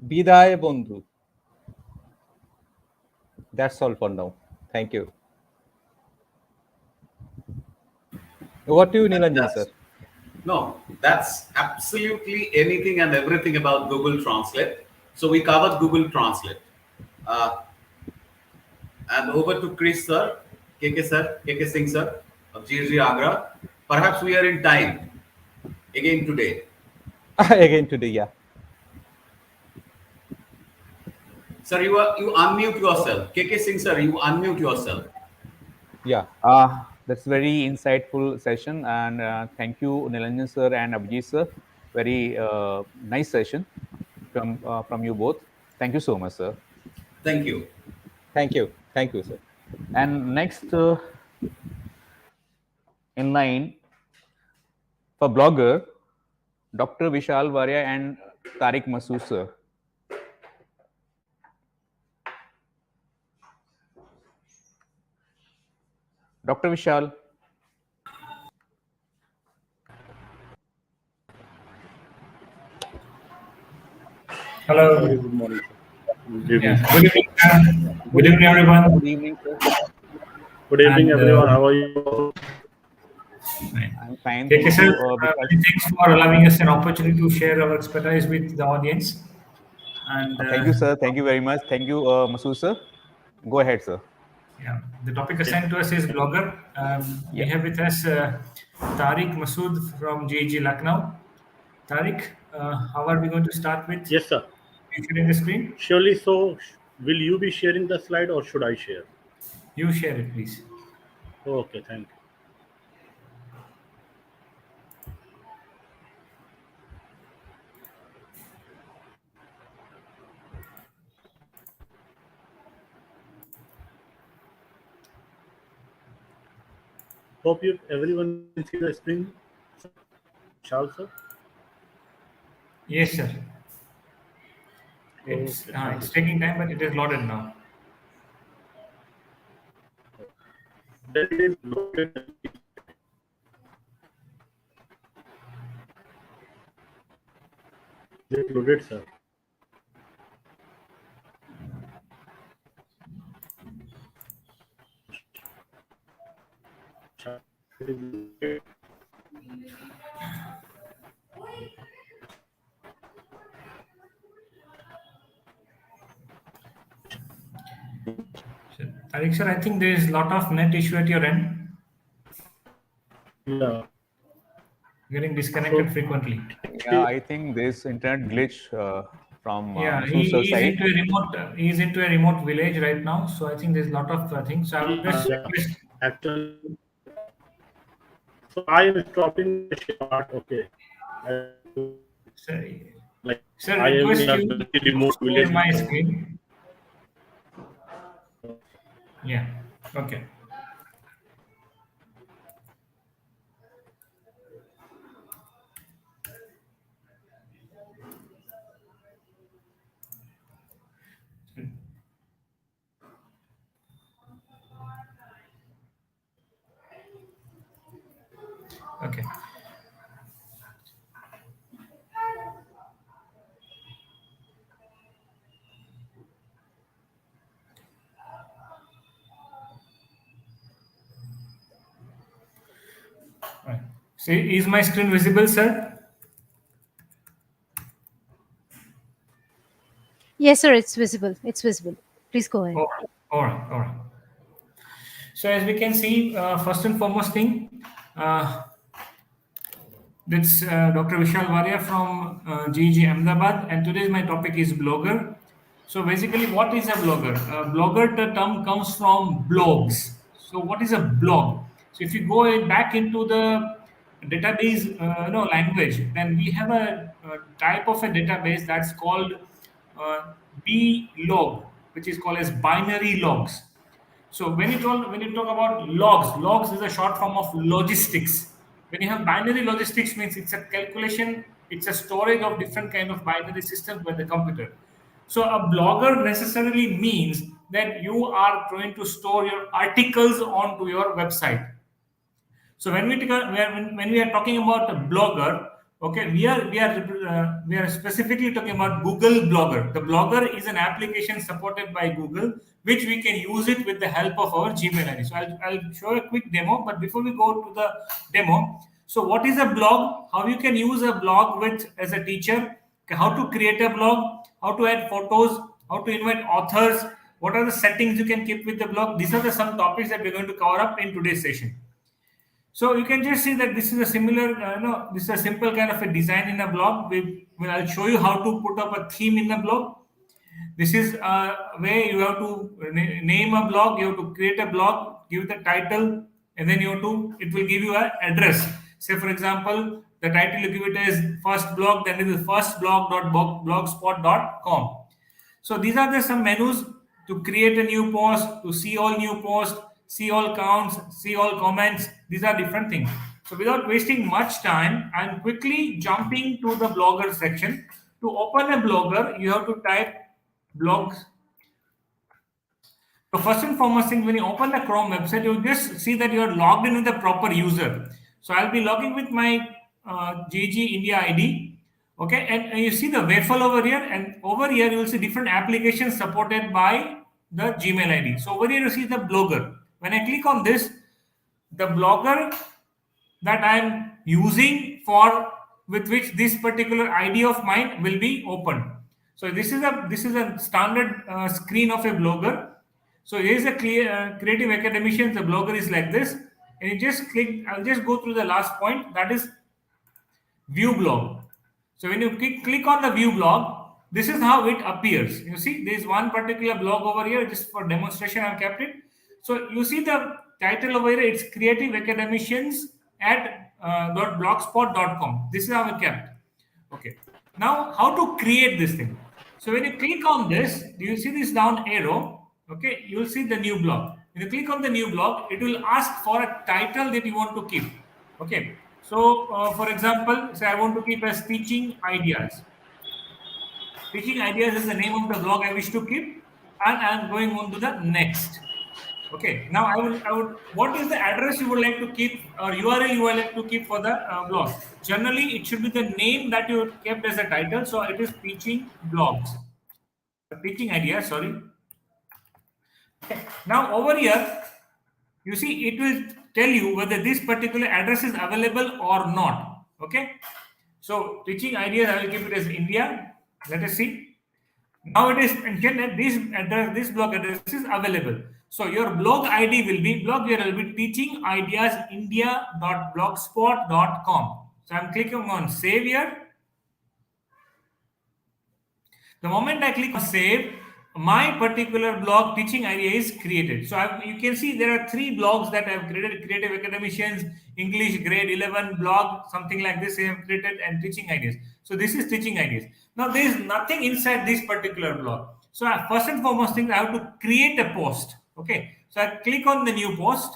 Bidaye bondhu. That's all for now. Thank you. What do you, Nilanjan sir? No, that's absolutely anything and everything about Google Translate. So we covered Google Translate. And over to Chris sir, KK Singh sir of GSG Agra. Perhaps we are in time again today. Again today, yeah. Sir, you unmute yourself. KK Singh sir, you unmute yourself. Yeah. That's very insightful session, and thank you, Nilanjan sir and Abhijit sir. Very nice session from you both. Thank you so much, sir. Thank you. Thank you, sir. And next in line for blogger, Dr. Vishal Varya and Tariq Masood sir. Dr. Vishal. Hello. Very good morning, sir. Good evening. Yeah. Good evening. Good evening, everyone. Good evening, sir. Good evening, And, everyone. How are you? I'm fine. Okay, Thank sir. you. Many thanks for allowing us an opportunity to share our expertise with the audience. And Thank you, sir. Thank you very much. Thank you, Masood, sir. Go ahead, sir. yeah, the topic assigned to us is blogger. We have with us Tariq Masood from GG Lucknow. Tariq, how are we going to start with? Yes, sir. Sharing the screen? Surely. So, will you be sharing the slide or should I share? You share it, please. Okay, thank you. Hope you everyone can see the screen. Shall, sir? Yes, sir. It's taking time, but it is loaded now. There it is loaded. Is it loaded, sir? Tariq, sir, I think there is a lot of net issue at your end. Yeah. Getting disconnected frequently. Yeah, I think there's internet glitch from Yeah, Masood sir's he's side. into a remote. He's into a remote village right now, so I think there's a lot of things. So I would just Actually, so I am stopping the shot. Okay. Like sir, I am request in a you very remote to share village. my screen. Yeah. Okay. Okay. Right. So is my screen visible, sir? Yes, sir, it's visible. It's visible. Please go ahead. All right. All right. So as we can see, first and foremost thing, that's Dr. Vishal Varia from GG Ahmedabad, and today's my topic is blogger. So basically, what is a blogger? Blogger, the term comes from blogs. So what is a blog? So if you go back into the database language, then we have a type of a database that's called blog, which is called as binary logs. So when you talk about logs is a short form of logistics. When you have binary logistics, means it's a calculation, it's a storage of different kind of binary systems by the computer. So a blogger necessarily means that you are going to store your articles onto your website. So when we are talking about a blogger, okay, we are specifically talking about Google Blogger. The Blogger is an application supported by Google, which we can use it with the help of our Gmail ID. So I'll show a quick demo, but before we go to the demo, so what is a blog? How you can use a blog with as a teacher? How to create a blog? How to add photos? How to invite authors? What are the settings you can keep with the blog? These are some topics that we're going to cover up in today's session. So you can just see that this is a similar, this is a simple kind of a design in a blog. I'll show you how to put up a theme in a blog. This is a way you have to name a blog, you have to create a blog, give the title, and then it will give you an address. Say, for example, the title you give it is first blog, then it is firstblog.blogspot.com. So these are the some menus to create a new post, to see all new posts, see all counts, see all comments. These are different things. So without wasting much time, I'm quickly jumping to the blogger section. To open a blogger, you have to type blogs. So first and foremost thing, when you open the Chrome website, you just see that you are logged in with the proper user. So I'll be logging with my GG India ID. Okay, and you see the waveform over here, and over here you will see different applications supported by the Gmail ID. So over here you see the blogger. When I click on this, the blogger that I'm using for with which this particular ID of mine will be opened. So this is a standard screen of a blogger. So here is a creative academician. The blogger is like this, and you just click. I'll just go through the last point, that is view blog. So when you click on the view blog, this is how it appears. You see, there is one particular blog over here. Just for demonstration, I've kept it. So you see the title over here. It's Creative Academicians at .blogspot.com. This is how it kept. Okay. Now, how to create this thing? So when you click on this, do you see this down arrow? Okay, you will see the new blog. When you click on the new blog, it will ask for a title that you want to keep. Okay. So, for example, say I want to keep as Teaching Ideas. Teaching Ideas is the name of the blog I wish to keep, and I am going on to the next. Okay. Now I would. What is the address you would like to keep, or URL you would like to keep for the blog? Generally, it should be the name that you kept as a title. So it is Teaching Blogs, Teaching Ideas. Sorry. Okay. Now over here, you see it will tell you whether this particular address is available or not. Okay. So Teaching Ideas, I will keep it as India. Let us see. Now it is mentioned that this blog address is available. So your blog ID will be blog URL will be teachingideasindia.blogspot.com. So I'm clicking on save here. The moment I click on save, my particular blog Teaching Idea is created. So you can see there are 3 blogs that I have created: Creative Academicians, English Grade 11 blog, something like this I have created, and Teaching Ideas. So this is Teaching Ideas. Now there is nothing inside this particular blog. So first and foremost thing, I have to create a post. Okay. So I click on the new post.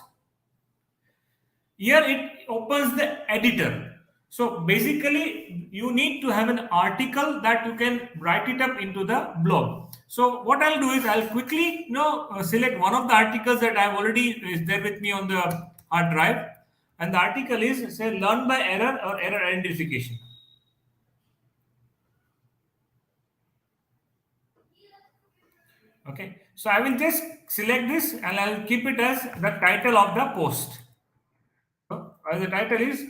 Here it opens the editor. So basically, you need to have an article that you can write it up into the blog. So what I'll do is I'll quickly select one of the articles that I've already is there with me on the hard drive, and the article is say learn by error or error identification. Okay, so I will just select this and I'll keep it as the title of the post. So the title is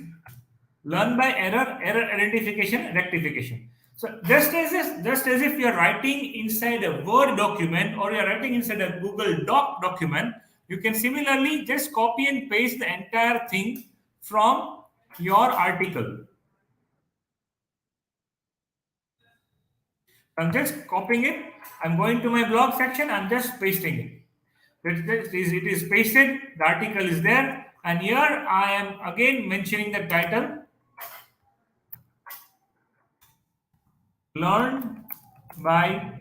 learn by error, error identification, rectification. So just as if you are writing inside a Word document or you are writing inside a Google Doc document, you can similarly just copy and paste the entire thing from your article. I'm just copying it. I'm going to my blog section. I'm just pasting it. It is pasted. The article is there. And here I am again mentioning the title. Learn by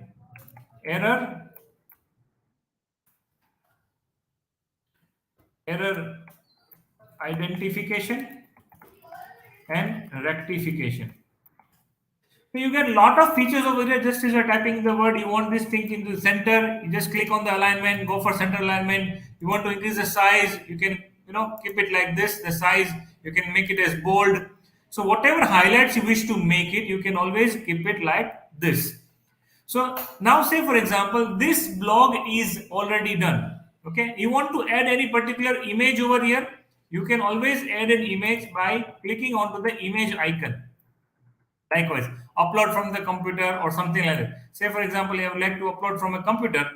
error identification and rectification. So you get a lot of features over here. Just as you're typing the word, you want this thing into the center, you just click on the alignment, go for center alignment. You want to increase the size, you can keep it like this, the size, you can make it as bold. So whatever highlights you wish to make it, you can always keep it like this. So now say for example, this blog is already done. Okay, you want to add any particular image over here, you can always add an image by clicking onto the image icon. Likewise, upload from the computer or something like that. Say for example, you would like to upload from a computer.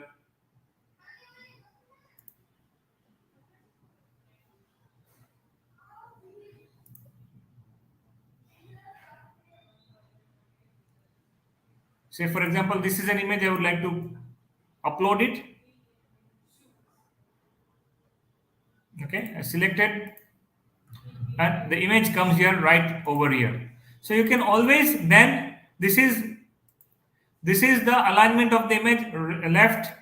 Say for example, this is an image I would like to upload it. Okay, I selected and the image comes here right over here. So you can always then this is the alignment of the image left,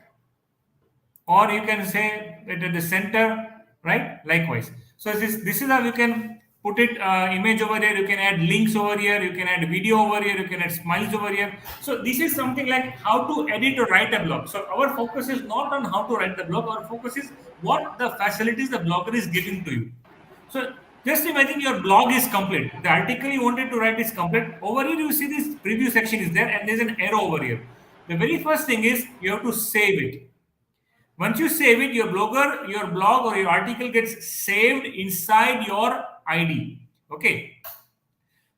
or you can say that at the center, right? Likewise. So this is how you can put it image over here, you can add links over here, you can add video over here, you can add smiles over here. So this is something like how to edit or write a blog. So our focus is not on how to write the blog, our focus is what the facilities the blogger is giving to you. So just imagine your blog is complete, the article you wanted to write is complete. Over here you see this preview section is there and there's an arrow over here. The very first thing is you have to save it. Once you save it, your blog or your article gets saved inside your ID. Okay.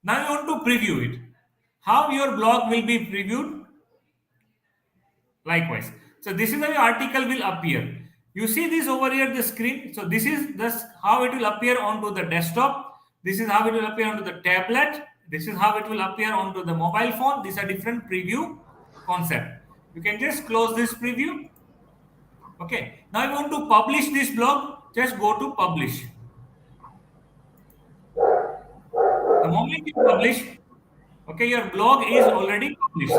Now you want to preview it. How your blog will be previewed? Likewise. So this is how your article will appear. You see this over here, the screen. So this is how it will appear onto the desktop. This is how it will appear onto the tablet. This is how it will appear onto the mobile phone. These are different preview concept. You can just close this preview. Okay, now I want to publish this blog, just go to publish. The moment you publish, okay, your blog is already published.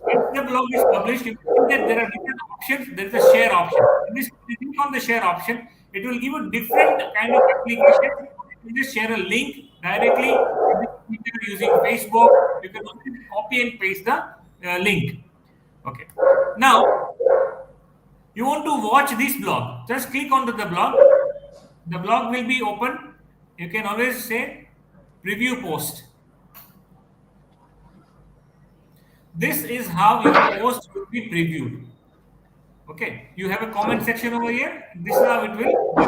Once the blog is published, you can see that there are different options. There is a share option. If you click on the share option, it will give you different kind of applications. You can just share a link directly using Facebook. You can copy and paste the link. Okay, now you want to watch this blog, just click onto the blog. The blog will be open. You can always say preview post. This is how your post will be previewed. Okay, you have a comment section over here. This is how it will go.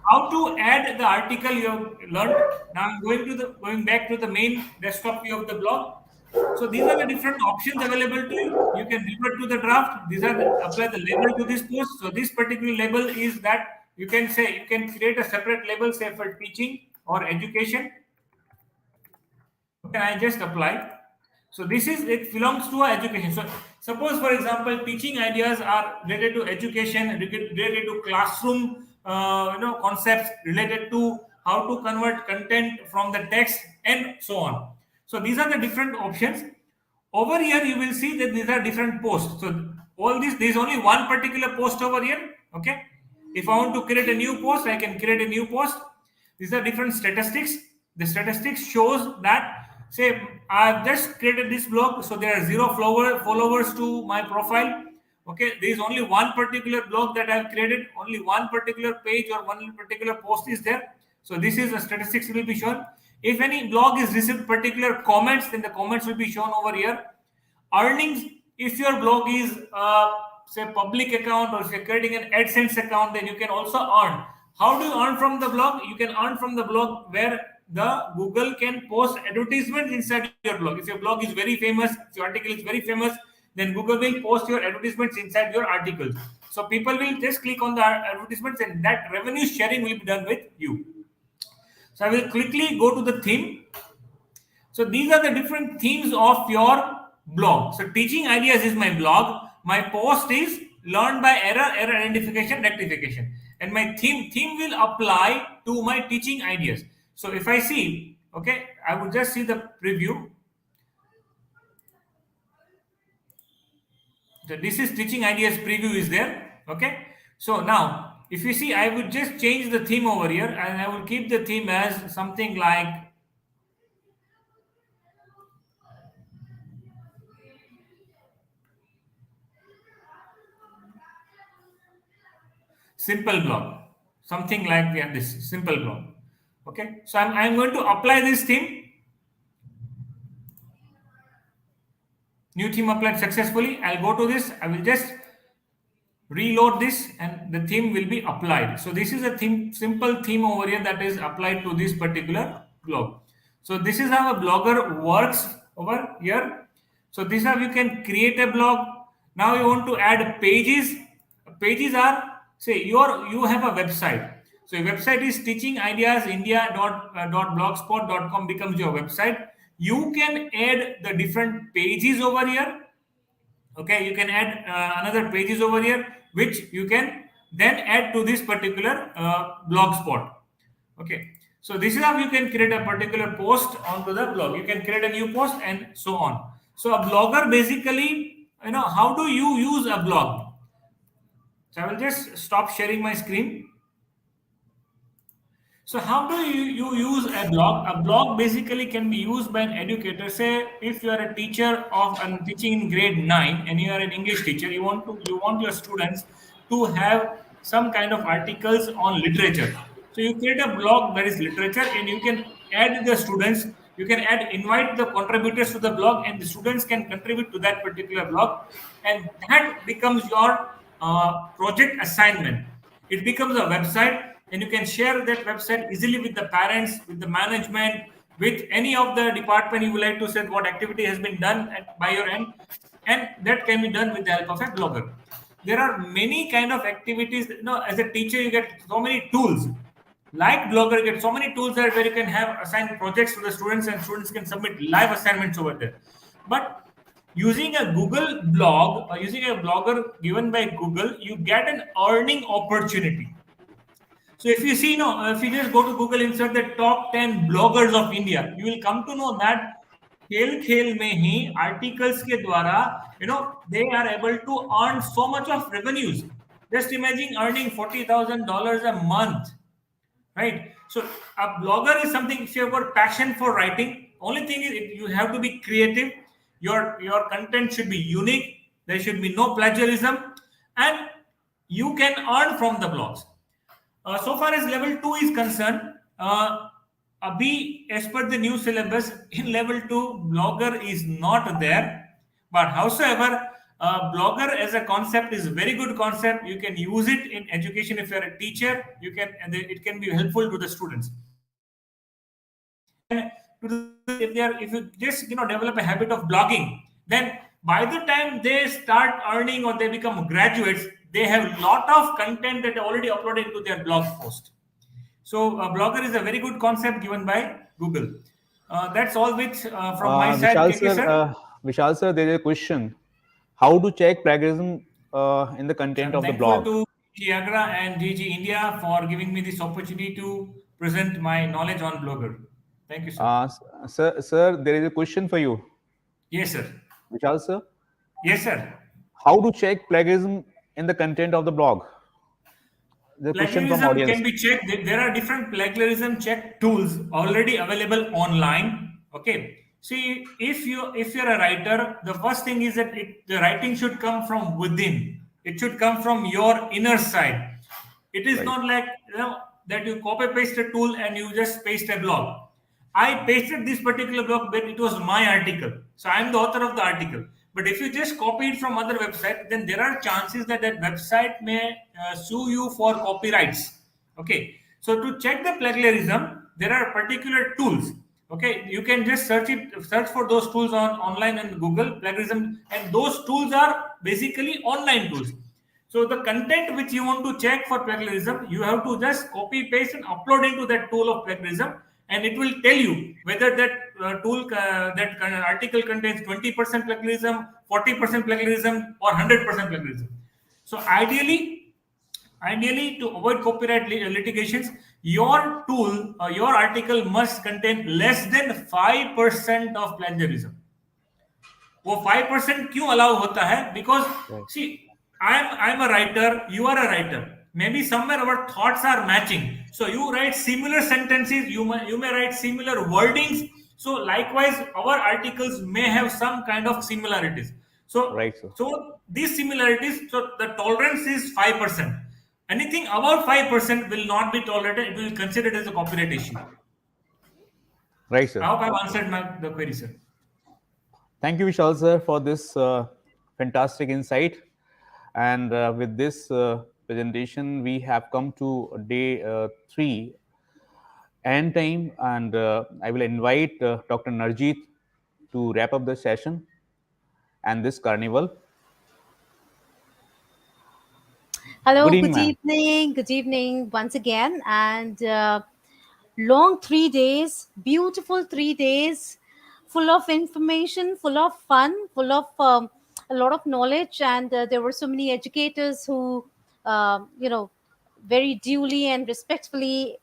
How to add the article you have learned. Now I'm going back to the main desktop view of the blog. So these are the different options available to you. You can revert to the draft. These are apply the label to this post. So this particular label is that you can create a separate label, say for teaching or education. Okay, I just apply. So it belongs to our education. So suppose, for example, teaching ideas are related to education, related to classroom, concepts, related to how to convert content from the text, and so on. So these are the different options. Over here, you will see that these are different posts. So all this, there is only one particular post over here. Okay. If I want to create a new post, I can create a new post. These are different statistics. The statistics shows that, say, I've just created this blog, so there are 0 followers to my profile. Okay, there is only one particular blog that I've created, only one particular page or one particular post is there. So this is the statistics will be shown. If any blog is received particular comments, then the comments will be shown over here. Earnings, if your blog is say public account, or if you're creating an AdSense account, then you can also earn. How do you earn from the blog? You can earn from the blog where the Google can post advertisements inside your blog. If your blog is very famous, if your article is very famous, then Google will post your advertisements inside your articles. So people will just click on the advertisements and that revenue sharing will be done with you. So I will quickly go to the theme. So these are the different themes of your blog. So teaching ideas is my blog. My post is learn by error identification, rectification. And my theme will apply to my teaching ideas. So if I see, okay, I would just see the preview. So this is teaching ideas preview is there. Okay. So now if you see, I would just change the theme over here and I will keep the theme as something like simple blog, something like this simple blog. Okay, so I'm going to apply this theme. New theme applied successfully. I'll go to this. I will just reload this and the theme will be applied. So this is a theme, simple theme over here that is applied to this particular blog. So this is how a blogger works over here. So this is how you can create a blog. Now you want to add pages. Pages are, say you have a website. So your website is teachingideasindia.blogspot.com becomes your website. You can add the different pages over here. Okay, you can add another pages over here, which you can then add to this particular blog spot. Okay, so this is how you can create a particular post onto the blog. You can create a new post and so on. So a blogger basically, how do you use a blog? So I will just stop sharing my screen. So how do you use a blog? A blog basically can be used by an educator. Say if you are a teacher of and teaching in grade 9 and you are an English teacher, you want your students to have some kind of articles on literature. So you create a blog that is literature and you can add the students, you can invite the contributors to the blog and the students can contribute to that particular blog, and that becomes your project assignment. It becomes a website and you can share that website easily with the parents, with the management, with any of the department you would like to say what activity has been done by your end, and that can be done with the help of a blogger. There are many kind of activities. As a teacher, you get so many tools. Like blogger, you get so many tools that where you can have assigned projects to the students and students can submit live assignments over there. But using a Google blog or using a blogger given by Google, you get an earning opportunity. So if you see, if you just go to Google, insert the top 10 bloggers of India, you will come to know that खेल में ही articles के द्वारा, they are able to earn so much of revenues. Just imagine earning $40,000 a month, right? So a blogger is something, if you have got passion for writing, only thing is you have to be creative. Your content should be unique. There should be no plagiarism, and you can earn from the blogs. So far as level 2 is concerned, as per the new syllabus, in level 2, blogger is not there. But however, blogger as a concept is a very good concept. You can use it in education. If you're a teacher, it can be helpful to the students. And if you just develop a habit of blogging, then by the time they start earning or they become graduates, they have a lot of content that are already uploaded into their blog post. So blogger is a very good concept given by Google. That's all from my side. Vishal sir, there is a question. How to check plagiarism in the content of the blog? Thankful to Agra and GG India for giving me this opportunity to present my knowledge on Blogger. Thank you, sir. Sir, there is a question for you. Yes, sir. Vishal sir? Yes, sir. How to check plagiarism in the content of the blog? The question from Plagiarism audience. can be checked. There are different plagiarism check tools already available online. Okay. See, if you're a writer, the first thing is that the writing should come from within. It should come from your inner side. It is not like that you copy paste a tool and you just paste a blog. I pasted this particular blog, but it was my article. So I'm the author of the article. But if you just copy it from other website, then there are chances that that website may sue you for copyrights. Okay. So to check the plagiarism, there are particular tools. Okay, you can just search for those tools online and Google plagiarism, and those tools are basically online tools. So the content which you want to check for plagiarism, you have to just copy paste and upload into that tool of plagiarism, and it will tell you whether that article contains 20% plagiarism, 40% plagiarism, or 100% plagiarism. So ideally, to avoid copyright litigations, your tool or your article must contain less than 5% of plagiarism. वो 5% क्यों allow होता है? Because see, I'm a writer, you are a writer. Maybe somewhere our thoughts are matching. So you write similar sentences, you may write similar wordings. So likewise, our articles may have some kind of similarities. So, so these similarities, so the tolerance is 5%. Anything above 5% will not be tolerated. It will be considered as a copyright issue. Right, sir. I hope I've answered the query, sir. Thank you, Vishal sir, for this fantastic insight. And with this presentation, we have come to day 3, end time, and I will invite Dr. Narjeet to wrap up the session and this carnival. Hello, good evening, good evening once again, and long 3 days, beautiful 3 days, full of information, full of fun, full of a lot of knowledge, and there were so many educators who very duly and respectfully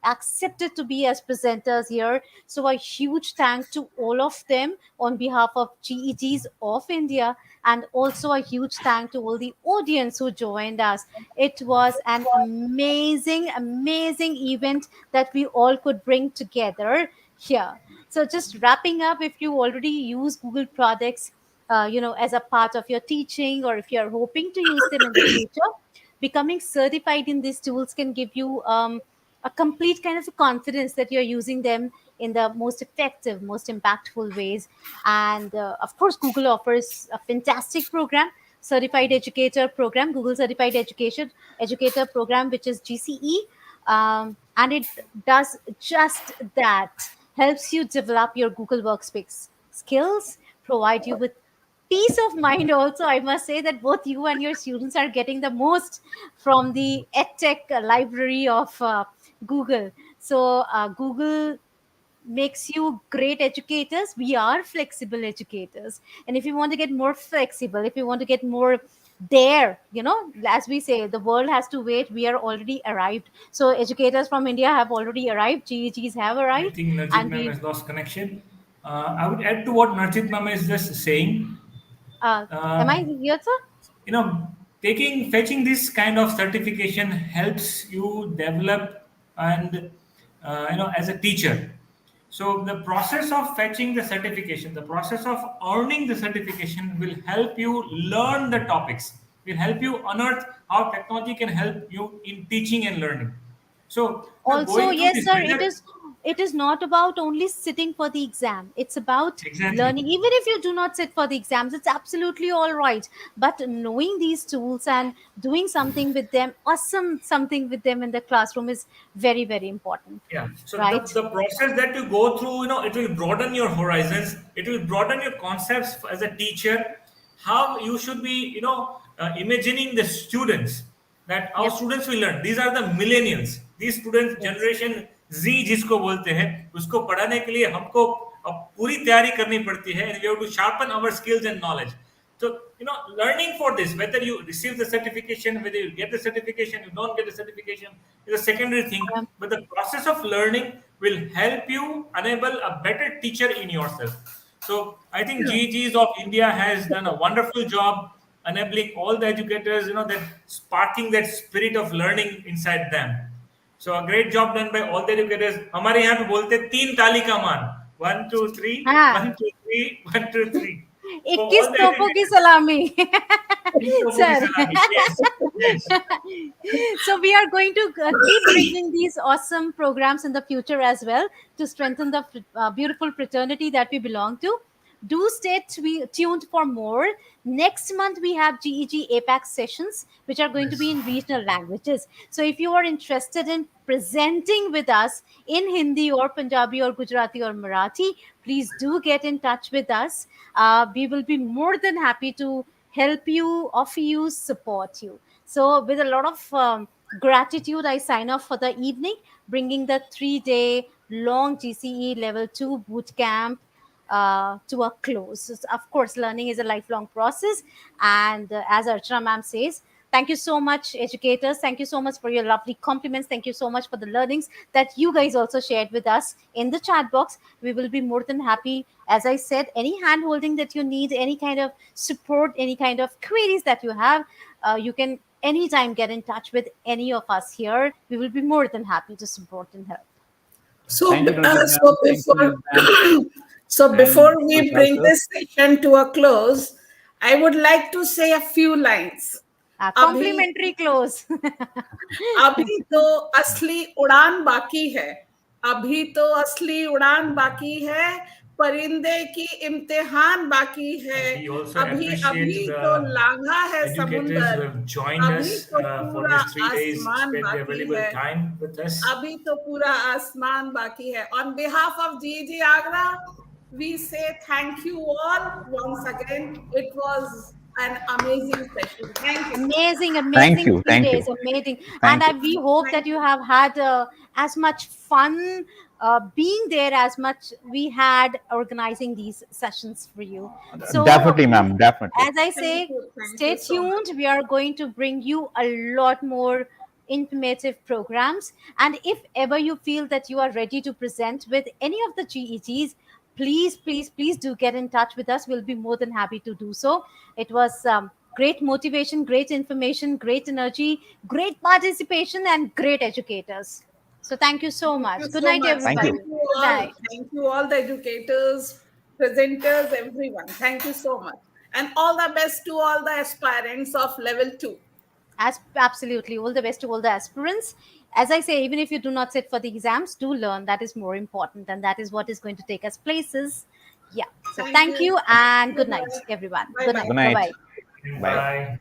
accepted to be as presenters here. So a huge thank to all of them on behalf of GETs of India, and also a huge thank to all the audience who joined us. It was an amazing event that we all could bring together here. So just wrapping up, if you already use Google products, as a part of your teaching, or if you're hoping to use them in the future, becoming certified in these tools can give you a complete kind of a confidence that you're using them in the most effective, most impactful ways. And of course, Google offers a fantastic program, certified educator program, Google certified educator program, which is GCE. And it does just that, helps you develop your Google Workspace skills, provide you with peace of mind. Also, I must say that both you and your students are getting the most from the edtech library of Google. So Google makes you great educators. We are flexible educators, and if you want to get more flexible, if you want to get more there, as we say, the world has to wait, we are already arrived. So educators from India have already arrived, GEGs have I arrived, think Narjit and ma'am we has lost connection. I would add to what Narjit ma'am is just saying. am I here, sir? You know, fetching this kind of certification helps you develop and as a teacher. So the process of fetching the certification, the process of earning the certification will help you learn the topics, will help you unearth how technology can help you in teaching and learning. So Also, going through yes this, sir, it whether is, it is not about only sitting for the exam, it's about exactly. learning. Even if you do not sit for the exams, it's absolutely all right, but knowing these tools and doing something with them, awesome something with them in the classroom, is very important, Yeah. So right? the process that you go through, it will broaden your horizons. It will broaden your concepts as a teacher. How you should be, imagining the students, that our Yep. students will learn. These are the millennials. These students, Yes. generation Z जिसको बोलते हैं, उसको पढ़ाने के लिए हमको अब पूरी तैयारी करनी पड़ती है. And we have to sharpen our skills and knowledge. So, learning for this, whether you receive the certification, whether you get the certification, you don't get the certification, is a secondary thing. But the process of learning will help you enable a better teacher in yourself. So, I think GEGs of India has done a wonderful job enabling all the educators, that sparking that spirit of learning inside them. So, a great job done by all the educators. हमारे यहाँ पे बोलते हैं 3 ताली का मान. 1 2 3 हाँ. 1 2 3 1 2 3. For 21 all the तोपों की educators. सलामी. Sir. Yes, yes. So we are going to keep bringing these awesome programs in the future as well, to strengthen the beautiful fraternity that we belong to. Do stay tuned for more. Next month we have GEG APAC sessions, which are going to be in regional languages. So if you are interested in presenting with us in Hindi or Punjabi or Gujarati or Marathi, please do get in touch with us. We will be more than happy to help you, offer you, support you. So with a lot of gratitude, I sign off for the evening, bringing the 3-day long GCE Level 2 bootcamp to a close. So, of course, learning is a lifelong process. And as Archana ma'am says, thank you so much, educators. Thank you so much for your lovely compliments. Thank you so much for the learnings that you guys also shared with us in the chat box. We will be more than happy. As I said, any hand holding that you need, any kind of support, any kind of queries that you have, you can anytime get in touch with any of us here. We will be more than happy to support and help. So, Thank you, Narjit ma'am. Thank you, so before and we Vishal bring sir. this session to a close, I would like to say a few lines. अभी Complimentary close. अभी तो असली उड़ान बाकी है, अभी तो असली उड़ान बाकी है, परिंदे की इम्तिहान बाकी है, We also अभी appreciate अभी तो the लांघा है educators who समुंदर, have joined अभी us तो for पूरा these 3 days, आसमान spent their बाकी valuable है, time with us. अभी तो पूरा आसमान बाकी है. On behalf of GEG Agra, we say thank you all once again. It was an amazing session. Thank you. Amazing, Thank amazing you. 3 Thank days, you. amazing. Thank you. And we hope that you have had as much fun being there as much we had organizing these sessions for you. So, Definitely, ma'am. Definitely. as I say, Thank stay you so much. tuned. We are going to bring you a lot more informative programs. And if ever you feel that you are ready to present with any of the GETs, please do get in touch with us. We'll be more than happy to do so. It was great motivation, great information, great energy, great participation, and great educators. So thank you so much. Good So night, much. everybody. Thank you Good all. night. Thank you all the educators, presenters, everyone. Thank you so much. And all the best to all the aspirants of level 2. Absolutely. All the best to all the aspirants. As I say, even if you do not sit for the exams, do learn. That is more important, and that is what is going to take us places. Yeah. So thank you and good night, everyone. Good night. Good night. Bye-bye. Bye. Bye.